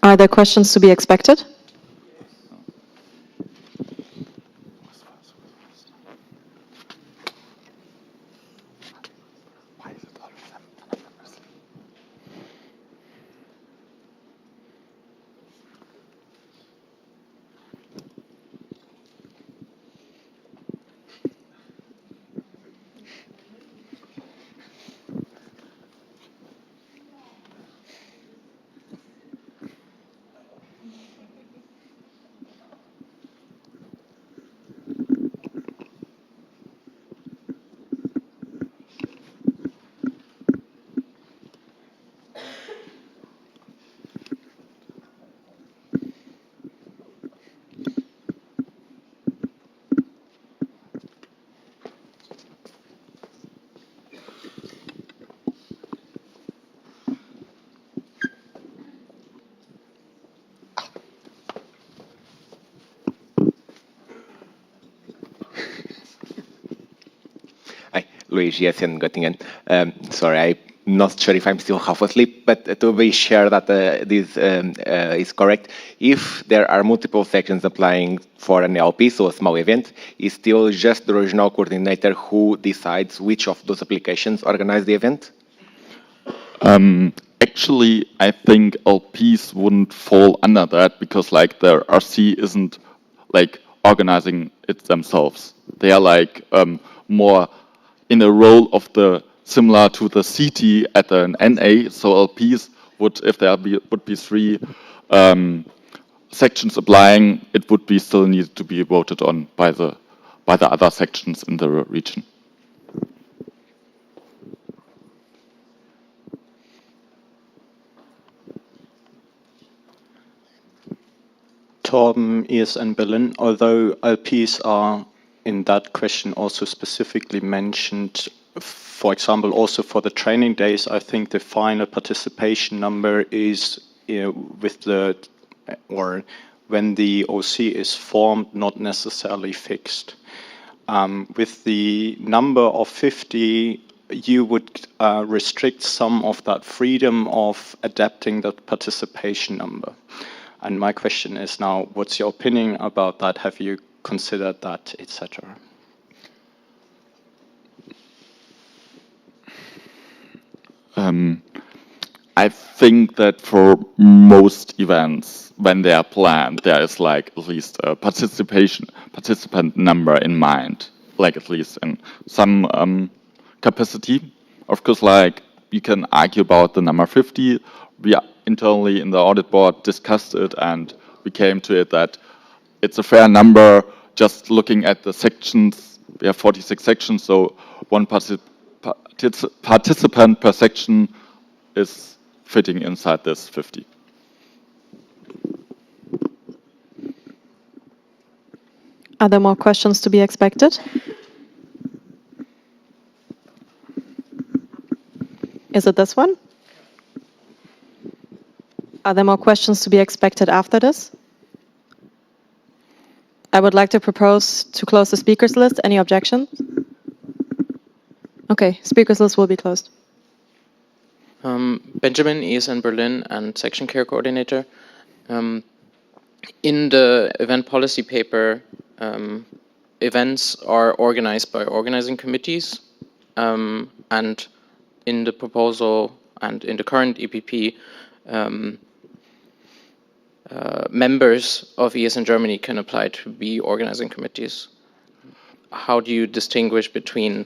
Are there questions to be expected? Luigi from Göttingen. Sorry, I not sure if I'm still half asleep, but to be sure that this is correct, if there are multiple sections applying for an LP, so a small event, it's still just the regional coordinator who decides which of those applications organize the event? Actually, I think LPs wouldn't fall under that because like the RC isn't like organizing it themselves. They are like more in a role of the similar to the CT at an NA. So LPs would, if there would be 3 sections applying, it would be still need to be voted on by the other sections in the region. Torben, ESN Berlin, although LPs are in that question also specifically mentioned, for example, also for the training days, I think the final participation number is with the, or when the OC is formed, not necessarily fixed. With the number of 50, you would restrict some of that freedom of adapting the participation number. And my question is now, what's your opinion about that? Have you considered that, etc.? I think that for most events, when they are planned, there is like at least a participant number in mind, like at least in some capacity. Of course, like you can argue about the number 50. We internally in the audit board discussed it and we came to it that it's a fair number. Just looking at the sections, we have 46 sections, so one participant per section is fitting inside this 50. Are there more questions to be expected? Is it this one? Are there more questions to be expected after this? I would like to propose to close the speakers list. Any objections? Okay, speakers list will be closed. Benjamin is in Berlin and Section Care Coordinator. In the event policy paper, events are organized by organizing committees, and in the proposal and in the current EPP, members of ESN Germany can apply to be organizing committees. How do you distinguish between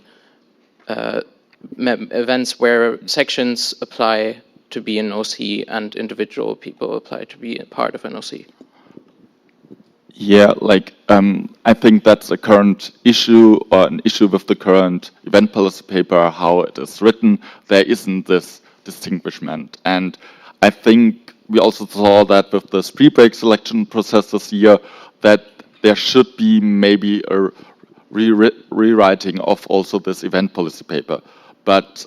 events where sections apply to be an OC and individual people apply to be a part of an OC? Yeah, like I think that's a current issue or an issue with the current event policy paper, how it is written. There isn't this distinguishment. And I think we also saw that with the pre-break selection process this year, that there should be maybe a rewriting of also this event policy paper. But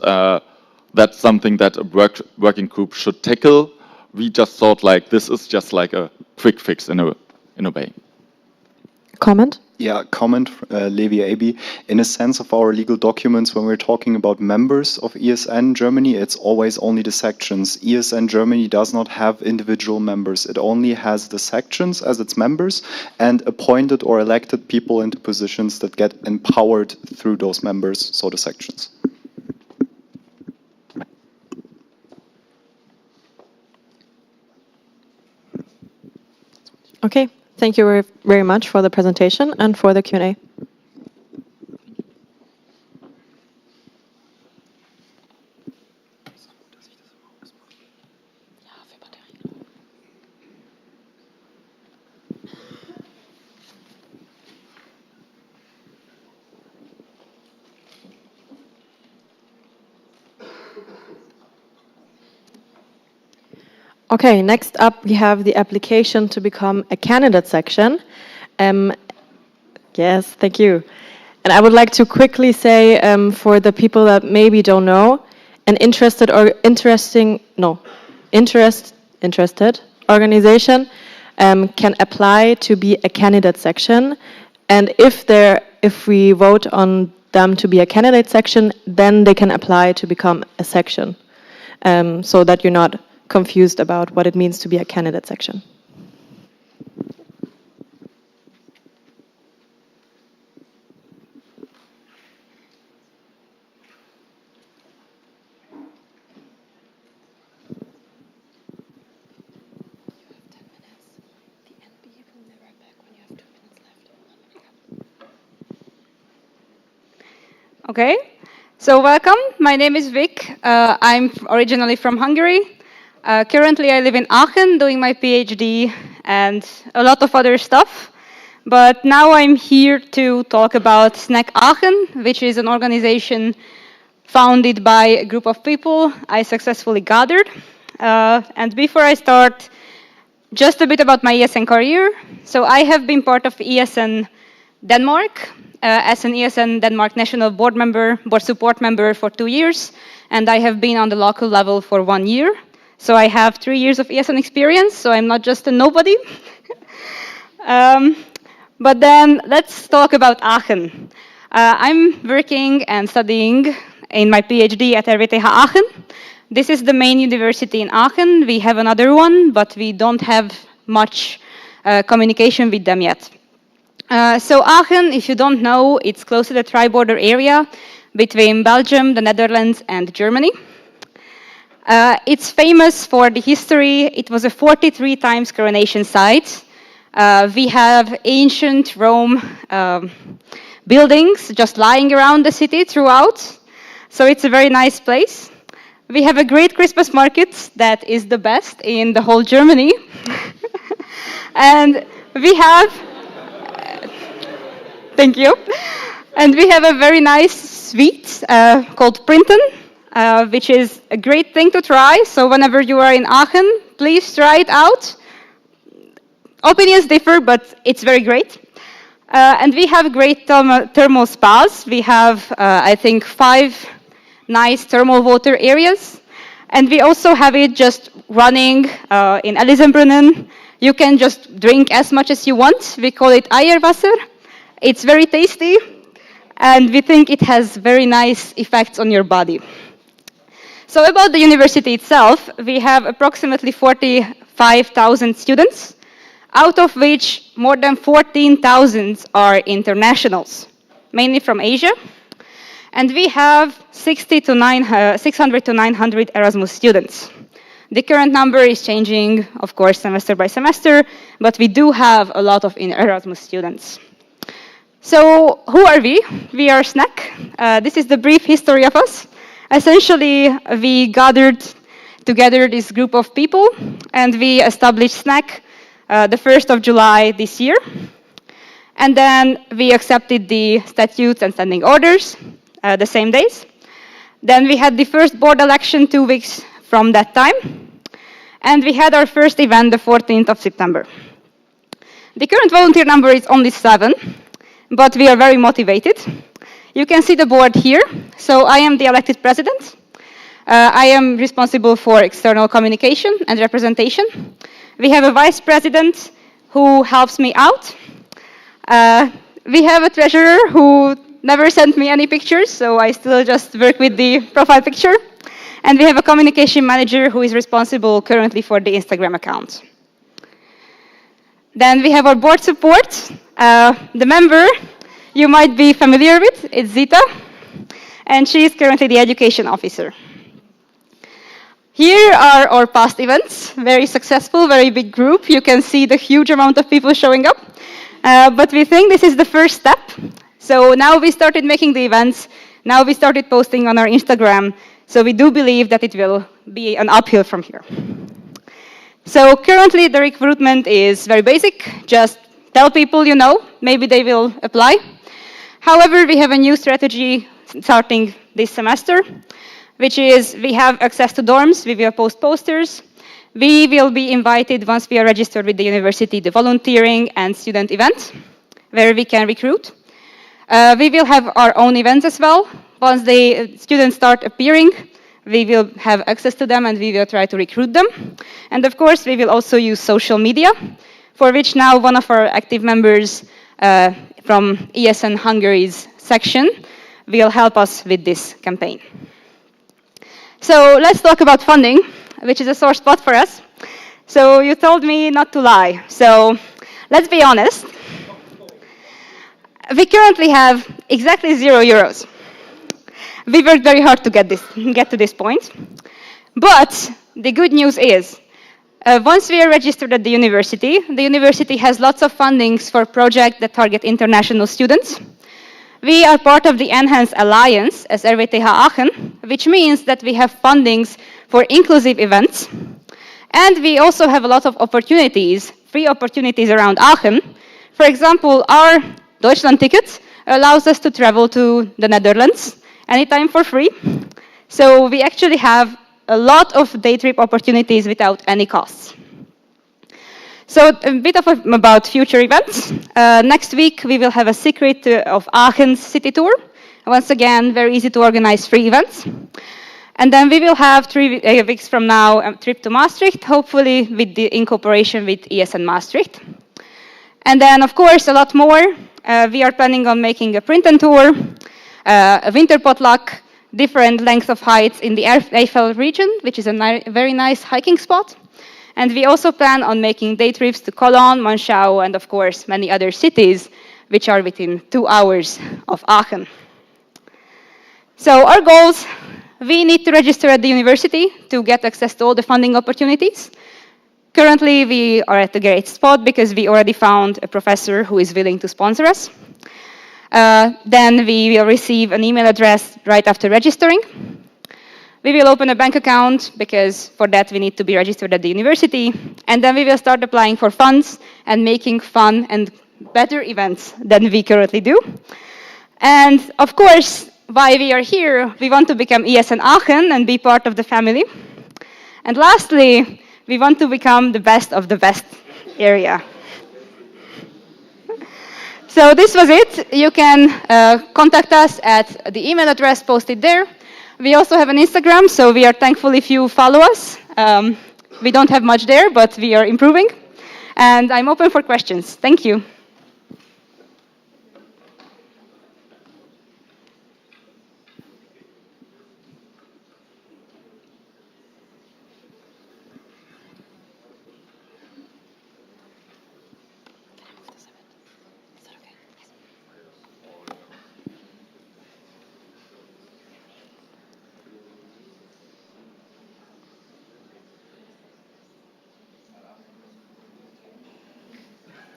that's something that a working group should tackle. We just thought like this is just like a quick fix in a way. Comment? Yeah, comment, Levi AB. In a sense of our legal documents, when we're talking about members of ESN Germany, it's always only the sections. ESN Germany does not have individual members. It only has the sections as its members and appointed or elected people into positions that get empowered through those members, so the sections. Okay. Thank you very much for the presentation and for the Q&A. Okay, next up we have the application to become a candidate section. Yes, thank you. And I would like to quickly say for the people that maybe don't know, an interested organization can apply to be a candidate section. And if we vote on them to be a candidate section, then they can apply to become a section, so that you're not confused about what it means to be a candidate section. Okay, so welcome. My name is Vic. I'm originally from Hungary. Currently, I live in Aachen doing my PhD and a lot of other stuff. But now I'm here to talk about SNAC Aachen, which is an organization founded by a group of people I successfully gathered. And before I start, just a bit about my ESN career. So I have been part of ESN Denmark as an ESN Denmark National Board Support Member for 2 years, and I have been on the local level for 1 year. So I have 3 years of ESN experience, so I'm not just a nobody. But then let's talk about Aachen. I'm working and studying in my PhD at RWTH Aachen. This is the main university in Aachen. We have another one, but we don't have much communication with them yet. So Aachen, if you don't know, it's close to the tri-border area between Belgium, the Netherlands, and Germany. It's famous for the history. It was a 43 times coronation site. We have ancient Rome buildings just lying around the city throughout. So it's a very nice place. We have a great Christmas market that is the best in the whole Germany. And we have... Thank you. And we have a very nice sweet called Printen, which is a great thing to try. So whenever you are in Aachen, please try it out. Opinions differ, but it's very great. And we have great thermal spas. We have, I think, 5 nice thermal water areas. And we also have it just running in Elisenbrunnen. You can just drink as much as you want. We call it Eierwasser. It's very tasty, and we think it has very nice effects on your body. So about the university itself, we have approximately 45,000 students, out of which more than 14,000 are internationals, mainly from Asia. And we have 600 to 900 Erasmus students. The current number is changing, of course, semester by semester, but we do have a lot of Erasmus students. So who are we? We are SNAC. This is the brief history of us. Essentially, we gathered together this group of people, and we established SNAC the 1st of July this year. And then we accepted the statutes and standing orders the same days. Then we had the first board election 2 weeks from that time. And we had our first event the 14th of September. The current volunteer number is only 7. But we are very motivated. You can see the board here. So I am the elected president. I am responsible for external communication and representation. We have a vice president who helps me out. We have a treasurer who never sent me any pictures, so I still just work with the profile picture. And we have a communication manager who is responsible currently for the Instagram account. Then we have our board support. The member you might be familiar with, it's Zita, and she is currently the education officer. Here are our past events, very successful, very big group. You can see the huge amount of people showing up, but we think this is the first step. So now we started making the events, now we started posting on our Instagram, so we do believe that it will be an uphill from here. So currently the recruitment is very basic, just tell people you know, maybe they will apply. However, we have a new strategy starting this semester, which is we have access to dorms, we will post posters. We will be invited once we are registered with the university, the volunteering and student event, where we can recruit. We will have our own events as well. Once the students start appearing, we will have access to them and we will try to recruit them. And of course, we will also use social media, for which now one of our active members from ESN Hungary's section will help us with this campaign. So let's talk about funding, which is a sore spot for us. So you told me not to lie. So let's be honest. We currently have exactly €0. We worked very hard to get to this point. But the good news is, once we are registered at the university has lots of fundings for projects that target international students. We are part of the Enhanced Alliance as RWTH Aachen, which means that we have fundings for inclusive events. And we also have a lot of opportunities, free opportunities around Aachen. For example, our Deutschland ticket allows us to travel to the Netherlands anytime for free. So we actually have a lot of day trip opportunities without any costs. So a bit about future events. Next week we will have a Secret of Aachen city tour. Once again, very easy to organize free events. And then we will have 3 weeks from now a trip to Maastricht, hopefully in cooperation with ESN Maastricht. And then, of course, a lot more. We are planning on making a print and tour, a winter potluck, different lengths of heights in the Eiffel region, which is a very nice hiking spot. And we also plan on making day trips to Cologne, Monschau, and of course, many other cities, which are within 2 hours of Aachen. So our goals, we need to register at the university to get access to all the funding opportunities. Currently, we are at a great spot because we already found a professor who is willing to sponsor us. Then we will receive an email address right after registering. We will open a bank account because for that we need to be registered at the university. And then we will start applying for funds and making fun and better events than we currently do. And of course, why we are here, we want to become ESN Aachen and be part of the family. And lastly, we want to become the best of the best area. So this was it. You can contact us at the email address posted there. We also have an Instagram, so we are thankful if you follow us. We don't have much there, but we are improving. And I'm open for questions. Thank you.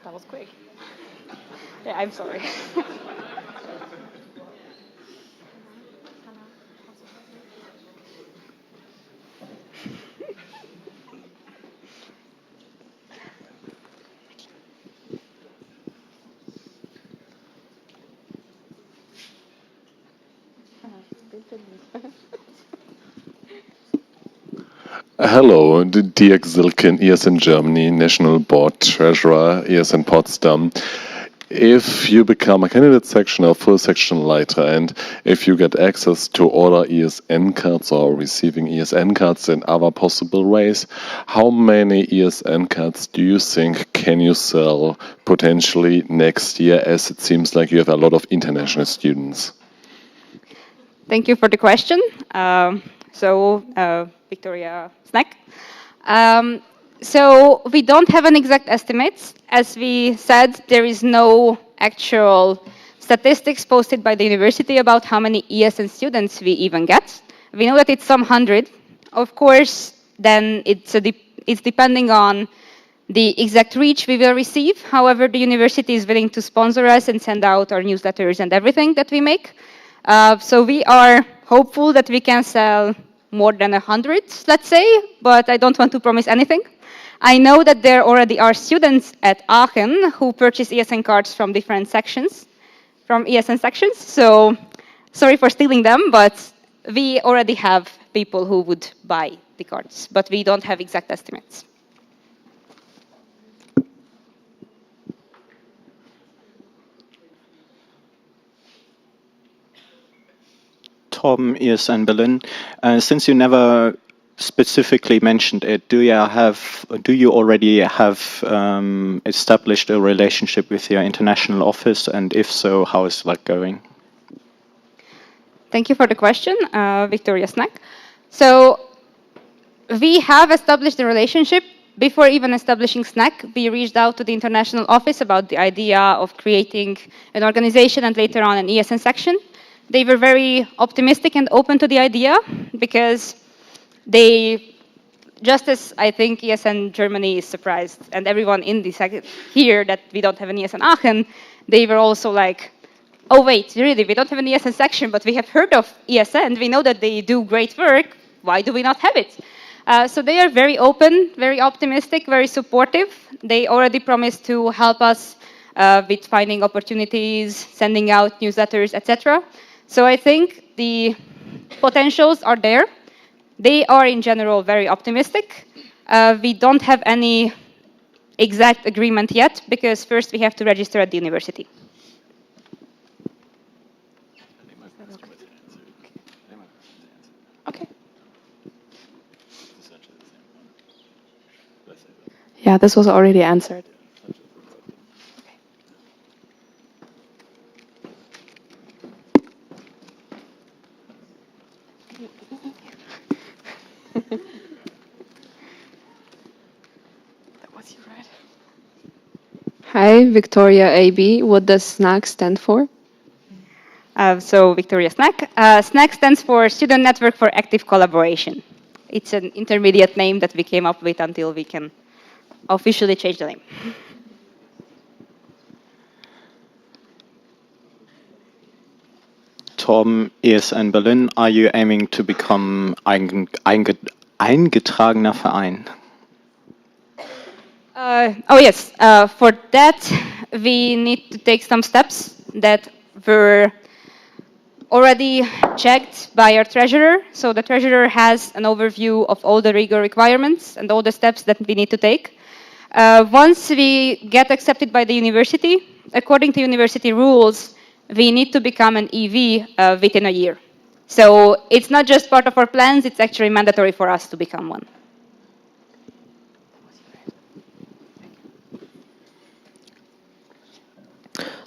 That was quick. Yeah, I'm sorry. Hello, Dirk Silken, ESN Germany, National Board Treasurer, ESN Potsdam. If you become a candidate section or full section leiter, and if you get access to order ESN cards or receiving ESN cards in other possible ways, how many ESN cards do you think can you sell potentially next year, as it seems like you have a lot of international students? Thank you for the question. Victoria Snack. So we don't have an exact estimate. As we said, there is no actual statistics posted by the university about how many ESN students we even get. We know that it's some hundred. Of course, then it's depending on the exact reach we will receive. However, the university is willing to sponsor us and send out our newsletters and everything that we make. So we are hopeful that we can sell more than 100, let's say, but I don't want to promise anything. I know that there already are students at Aachen who purchase ESN cards from different sections, from ESN sections, so sorry for stealing them, but we already have people who would buy the cards, but we don't have exact estimates. Tom, ESN Berlin. Since you never specifically mentioned it, do you already have established a relationship with your international office, and if so, how is that going? Thank you for the question, Victoria Snack. So we have established a relationship. Before even establishing SNAC, we reached out to the international office about the idea of creating an organization and later on an ESN section. They were very optimistic and open to the idea because they, just as I think ESN Germany is surprised and everyone in the here that we don't have an ESN Aachen, they were also like, oh wait, really, we don't have an ESN section, but we have heard of ESN, we know that they do great work, why do we not have it? So they are very open, very optimistic, very supportive. They already promised to help us with finding opportunities, sending out newsletters, etc. So I think the potentials are there. They are in general very optimistic. We don't have any exact agreement yet because first we have to register at the university. Okay. Yeah, this was already answered. Hi, Victoria AB. What does SNAC stand for? So Victoria SNAC. SNAC stands for Student Network for Active Collaboration. It's an intermediate name that we came up with until we can officially change the name. Torben, ESN Berlin, are you aiming to become eingetragener Verein? Oh yes, for that we need to take some steps that were already checked by our treasurer. So the treasurer has an overview of all the legal requirements and all the steps that we need to take. Once we get accepted by the university, according to university rules, we need to become an EV within a year. So it's not just part of our plans, it's actually mandatory for us to become one.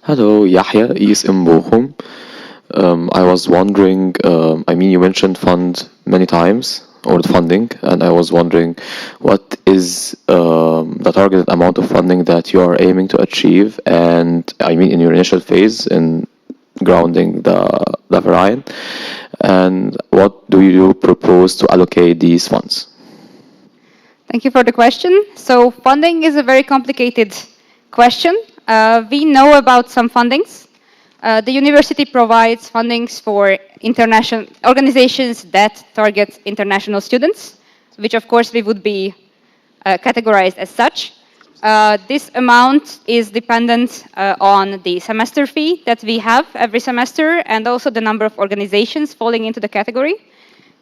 Hello, Yahya, ESM Bochum. I was wondering, I mean, you mentioned fund many times, or the funding, and I was wondering what is the targeted amount of funding that you are aiming to achieve, and I mean in your initial phase in grounding the Verein, and what do you propose to allocate these funds? Thank you for the question. So funding is a very complicated question. We know about some fundings. The university provides fundings for international organizations that target international students, which of course we would be categorized as such. This amount is dependent on the semester fee that we have every semester and also the number of organizations falling into the category.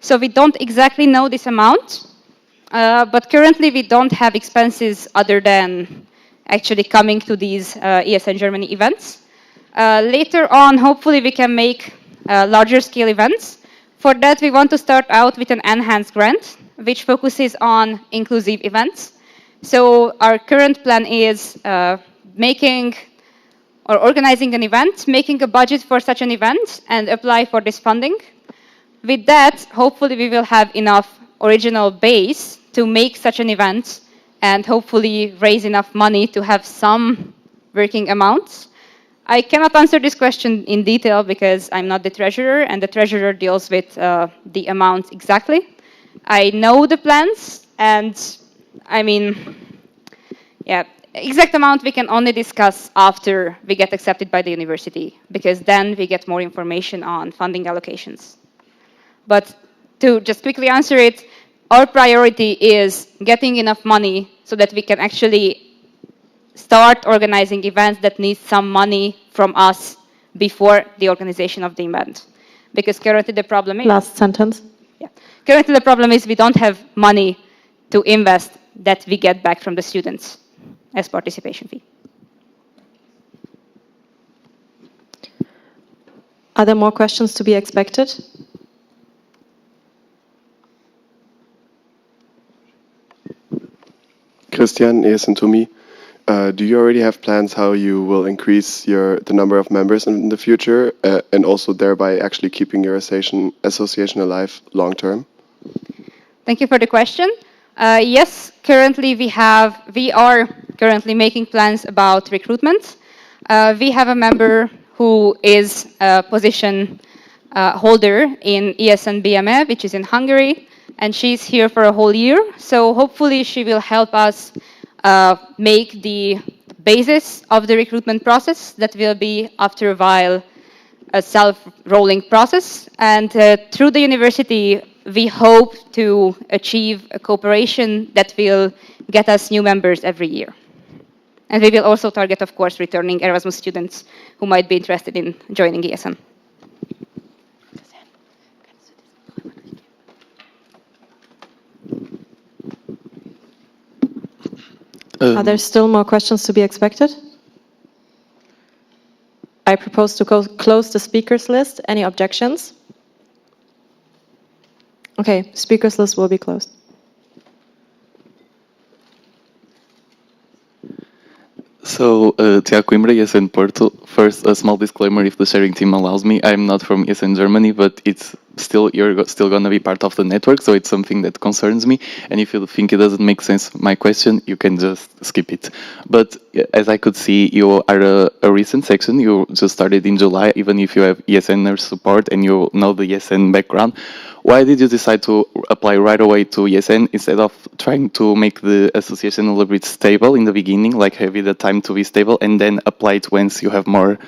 So we don't exactly know this amount, but currently we don't have expenses other than actually coming to these ESN Germany events. Later on, hopefully we can make larger scale events. For that, we want to start out with an enhanced grant, which focuses on inclusive events. So our current plan is making or organizing an event, making a budget for such an event, and apply for this funding. With that, hopefully we will have enough original base to make such an event and hopefully raise enough money to have some working amounts. I cannot answer this question in detail because I'm not the treasurer and the treasurer deals with the amounts exactly. I know the plans and I mean, yeah, exact amount we can only discuss after we get accepted by the university because then we get more information on funding allocations. But to just quickly answer it, our priority is getting enough money so that we can actually start organizing events that need some money from us before the organization of the event. Because currently the problem is... Last sentence. Yeah. Currently the problem is we don't have money to invest that we get back from the students as participation fee. Are there more questions to be expected? Christian, yes, and to me. do you already have plans how you will increase the number of members in the future, and also thereby actually keeping your association alive long term? Thank you for the question. Yes, currently we are currently making plans about recruitment. We have a member who is a position holder in ESN BME, which is in Hungary, and she's here for a whole year. So hopefully she will help us make the basis of the recruitment process that will be, after a while, a self-rolling process. And through the university, we hope to achieve a cooperation that will get us new members every year. And we will also target, of course, returning Erasmus students who might be interested in joining ESN. Are there still more questions to be expected? I propose to close the speakers list. Any objections? Okay, speakers list will be closed. So, Tiago Coimbra, ESN Porto. First, a small disclaimer, if the sharing team allows me. I'm not from ESN Germany, but you're still going to be part of the network, so it's something that concerns me. And if you think it doesn't make sense, my question, you can just skip it. But as I could see, you are a recent section. You just started in July, even if you have ESNer support and you know the ESN background. Why did you decide to apply right away to ESN instead of trying to make the association a little bit stable in the beginning, like having the time to be stable, and then apply it once you have more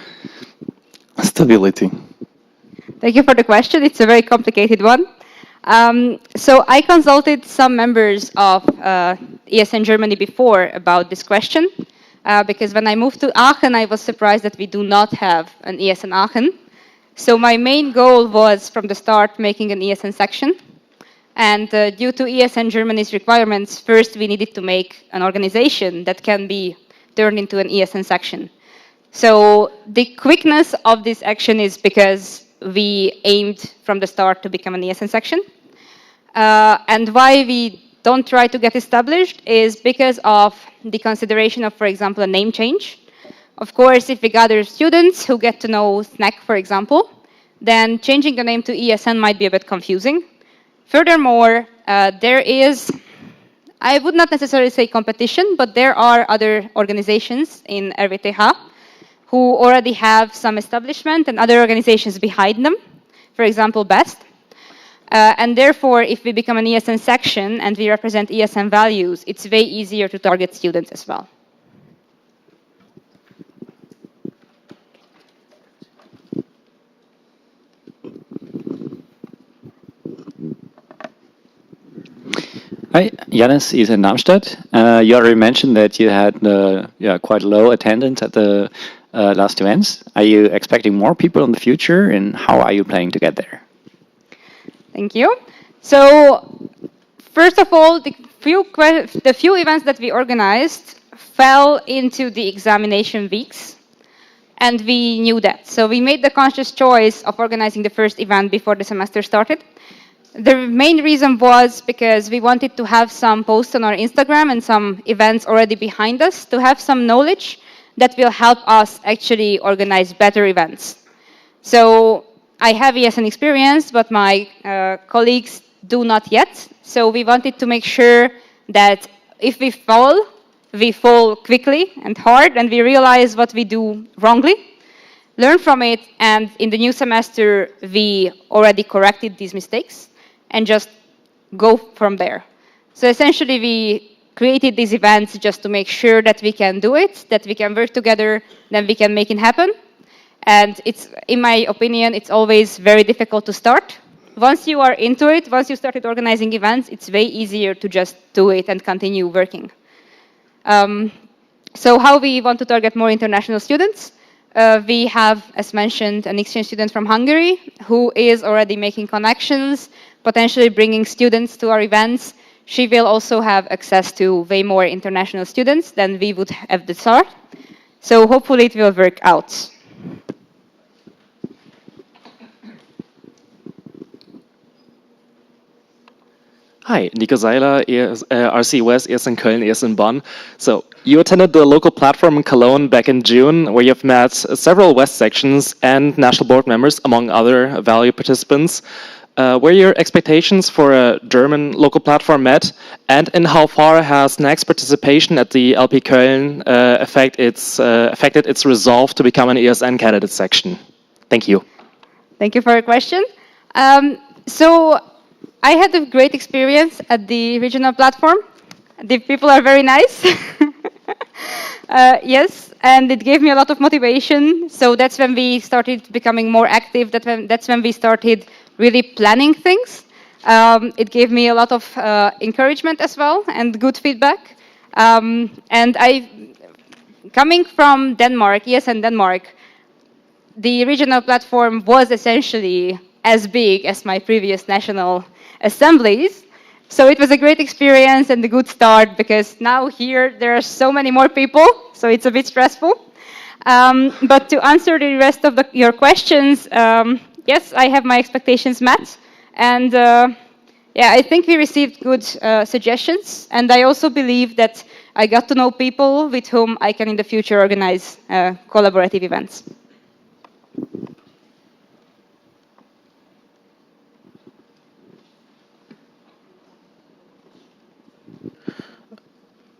stability? Thank you for the question. It's a very complicated one. So I consulted some members of ESN Germany before about this question, because when I moved to Aachen, I was surprised that we do not have an ESN Aachen. So my main goal was, from the start, making an ESN section. And due to ESN Germany's requirements, first we needed to make an organization that can be turned into an ESN section. So the quickness of this action is because we aimed from the start to become an ESN section. And why we don't try to get established is because of the consideration of, for example, a name change. Of course, if we gather students who get to know SNAC, for example, then changing the name to ESN might be a bit confusing. Furthermore, there is, I would not necessarily say competition, but there are other organizations in RWTH who already have some establishment and other organizations behind them, for example, BEST. And therefore, if we become an ESN section and we represent ESN values, it's way easier to target students as well. Hi, Janis is in Darmstadt. You already mentioned that you had quite low attendance at the last events. Are you expecting more people in the future, and how are you planning to get there? Thank you. So, first of all, the few events that we organized fell into the examination weeks, and we knew that. So we made the conscious choice of organizing the first event before the semester started. The main reason was because we wanted to have some posts on our Instagram and some events already behind us to have some knowledge that will help us actually organize better events. So I have ESN experience, but my colleagues do not yet. So we wanted to make sure that if we fall quickly and hard, and we realize what we do wrongly, learn from it, and in the new semester, we already corrected these mistakes and just go from there. So essentially, we created these events just to make sure that we can do it, that we can work together, then we can make it happen. And it's, in my opinion, it's always very difficult to start. Once you are into it, once you started organizing events, it's way easier to just do it and continue working. So how we want to target more international students? We have, as mentioned, an exchange student from Hungary who is already making connections, potentially bringing students to our events. She will also have access to way more international students than we would have at the start. So hopefully it will work out. Hi, Nico Seiler, RC West, ESN Köln, ESN Bonn. So You attended the local platform in Cologne back in June, where you've met several West sections and national board members, among other value participants. Were your expectations for a German local platform met? And in how far has NAC's participation at the LP Köln affected its resolve to become an ESN candidate section? Thank you. Thank you for your question. So I had a great experience at the regional platform. The people are very nice. Yes, and it gave me a lot of motivation. So that's when we started becoming more active. That's when we started really planning things. It gave me a lot of encouragement as well and good feedback. And coming from Denmark, ESN Denmark, the regional platform was essentially as big as my previous national assemblies. So it was a great experience and a good start, because now here there are so many more people, so it's a bit stressful. But to answer the rest of your questions, yes, I have my expectations met. And yeah, I think we received good suggestions. And I also believe that I got to know people with whom I can in the future organize collaborative events.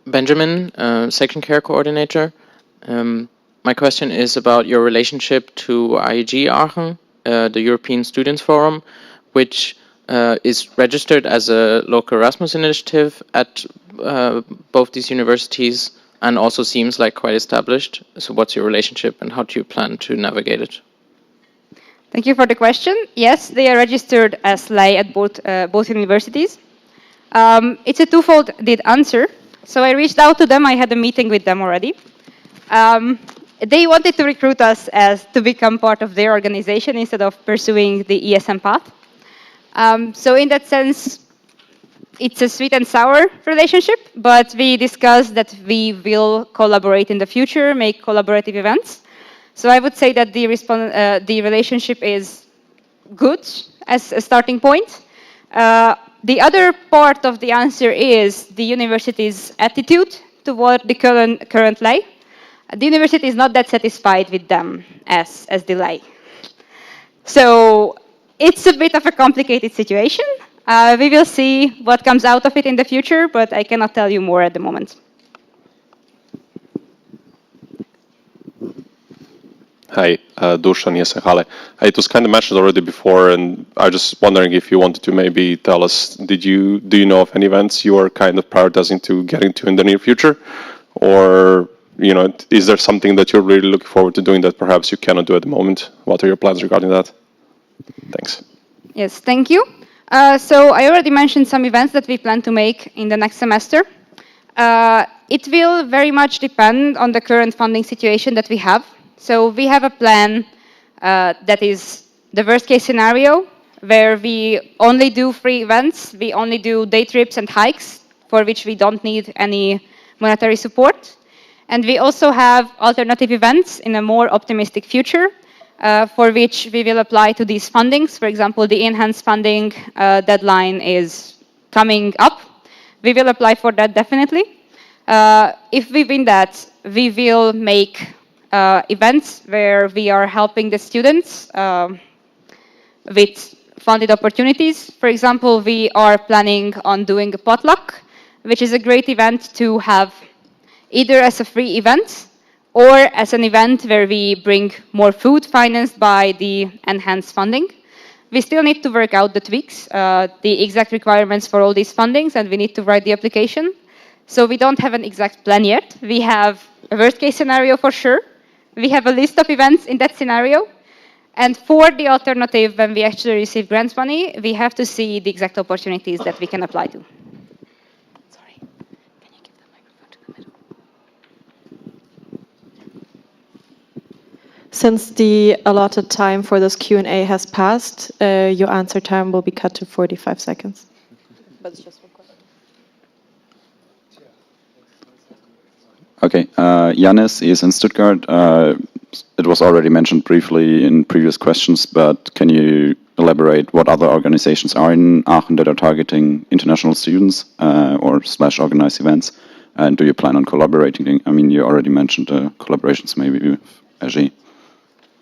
Benjamin, Section Care Coordinator. My question is about your relationship to IEG Aachen, the European Students Forum, which is registered as a local Erasmus initiative at both these universities and also seems like quite established. So what's your relationship and how do you plan to navigate it? Thank you for the question. Yes, they are registered as lay at both universities. It's a twofold answer. So I reached out to them. I had a meeting with them already. They wanted to recruit us to become part of their organization instead of pursuing the ESM path. So in that sense, it's a sweet and sour relationship, but we discussed that we will collaborate in the future, make collaborative events. So I would say that the relationship is good as a starting point. The other part of the answer is the university's attitude toward the current lay. The university is not that satisfied with them as the lay. So it's a bit of a complicated situation. We will see what comes out of it in the future, but I cannot tell you more at the moment. Hi, Dusan Yesahale. It was kind of mentioned already before, and I was just wondering if you wanted to maybe tell us, do you know of any events you are kind of prioritizing to get into in the near future? Or, you know, is there something that you're really looking forward to doing that perhaps you cannot do at the moment? What are your plans regarding that? Thanks. Yes, thank you. So I already mentioned some events that we plan to make in the next semester. It will very much depend on the current funding situation that we have. So we have a plan that is the worst case scenario, where we only do free events, we only do day trips and hikes, for which we don't need any monetary support. And we also have alternative events in a more optimistic future, for which we will apply to these fundings. For example, the enhanced funding deadline is coming up. We will apply for that definitely. If we win that, we will make events where we are helping the students with funded opportunities. For example, we are planning on doing a potluck, which is a great event to have either as a free event or as an event where we bring more food financed by the enhanced funding. We still need to work out the tweaks, the exact requirements for all these fundings, and we need to write the application. So we don't have an exact plan yet. We have a worst case scenario for sure. We have a list of events in that scenario. And for the alternative, when we actually receive grants money, we have to see the exact opportunities that we can apply to. Sorry, can you give the microphone to the middle? Since the allotted time for this Q&A has passed, your answer time will be cut to 45 seconds. But it's just one question. Okay, Janis is in Stuttgart. It was already mentioned briefly in previous questions, but can you elaborate what other organizations are in Aachen that are targeting international students or / organize events? And do you plan on collaborating? I mean, you already mentioned collaborations maybe with AG.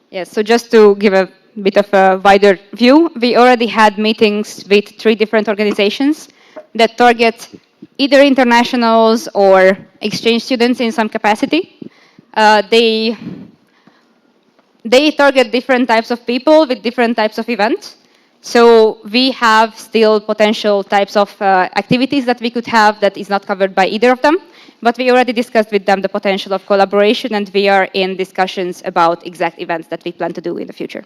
Yes, so just to give a bit of a wider view, we already had meetings with 3 different organizations that target either internationals or exchange students in some capacity. They target different types of people with different types of events. So we have still potential types of activities that we could have that is not covered by either of them. But we already discussed with them the potential of collaboration, and we are in discussions about exact events that we plan to do in the future.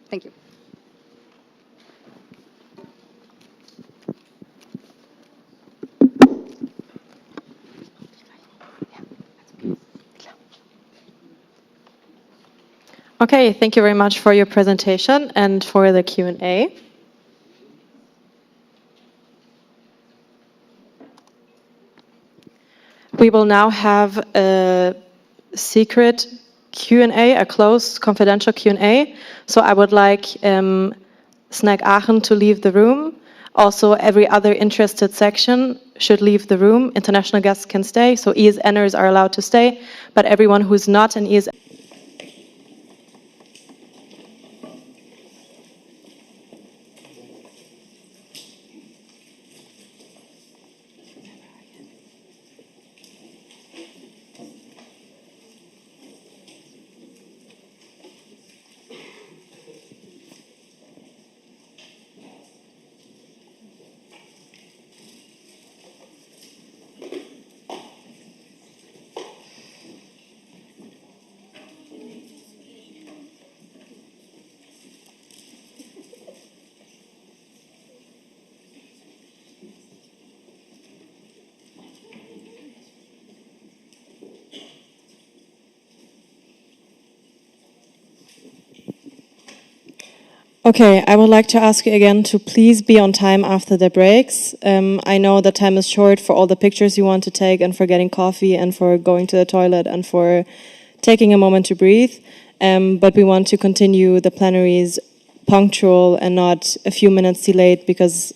Thank you. Okay, thank you very much for your presentation and for the Q&A. We will now have a secret Q&A, a closed confidential Q&A. So I would like SNAG Aachen to leave the room. Also, every other interested section should leave the room. International guests can stay, so ESNers are allowed to stay, but everyone who's not an ESN. Okay, I would like to ask you again to please be on time after the breaks. I know the time is short for all the pictures you want to take and for getting coffee and for going to the toilet and for taking a moment to breathe. But we want to continue the plenaries punctual and not a few minutes delayed, because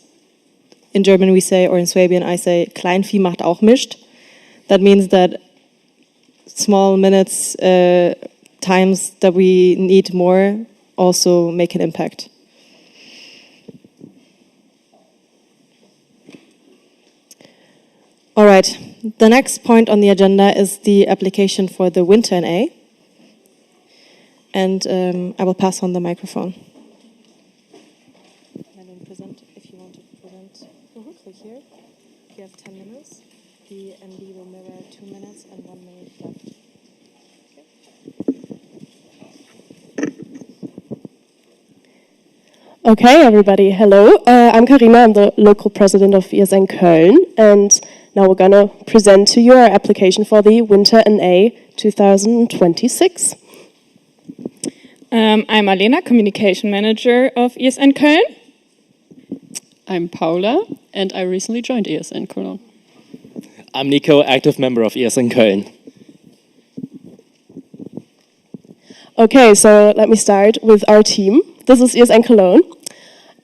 in German we say, or in Swabian I say, Kleinvieh macht auch Mist. That means that small minutes, times that we need more, also make an impact. All right, the next point on the agenda is the application for the Winter NA. And I will pass on the microphone. If you want to present, click here. You have 10 minutes. The MD will mirror 2 minutes and 1 minute left. Okay, everybody, hello. I'm Karina, I'm the local president of ESN Köln, and now we're going to present to you our application for the Winter NA 2026. I'm Alena, communication manager of ESN Köln. I'm Paula, and I recently joined ESN Köln. I'm Nico, active member of ESN Köln. Okay, so let me start with our team. This is ESN Cologne,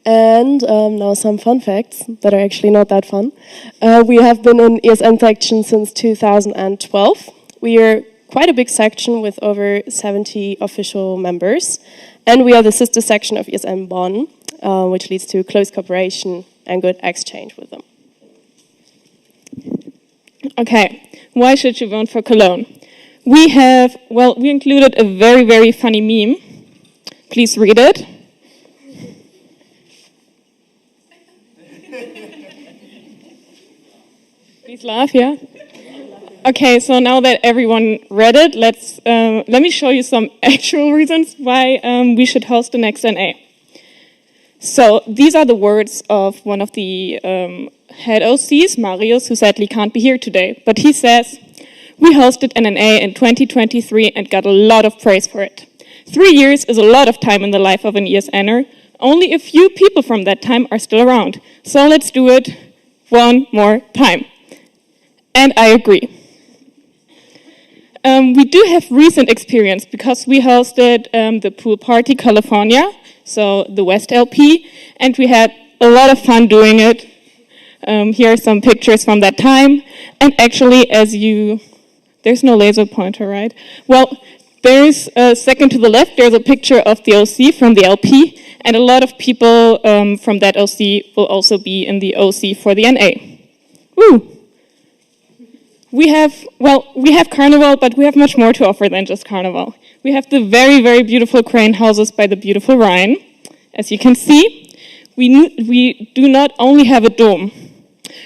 and now some fun facts that are actually not that fun. We have been in ESN section since 2012. We are quite a big section with over 70 official members, and we are the sister section of ESN Bonn, which leads to close cooperation and good exchange with them. Okay, why should you vote for Cologne? We included a very, very funny meme. Please read it. Please laugh, yeah? Okay, so now that everyone read it, let me show you some actual reasons why we should host the next NA. So these are the words of one of the head OCs, Marius, who sadly can't be here today. But he says, "We hosted an NA in 2023 and got a lot of praise for it. 3 years is a lot of time in the life of an ESNer. Only a few people from that time are still around. So let's do it one more time." And I agree. We do have recent experience because we hosted the Pool Party California, so the West LP, and we had a lot of fun doing it. Here are some pictures from that time. And actually, there's no laser pointer, right? Well, there's a second to the left, there's a picture of the OC from the LP, and a lot of people from that OC will also be in the OC for the NA. Woo! We have Carnival, but we have much more to offer than just Carnival. We have the very, very beautiful crane houses by the beautiful Rhine. As you can see, we do not only have a dome,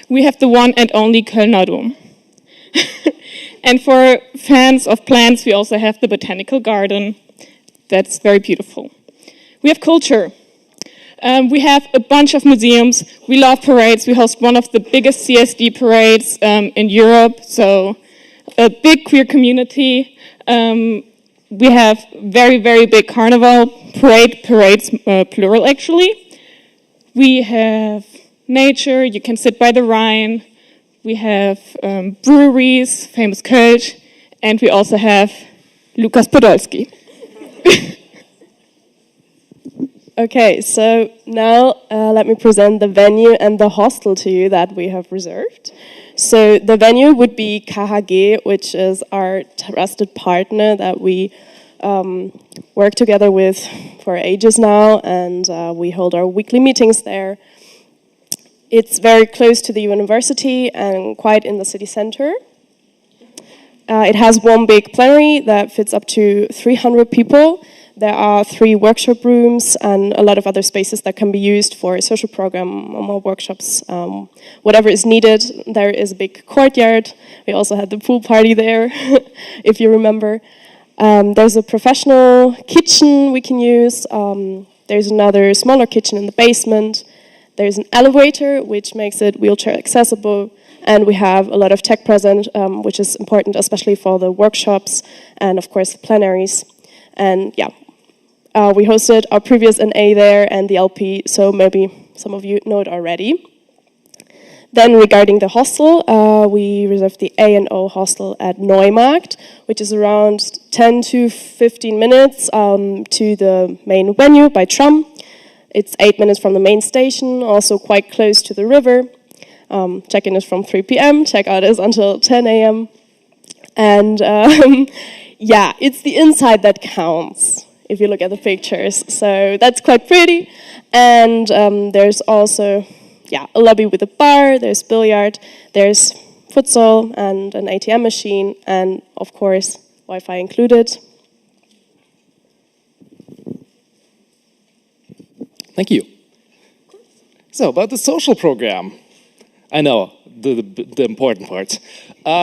we have the one and only Kölner Dome. And for fans of plants, we also have the Botanical Garden. That's very beautiful. We have culture. We have a bunch of museums. We love parades. We host one of the biggest CSD parades in Europe, so a big queer community. We have very, very big carnival parades, plural actually. We have nature. You can sit by the Rhine. We have breweries, famous Kölsch, and we also have Lukas Podolski. Okay, so now let me present the venue and the hostel to you that we have reserved. So the venue would be KHG, which is our trusted partner that we work together with for ages now, and we hold our weekly meetings there. It's very close to the university and quite in the city center. It has one big plenary that fits up to 300 people. There are 3 workshop rooms and a lot of other spaces that can be used for a social program, more workshops, whatever is needed. There is a big courtyard. We also had the pool party there, if you remember. There's a professional kitchen we can use. There's another smaller kitchen in the basement. There's an elevator, which makes it wheelchair accessible. And we have a lot of tech present, which is important, especially for the workshops and, of course, the plenaries. And yeah, we hosted our previous NA there and the LP, so maybe some of you know it already. Then regarding the hostel, we reserved the A&O hostel at Neumarkt, which is around 10 to 15 minutes to the main venue by tram. It's 8 minutes from the main station, also quite close to the river. Check-in is from 3 p.m., check-out is until 10 a.m. And yeah, it's the inside that counts, if you look at the pictures. So that's quite pretty. And there's also a lobby with a bar, there's billiard, there's futsal and an ATM machine, and of course, Wi-Fi included. Thank you. So, about the social program. I know, the important part.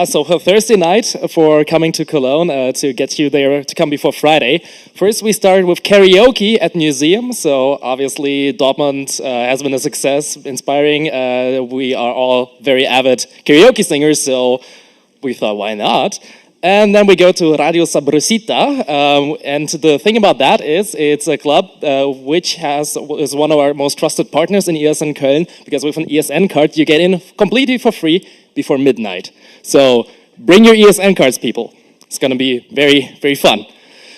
So for Thursday night, for coming to Cologne, to get you there to come before Friday, first we started with karaoke at museum. So obviously Dortmund has been a success, inspiring. We are all very avid karaoke singers, so we thought, why not? And then we go to Radio Sabrosita, and the thing about that is it's a club which is one of our most trusted partners in ESN Köln, because with an ESN card you get in completely for free before midnight. So bring your ESN cards, people. It's going to be very, very fun.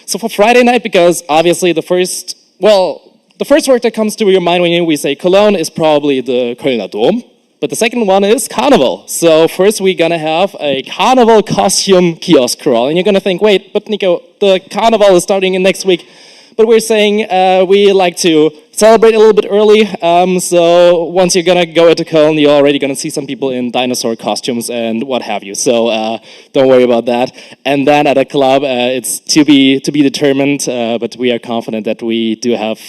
So for Friday night, because obviously the first word that comes to your mind when we say Cologne is probably the Kölner Dom. But the second one is Carnival. So first we're going to have a Carnival costume kiosk crawl. And you're going to think, wait, but Nico, the Carnival is starting in next week. But we're saying we like to celebrate a little bit early. So once you're going to go into Cologne, you're already going to see some people in dinosaur costumes and what have you. So don't worry about that. And then at a club, it's to be determined. But we are confident that we do have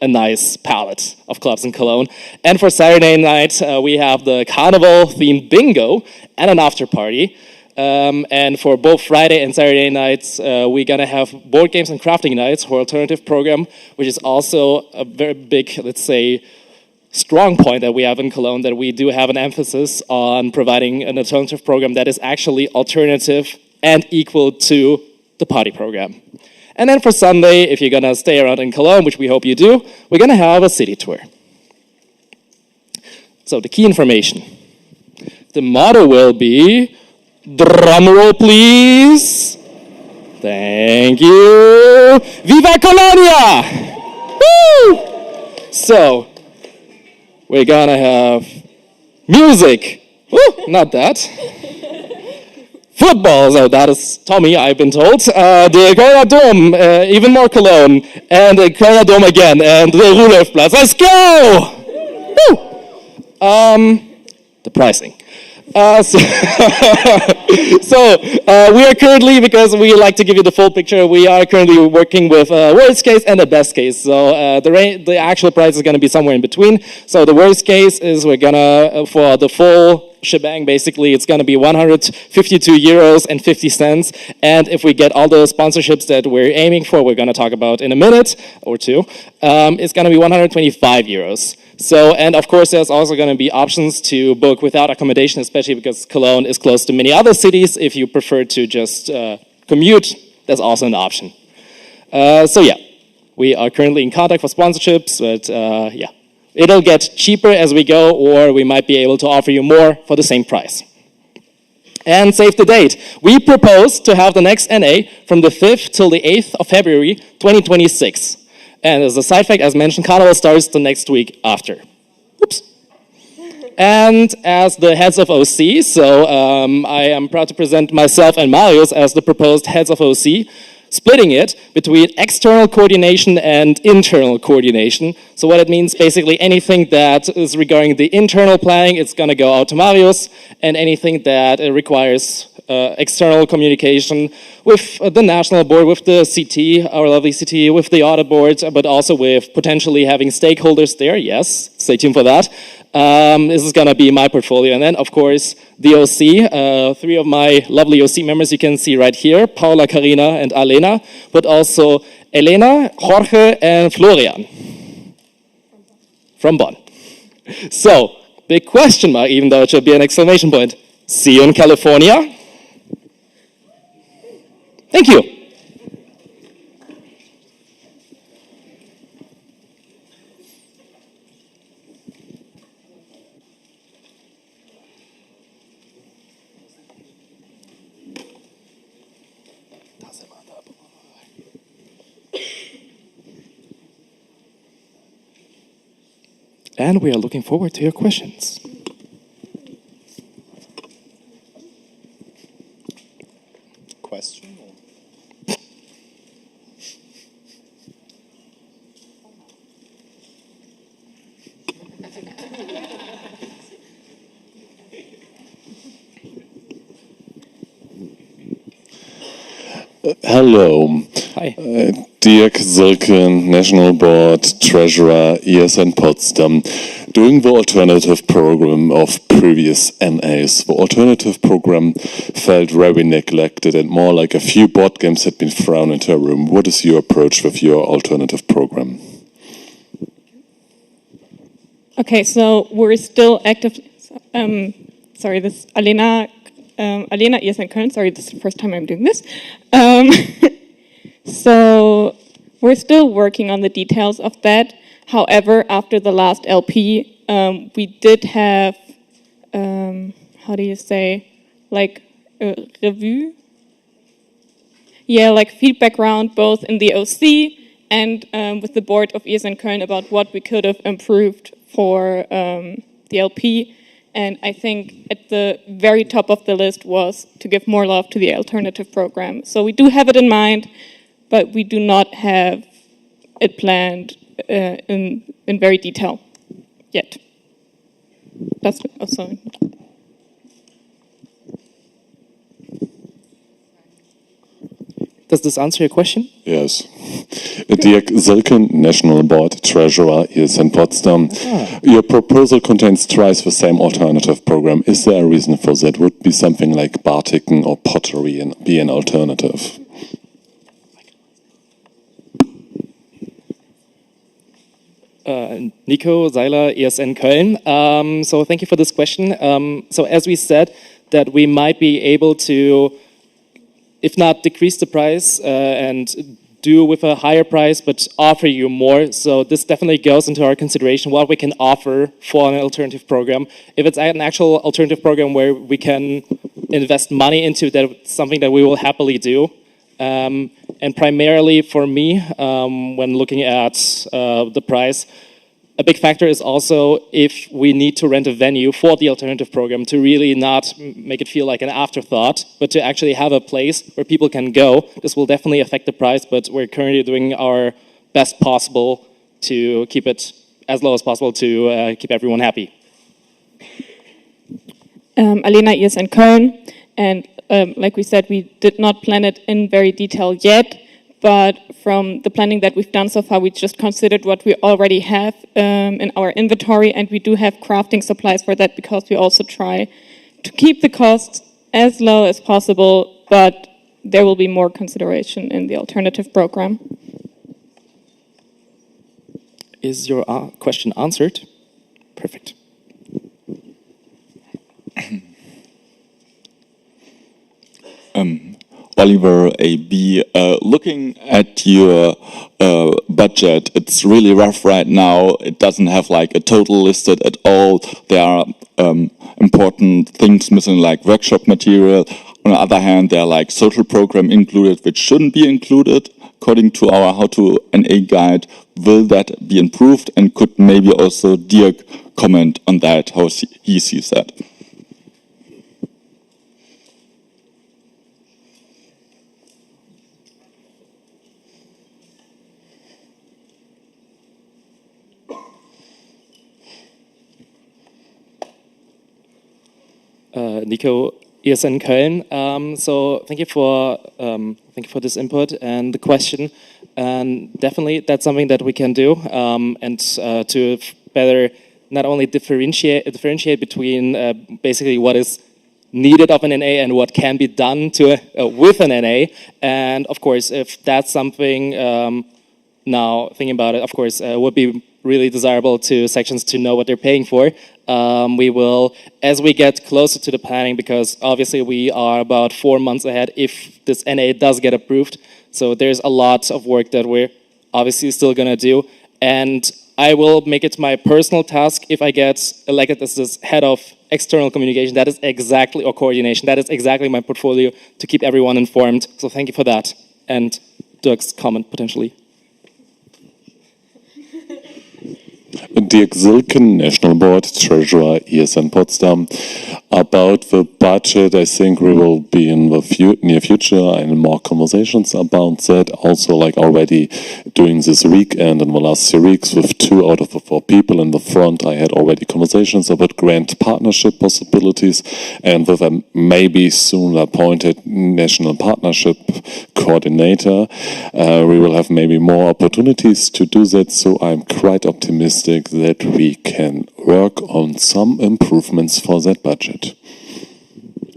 a nice palette of clubs in Cologne. And for Saturday night, we have the Carnival-themed bingo and an after party. And for both Friday and Saturday nights, we're gonna have board games and crafting nights for alternative program, which is also a very big, let's say, strong point that we have in Cologne, that we do have an emphasis on providing an alternative program that is actually alternative and equal to the party program. And then for Sunday, if you're gonna stay around in Cologne, which we hope you do, we're gonna have a city tour. So the key information. The motto will be, drumroll please. Thank you. Viva Colonia! Woo! So, we're gonna have Music. Woo, not that. Football, so that is Tommy, I've been told. The Kölner Dom, even more Cologne. And the Kölner Dom again, and the Rudolfplatz. Let's go! Woo! The pricing. We are currently, because we like to give you the full picture, we are currently working with worst case and the best case. So the actual price is going to be somewhere in between. So the worst case is we're going to, for the full shebang, basically, it's going to be 152 euros and 50 cents. And if we get all the sponsorships that we're aiming for, we're going to talk about in a minute or two, it's going to be 125 euros. So, and of course, there's also going to be options to book without accommodation, especially because Cologne is close to many other cities. If you prefer to just commute, that's also an option. So yeah, we are currently in contact for sponsorships, but yeah, it'll get cheaper as we go, or we might be able to offer you more for the same price. And save the date. We propose to have the next NA from the 5th till the 8th of February, 2026. And as a side fact, as mentioned, Carnival starts the next week after. Oops. And as the heads of OC, so I am proud to present myself and Marius as the proposed heads of OC, splitting it between external coordination and internal coordination. So what it means, basically anything that is regarding the internal planning, it's going to go out to Marius, and anything that requires external communication with the national board, with the CT, our lovely CT, with the audit board, but also with potentially having stakeholders there. Yes, stay tuned for that. This is going to be my portfolio. And then, of course, the OC, three of my lovely OC members you can see right here, Paula, Karina, and Alena, but also Elena, Jorge, and Florian from Bonn. So, big question mark, even though it should be an exclamation point. See you in California. Thank you. And we are looking forward to your questions. Question? Hello. Hi. Dirk Silken, National Board Treasurer, ESN Potsdam. During the alternative program of previous NAs, the alternative program felt very neglected and more like a few board games had been thrown into a room. What is your approach with your alternative program? Okay, so we're still active. Sorry, this is Alena, ESN Köln. Sorry, this is the first time I'm doing this. So we're still working on the details of that. However, after the last LP, we did have, how do you say, like a review? Yeah, like feedback round both in the OC and with the board of ESN Köln about what we could have improved for the LP. And I think at the very top of the list was to give more love to the alternative program. So we do have it in mind, but we do not have it planned in very detail yet. That's also. Does this answer your question? Yes. Dirk Silken, National Board Treasurer, ESN Potsdam. Your proposal contains twice the same alternative program. Is there a reason for that? Would be something like Bartiken or pottery and be an alternative? Nico Seiler, ESN Köln. So thank you for this question. So as we said, that we might be able to, if not decrease the price and do with a higher price, but offer you more. So this definitely goes into our consideration, what we can offer for an alternative program. If it's an actual alternative program where we can invest money into, that's something that we will happily do. And primarily for me, when looking at the price, a big factor is also if we need to rent a venue for the alternative program to really not make it feel like an afterthought, but to actually have a place where people can go. This will definitely affect the price, but we're currently doing our best possible to keep it as low as possible to keep everyone happy. Alena is in Köln, and like we said, we did not plan it in very detail yet, but from the planning that we've done so far, we just considered what we already have in our inventory, and we do have crafting supplies for that because we also try to keep the costs as low as possible, but there will be more consideration in the alternative program. Is your question answered? Perfect. Oliver AB, looking at your budget, it's really rough right now. It doesn't have like a total listed at all. There are important things missing, like workshop material. On the other hand, there are like social program included, which shouldn't be included. According to our How to NA guide, will that be improved? And could maybe also Dirk comment on that, how he sees that? Nico ESN Köln. So thank you for this input and the question. And definitely that's something that we can do, and to better not only differentiate between basically what is needed of an NA and what can be done to with an NA. And of course, if that's something now thinking about it, of course, would be really desirable to sections to know what they're paying for. We will, as we get closer to the planning, because obviously we are about 4 months ahead if this NA does get approved. So there's a lot of work that we're obviously still going to do. And I will make it my personal task if I get elected as this head of external communication. That is exactly, or coordination, that is exactly my portfolio to keep everyone informed. So thank you for that. And Dirk's comment potentially. Dirk Silken, National Board Treasurer, ESN Potsdam. About the budget, I think we will be in the near future and more conversations about that. Also, like already doing this weekend in the last 3 weeks with 2 out of the 4 people in the front, I had already conversations about grant partnership possibilities, and with a maybe soon appointed national partnership coordinator, we will have maybe more opportunities to do that. So I'm quite optimistic that we can work on some improvements for that budget.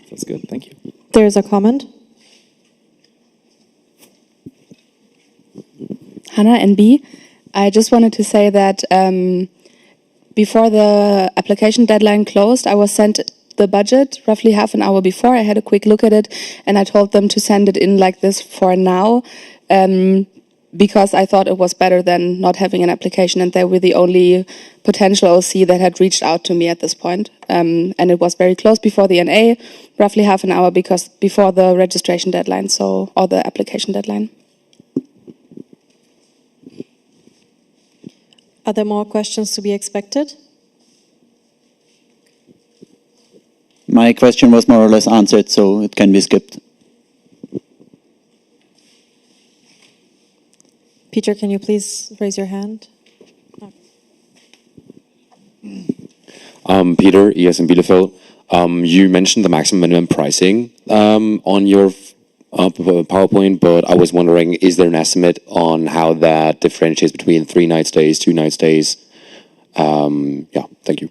That's good, thank you. There's a comment. Hannah NB. I just wanted to say that before the application deadline closed, I was sent the budget roughly half an hour before. I had a quick look at it and I told them to send it in like this for now. Because I thought it was better than not having an application, and they were the only potential OC that had reached out to me at this point. And it was very close before the NA, roughly half an hour before the registration deadline, or the application deadline. Are there more questions to be expected? My question was more or less answered, so it can be skipped. Peter, can you please raise your hand? Peter, ESN Bielefeld. You mentioned the maximum minimum pricing on your PowerPoint, but I was wondering, is there an estimate on how that differentiates between 3 night stays, 2 night stays? Yeah, thank you.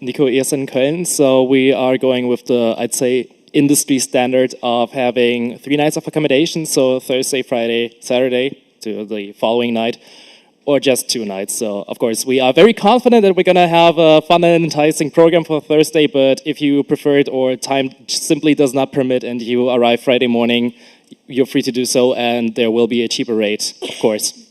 Nico ESN Köln. So we are going with the, I'd say, industry standard of having 3 nights of accommodation, so Thursday, Friday, Saturday to the following night, or just 2 nights. So of course we are very confident that we're going to have a fun and enticing program for Thursday, but if you prefer it or time simply does not permit and you arrive Friday morning, you're free to do so, and there will be a cheaper rate, of course.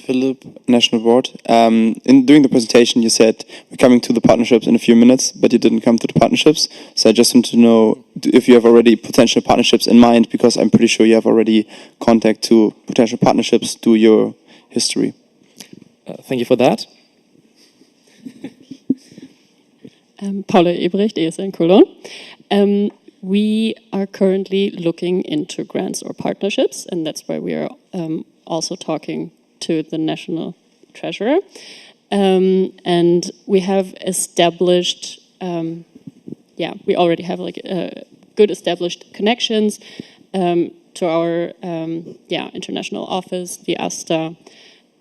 Philip, National Board. During the presentation, you said we're coming to the partnerships in a few minutes, but you didn't come to the partnerships. So I just want to know if you have already potential partnerships in mind, because I'm pretty sure you have already contact to potential partnerships through your history. Thank you for that. Paula Ebrecht, ESN Cologne. We are currently looking into grants or partnerships, and that's why we are also talking to the National Treasurer. And we have established, we already have like good established connections to our international office, the ASTA,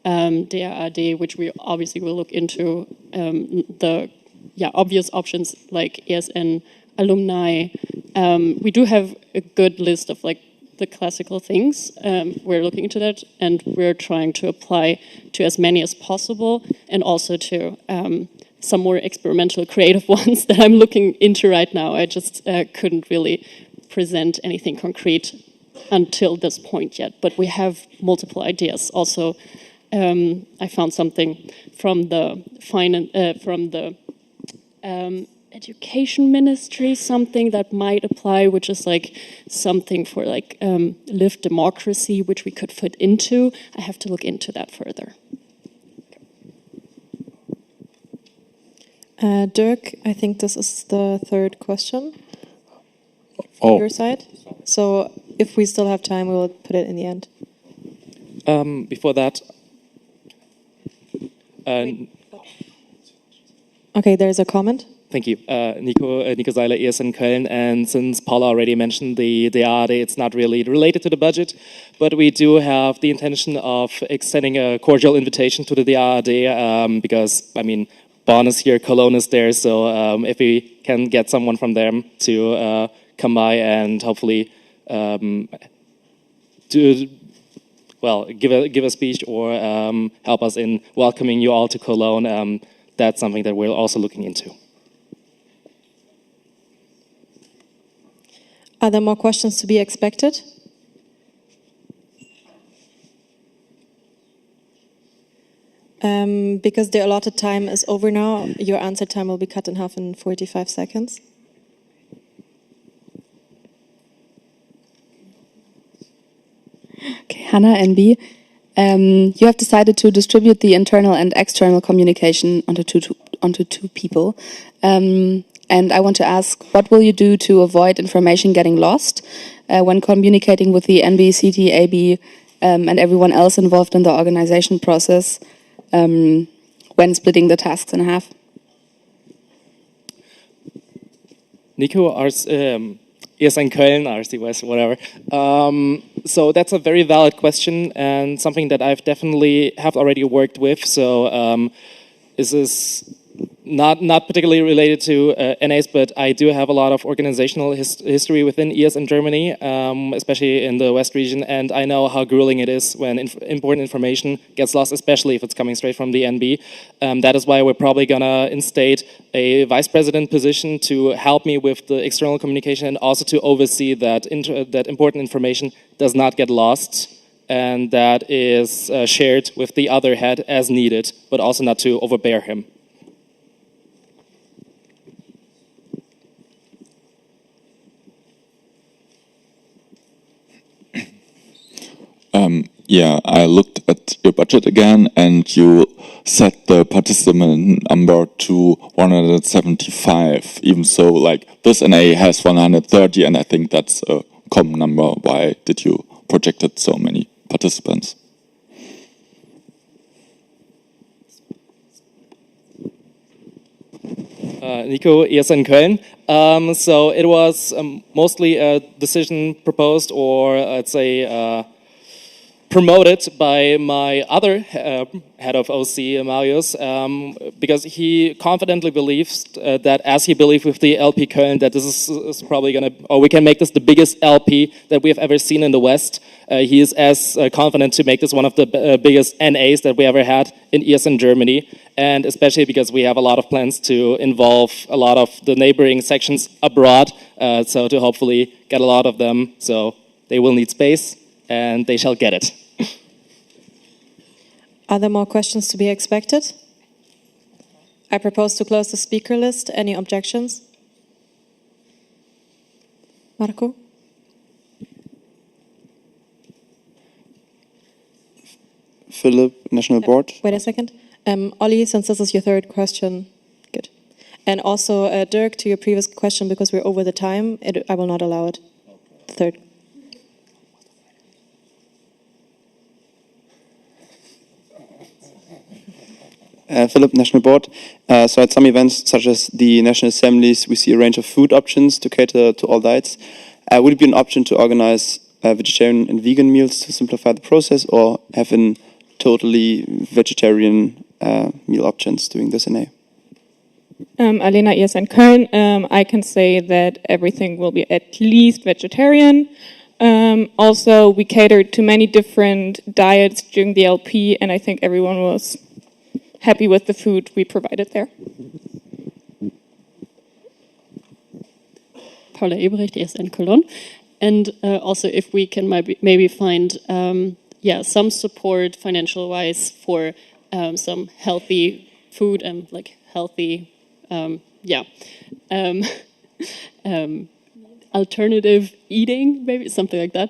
DRAD, which we obviously will look into, the obvious options like ESN alumni. We do have a good list of like the classical things. We're looking into that, and we're trying to apply to as many as possible, and also to some more experimental creative ones that I'm looking into right now. I just couldn't really present anything concrete until this point yet, but we have multiple ideas. Also, I found something from the education ministry, something that might apply, which is like something for like lived democracy, which we could fit into. I have to look into that further. Dirk, I think this is the third question from your side. So if we still have time, we will put it in the end. Before that, okay, there's a comment. Thank you. Nico Seiler, ESN Köln, and since Paula already mentioned the ARD, it's not really related to the budget, but we do have the intention of extending a cordial invitation to the ARD, because, I mean, Bonn is here, Cologne is there, so if we can get someone from them to come by and hopefully give a speech or help us in welcoming you all to Cologne, that's something that we're also looking into. Are there more questions to be expected? Because the allotted time is over now, your answer time will be cut in half in 45 seconds. Okay, Hannah, NB. You have decided to distribute the internal and external communication onto two people. And I want to ask, what will you do to avoid information getting lost when communicating with the NB, CT, AB, and everyone else involved in the organization process when splitting the tasks in half? Nico, ESN Köln, RC West, whatever. So that's a very valid question and something that I've definitely have already worked with. So this is not particularly related to NAs, but I do have a lot of organizational history within ESN Germany, especially in the West region, and I know how grueling it is when important information gets lost, especially if it's coming straight from the NB. That is why we're probably gonna instate a vice president position to help me with the external communication and also to oversee that that important information does not get lost and that is shared with the other head as needed, but also not to overbear him. Yeah, I looked at your budget again, and you set the participant number to 175. Even so, like this NA has 130, and I think that's a common number. Why did you project it so many participants? Nico, ESN Köln. So it was mostly a decision proposed, or let's say promoted by my other head of OC, Marius, because he confidently believes that, as he believed with the LP Köln, that this is probably going to, or we can make this the biggest LP that we have ever seen in the West. He is as confident to make this one of the biggest NAs that we ever had in ESN Germany, and especially because we have a lot of plans to involve a lot of the neighboring sections abroad, so to hopefully get a lot of them, so they will need space, and they shall get it. Are there more questions to be expected? I propose to close the speaker list. Any objections? Marco? Philip, National Board. Wait a second. Ollie, since this is your third question, good. And also, Dirk, to your previous question, because we're over the time, I will not allow it. The third. Philip, National Board. So at some events, such as the National Assemblies, we see a range of food options to cater to all diets. Would it be an option to organize vegetarian and vegan meals to simplify the process, or have an totally vegetarian meal options during this NA? Alena ESN Köln, I can say that everything will be at least vegetarian. Also, we catered to many different diets during the LP, and I think everyone was happy with the food we provided there. Paula Ebrecht, ESN Cologne. And also if we can maybe find some support financial-wise for some healthy food and like healthy, alternative eating, maybe something like that,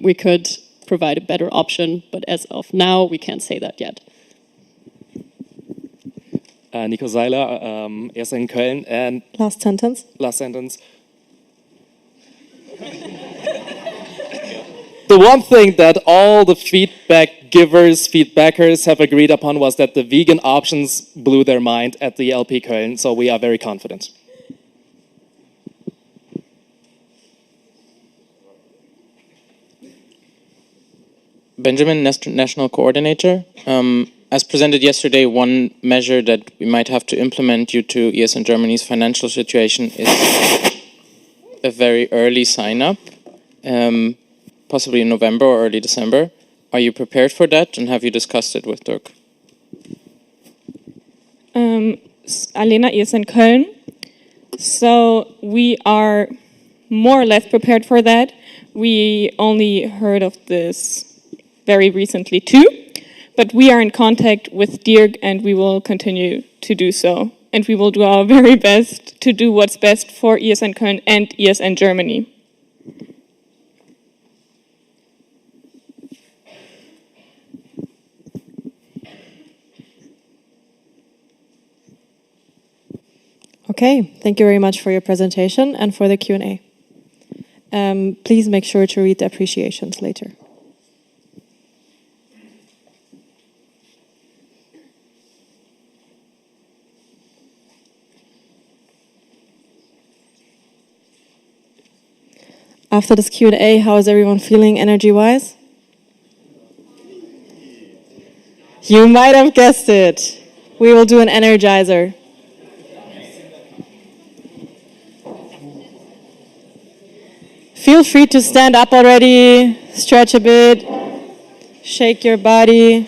we could provide a better option. But as of now, we can't say that yet. Nico Seiler, ESN Köln, and last sentence. The one thing that all the feedbackers have agreed upon was that the vegan options blew their mind at the LP Köln, so we are very confident. Benjamin, National Coordinator. As presented yesterday, one measure that we might have to implement due to ESN Germany's financial situation is a very early sign-up, possibly in November or early December. Are you prepared for that, and have you discussed it with Dirk? Alena ESN Köln. So we are more or less prepared for that. We only heard of this very recently too. But we are in contact with Dirk, and we will continue to do so. And we will do our very best to do what's best for ESN Köln and ESN Germany. Okay, thank you very much for your presentation and for the Q&A. Please make sure to read the appreciations later. After this Q&A, how is everyone feeling energy-wise? You might have guessed it. We will do an energizer. Feel free to stand up already, stretch a bit, shake your body.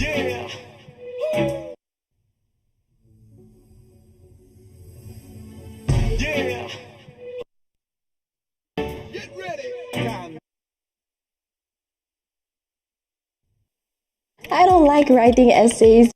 I don't like writing essays.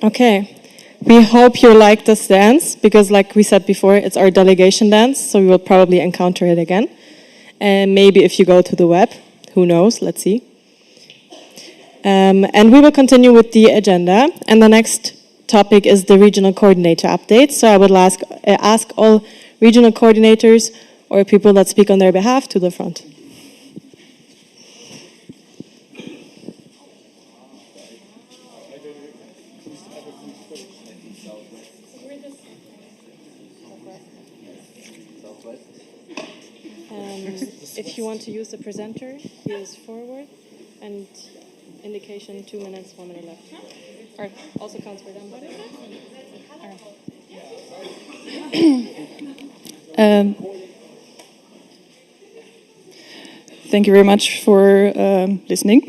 Okay. We hope you like this dance because, like we said before, it's our delegation dance, so we will probably encounter it again. And maybe if you go to the web, who knows, let's see. And we will continue with the agenda. And the next topic is the regional coordinator update. So I would ask all regional coordinators or people that speak on their behalf to the front. If you want to use the presenter, he is forward, and indication 2 minutes, 1 minute left. Or also counts for them. Thank you very much for listening.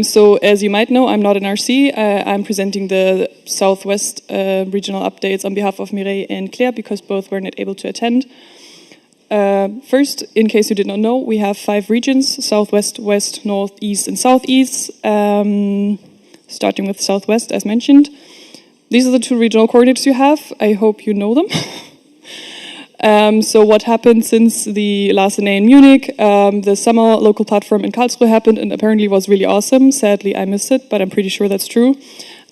So as you might know, I'm not an RC. I'm presenting the Southwest regional updates on behalf of Mireille and Claire because both were not able to attend. First, in case you did not know, we have 5 regions: Southwest, West, North, East, and Southeast, starting with Southwest, as mentioned. These are the 2 regional coordinators you have. I hope you know them. So what happened since the last NA in Munich? The summer local platform in Karlsruhe happened and apparently was really awesome. Sadly, I missed it, but I'm pretty sure that's true.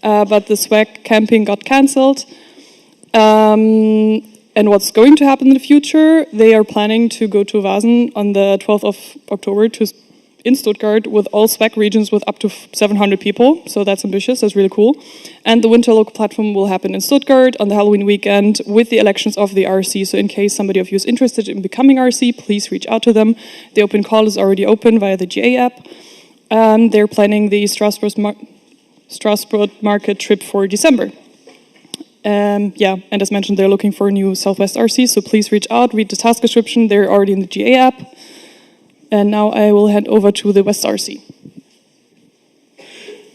But the swag camping got cancelled. And what's going to happen in the future? They are planning to go to Vasen on the 12th of October in Stuttgart with all SWAC regions with up to 700 people. So that's ambitious, that's really cool. And the winter local platform will happen in Stuttgart on the Halloween weekend with the elections of the RC. So in case somebody of you is interested in becoming RC, please reach out to them. The open call is already open via the GA app. They're planning the Strasbourg market trip for December. Yeah, and as mentioned, they're looking for a new Southwest RC, so please reach out, read the task description, they're already in the GA app. And now I will hand over to the West RC.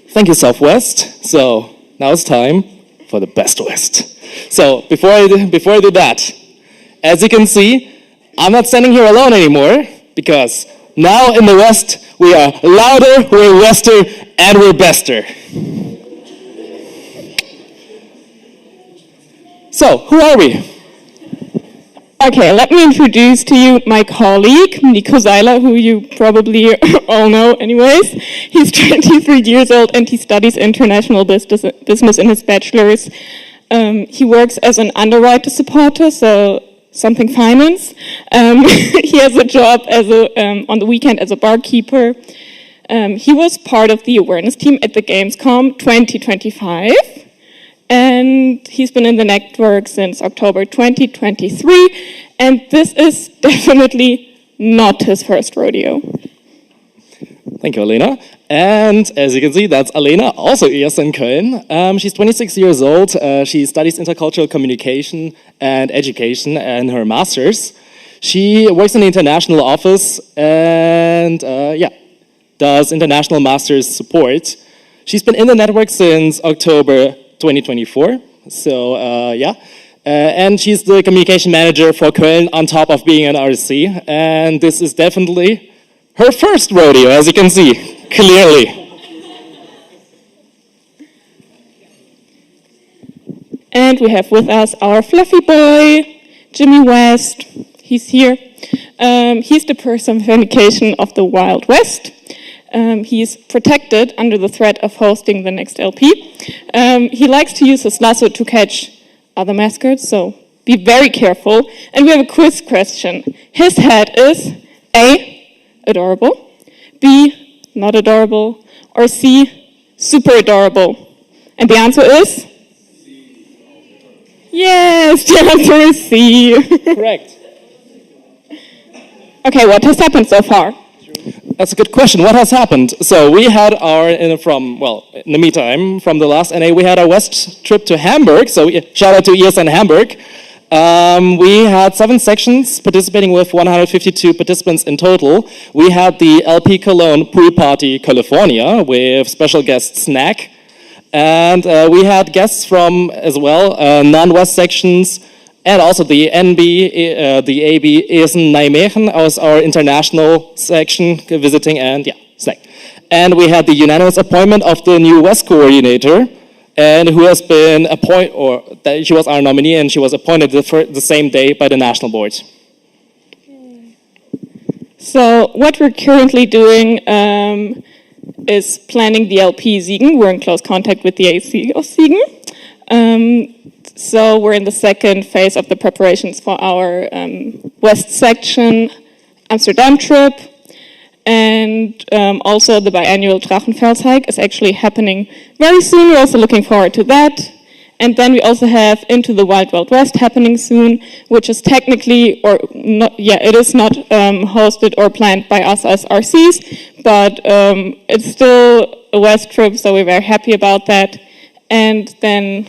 Thank you, Southwest. So now it's time for the Best West. So before I do that, as you can see, I'm not standing here alone anymore, because now in the West, we are louder, we're Wester, and we're bester. So, who are we? Okay, let me introduce to you my colleague, Nico Seiler, who you probably all know anyways. He's 23 years old and he studies international business in his bachelor's. He works as an underwriter supporter, so something finance. He has a job as on the weekend as a barkeeper. He was part of the awareness team at the Gamescom 2025. And he's been in the network since October 2023, and this is definitely not his first rodeo. Thank you, Alena. And as you can see, that's Alena, also ES in Köln. She's 26 years old. She studies intercultural communication and education and her master's. She works in the international office and does international master's support. She's been in the network since October 2024, so and she's the communication manager for Köln on top of being an RC, and this is definitely her first rodeo, as you can see, clearly. And we have with us our fluffy boy, Jimmy West. He's here. He's the personification of the Wild West. He's protected under the threat of hosting the next LP. He likes to use his lasso to catch other mascots, so Be very careful. And we have a quiz question. His head is A, adorable, B, not adorable, or C, super adorable. And the answer is? Yes, the answer is C. Correct. Okay, what has happened so far? That's a good question. What has happened? So we had in the meantime, from the last NA, we had our West trip to Hamburg. So shout out to ESN Hamburg. We had 7 sections participating with 152 participants in total. We had the LP Cologne Pool Party California with special guest Snack. And we had guests from, as well, non-West sections, and also the NB, the AB Essen Nijmegen was our international section visiting, and yeah, Snack. And we had the unanimous appointment of the new West coordinator, and who has been appointed, she was our nominee, and she was appointed the same day by the national board. So what we're currently doing is planning the LP Siegen. We're in close contact with the AC of Siegen. So we're in the second phase of the preparations for our West section Amsterdam trip. And also the biannual Drachenfeldhike is actually happening very soon. We're also looking forward to that. And then we also have Into the Wild Wild West happening soon, which is technically, or not, it is not hosted or planned by us as RCs, but it's still a West trip, so we're very happy about that. And then,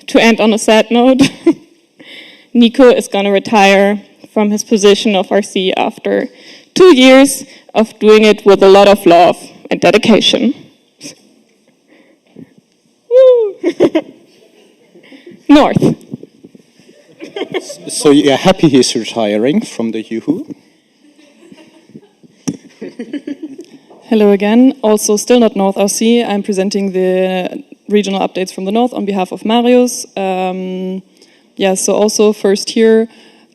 to end on a sad note, Nico is going to retire from his position of RC after 2 years of doing it with a lot of love and dedication. Woo! North. So you're happy he's retiring from the Yoo-hoo? Hello again. Also, still not North RC. I'm presenting the regional updates from the North on behalf of Marius. So also first here,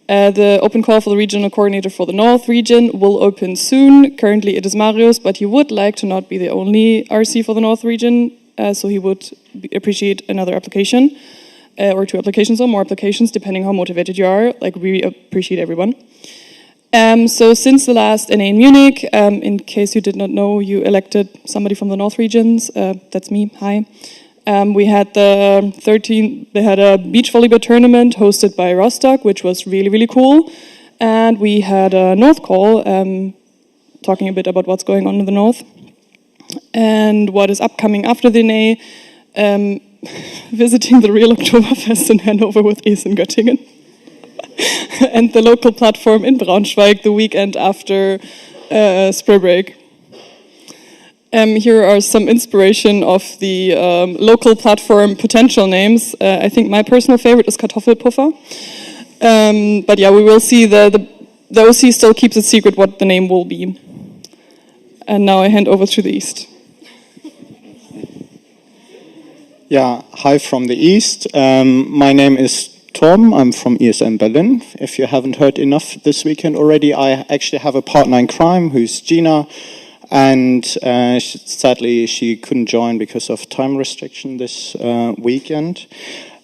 the open call for the regional coordinator for the North region will open soon. Currently it is Marius, but he would like to not be the only RC for the North region, so he would appreciate another application. Or 2 applications or more applications, depending how motivated you are. Like, we appreciate everyone. So since the last NA in Munich, in case you did not know, you elected somebody from the North regions. That's me, hi. We had they had a beach volleyball tournament hosted by Rostock, which was really, really cool. And we had a North call, talking a bit about what's going on in the North. And what is upcoming after the NA, visiting the real Oktoberfest in Hanover with Essen Göttingen and the local platform in Braunschweig the weekend after spring break. Here are some inspiration of the local platform potential names. I think my personal favorite is Kartoffelpuffer. But yeah, we will see. The OC still keeps it secret what the name will be. And now I hand over to the East. Yeah, hi from the East. My name is Tom. I'm from ESN Berlin. If you haven't heard enough this weekend already, I actually have a partner in crime who's Gina. And sadly, she couldn't join because of time restriction this weekend.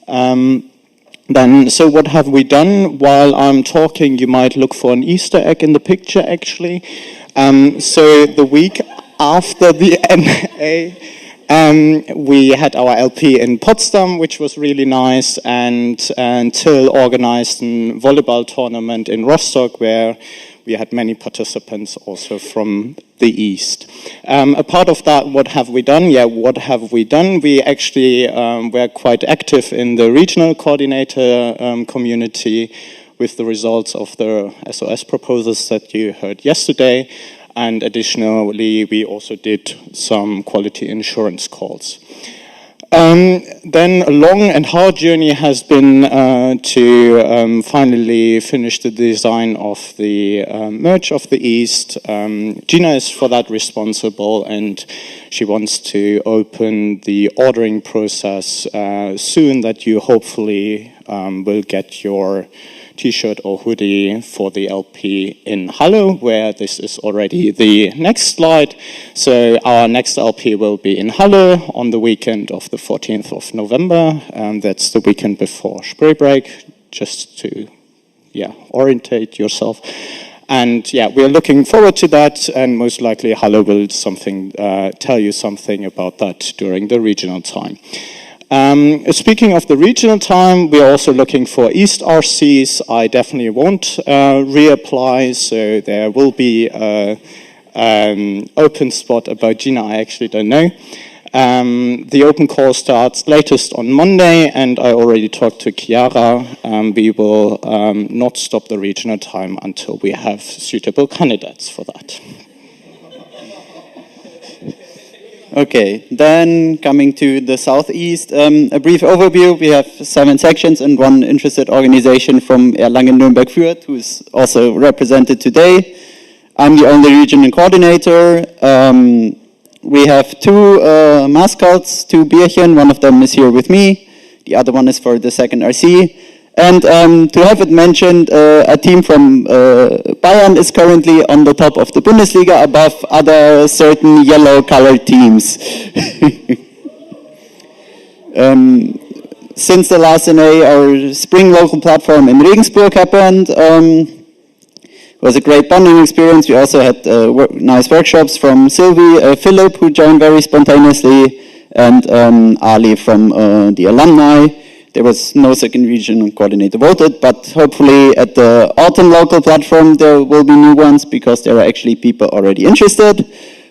So what have we done? While I'm talking, you might look for an Easter egg in the picture, actually. So the week after the NA, we had our LP in Potsdam, which was really nice, and Till organized a volleyball tournament in Rostock, where we had many participants also from the East. A part of that, what have we done? Yeah, what have we done? We actually were quite active in the regional coordinator community with the results of the SOS proposals that you heard yesterday. And additionally, we also did some quality insurance calls. Then a long and hard journey has been to finally finish the design of the merge of the East. Gina is for that responsible, and she wants to open the ordering process soon, that you hopefully will get your T-shirt or hoodie for the LP in Halle, where this is already the next slide. So our next LP will be in Halle on the weekend of the 14th of November, and that's the weekend before spring break. just to, yeah, orientate yourself. And yeah, we are looking forward to that, and most likely Halle will tell you something about that during the regional time. Speaking of the regional time, we are also looking for East RCs. I definitely won't reapply, so there will be an open spot about Gina. I actually don't know. The open call starts latest on Monday, and I already talked to Chiara. We will not stop the regional time until we have suitable candidates for that. Okay, then coming to the Southeast, a brief overview. We have 7 sections and 1 interested organization from Erlangen-Nürnberg-Fürth, who is also represented today. I'm the only regional coordinator. We have 2 mascots, 2 Bierchen. One of them is here with me. The other one is for the second RC. And to have it mentioned, a team from Bayern is currently on the top of the Bundesliga above other certain yellow-colored teams. Since the last NA, our spring local platform in Regensburg happened. It was a great bonding experience. We also had nice workshops from Sylvie, Philip, who joined very spontaneously, and Ali from the alumni. There was no second regional coordinator voted, but hopefully at the autumn local platform there will be new ones, because there are actually people already interested.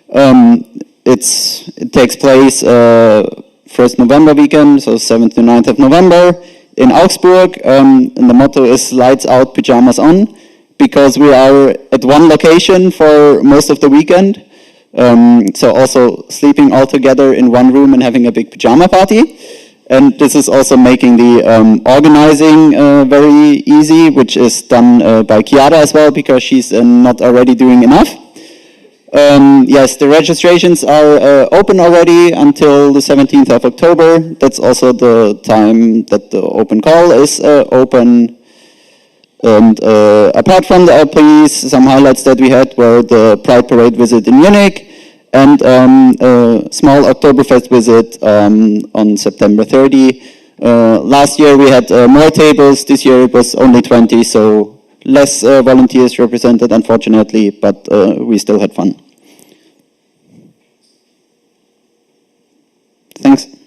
It takes place 1st November weekend, so 7th to 9th of November in Augsburg, and the motto is lights out, pajamas on, because we are at one location for most of the weekend. So also sleeping all together in one room and having a big pajama party. And this is also making the organizing very easy, which is done by Chiara as well, because she's not already doing enough. Yes, the registrations are open already until the 17th of October. That's also the time that the open call is open. And apart from the LPs, some highlights that we had were the Pride Parade visit in Munich, and a small Oktoberfest visit on September 30. Last year we had more tables. This year it was only 20, so less volunteers represented, unfortunately, but we still had fun. Thanks. Du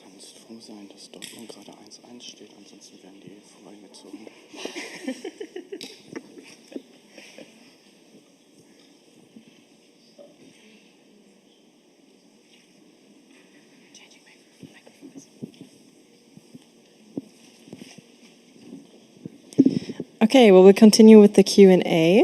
kannst froh sein, dass Dortmund gerade 1-1 steht, ansonsten werden die vorbeigezogen. Okay, well, we'll continue with the Q&A.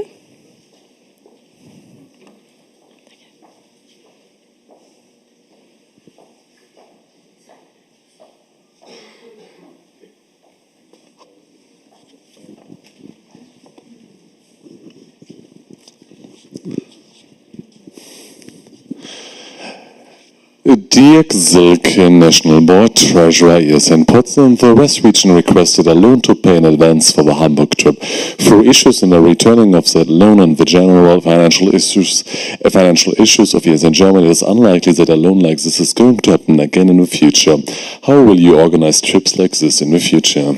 Dirk Silke, National Board Treasurer, ESN Potsdam. The West Region requested a loan to pay in advance for the Hamburg trip. Through issues in the returning of that loan and the general financial issues of ESN Germany, it is unlikely that a loan like this is going to happen again in the future. How will you organize trips like this in the future?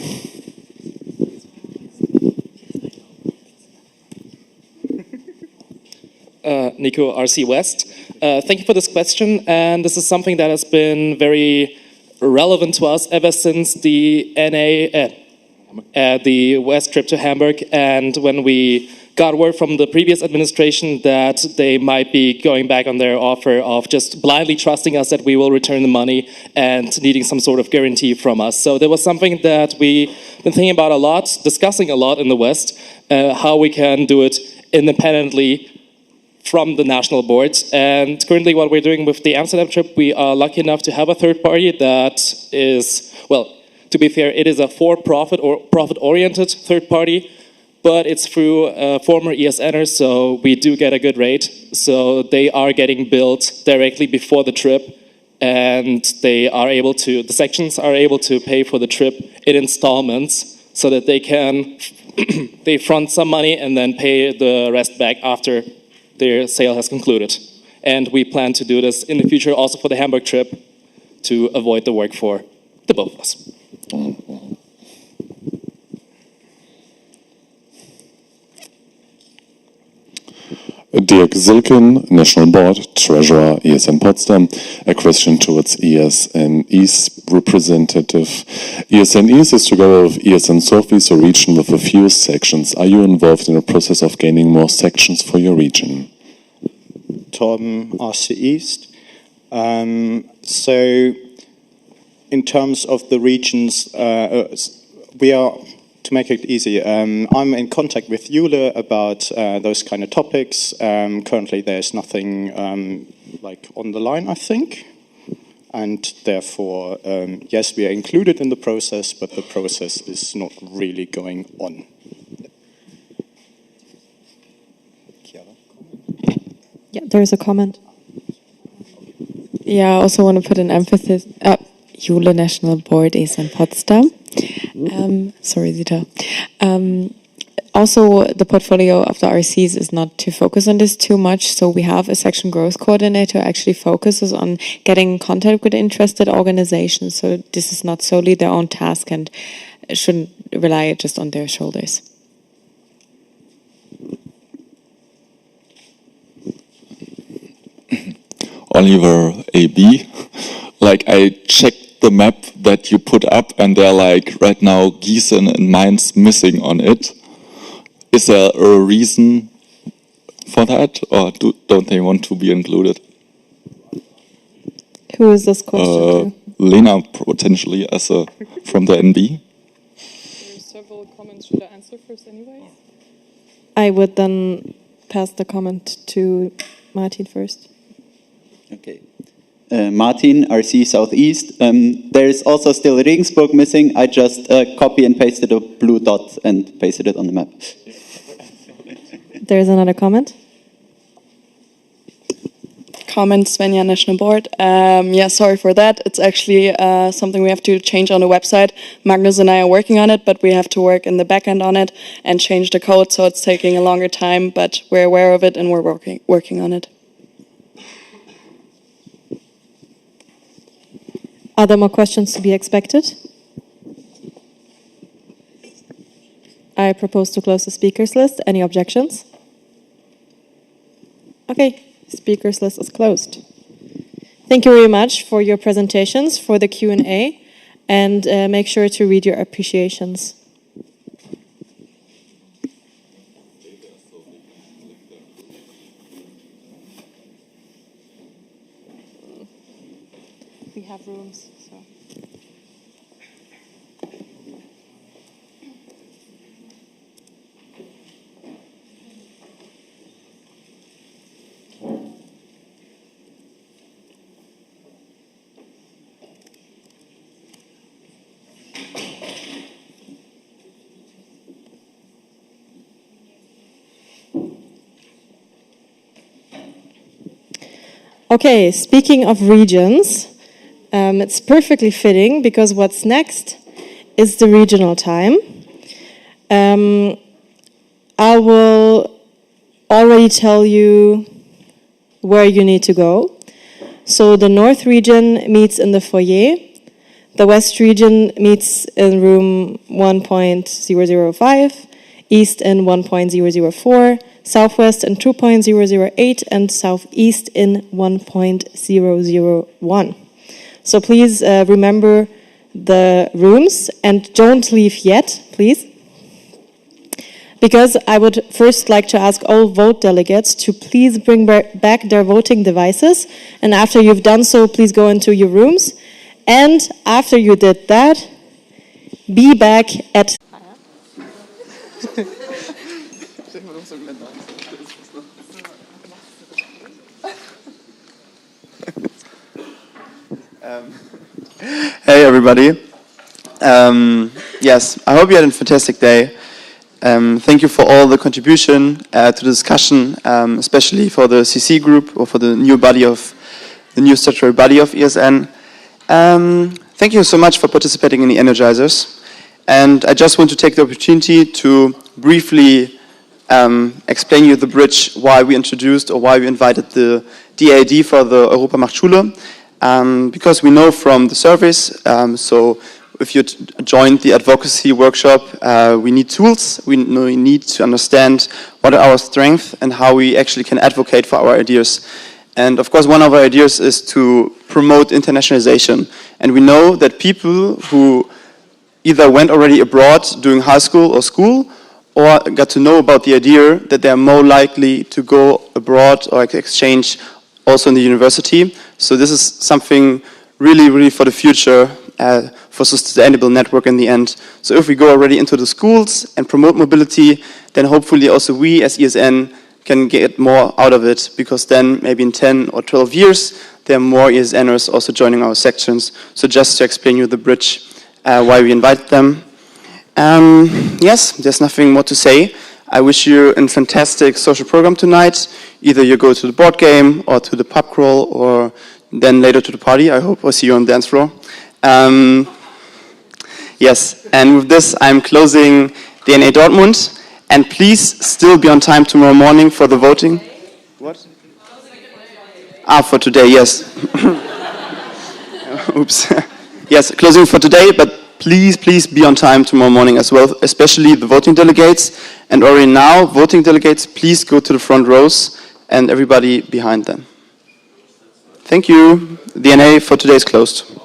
Nico, RC West. Thank you for this question, and this is something that has been very relevant to us ever since the the West trip to Hamburg, and when we got word from the previous administration that they might be going back on their offer of just blindly trusting us that we will return the money and needing some sort of guarantee from us. So there was something that we've been thinking about a lot, discussing a lot in the West, how we can do it independently from the national board. And currently what we're doing with the Amsterdam trip, we are lucky enough to have a third party that is, well, to be fair, it is a for-profit or profit-oriented third party, but it's through former ESNers, so we do get a good rate. So they are getting billed directly before the trip, and they are able to, the sections are able to pay for the trip in installments so that they can, they front some money and then pay the rest back after their sale has concluded. And we plan to do this in the future also for the Hamburg trip to avoid the work for the both of us. Dirk Silken, National Board, Treasurer, ESN Potsdam. A question towards ESN East representative. ESN East is together with ESN Southeast, a region with a few sections. Are you involved in the process of gaining more sections for your region? Torben, RC East. So, in terms of the regions, we are, to make it easy, I'm in contact with Jule about those kind of topics. Currently, there's nothing like on the line, I think, and therefore, yes, we are included in the process, but the process is not really going on. Yeah, there's a comment. Yeah, I also want to put an emphasis. Jule National Board is in Potsdam. Sorry, Zita. Also, the portfolio of the RCs is not to focus on this too much. So we have a section growth coordinator who actually focuses on getting in contact with interested organizations. So this is not solely their own task and shouldn't rely just on their shoulders. Oliver AB, like I checked the map that you put up and they're like right now Gießen and Mainz missing on it. Is there a reason for that or don't they want to be included? Who is this question to? Lena potentially as a from the NB. There are several comments. Should I answer first anyway? I would then pass the comment to Martin first. Okay. Martin, RC Southeast. There is also still Regensburg missing. I just copy and pasted a blue dot and pasted it on the map. There's another comment. Comment, Svenja, National Board. Yeah, sorry for that. It's actually something we have to change on the website. Magnus and I are working on it, but we have to work in the backend on it and change the code, so it's taking a longer time, but we're aware of it and we're working on it. Are there more questions to be expected? I propose to close the speakers list. Any objections? Okay, speakers list is closed. Thank you very much for your presentations, for the Q&A, and make sure to read your appreciations. We have rooms, so. Okay, speaking of regions, it's perfectly fitting because what's next is the regional time. I will already tell you where you need to go. So the North region meets in the foyer. The West region meets in room 1.005, East in 1.004, Southwest in 2.008, and Southeast in 1.001. So please remember the rooms and don't leave yet, please. Because I would first like to ask all vote delegates to please bring back their voting devices. And after you've done so, please go into your rooms. And after you did that, be back at... Hey everybody. Yes, I hope you had a fantastic day. Thank you for all the contribution to the discussion, especially for the CC group or for the new statutory body of ESN. Thank you so much for participating in the Energizers. And I just want to take the opportunity to briefly explain you the bridge, why we introduced or why we invited the DAD for the Europa macht Schule, because we know from the surveys, so if you joined the advocacy workshop, we need tools, we need to understand what are our strengths and how we actually can advocate for our ideas. And of course, one of our ideas is to promote internationalization. And we know that people who either went already abroad during high school or school, or got to know about the idea that they are more likely to go abroad or exchange also in the university. So this is something really, really for the future, for sustainable network in the end. So if we go already into the schools and promote mobility, then hopefully also we as ESN can get more out of it, because then maybe in 10 or 12 years, there are more ESNers also joining our sections. So just to explain you the bridge, why we invite them. Yes, there's nothing more to say. I wish you a fantastic social program tonight. Either you go to the board game or to the pub crawl or then later to the party. I hope I'll see you on the dance floor. Yes, and with this I'm closing DNA Dortmund. And please still be on time tomorrow morning for the voting. What? For today, yes. Oops. Yes, closing for today, but please be on time tomorrow morning as well, especially the voting delegates. And already now, voting delegates, please go to the front rows and everybody behind them. Thank you. DNA for today is closed.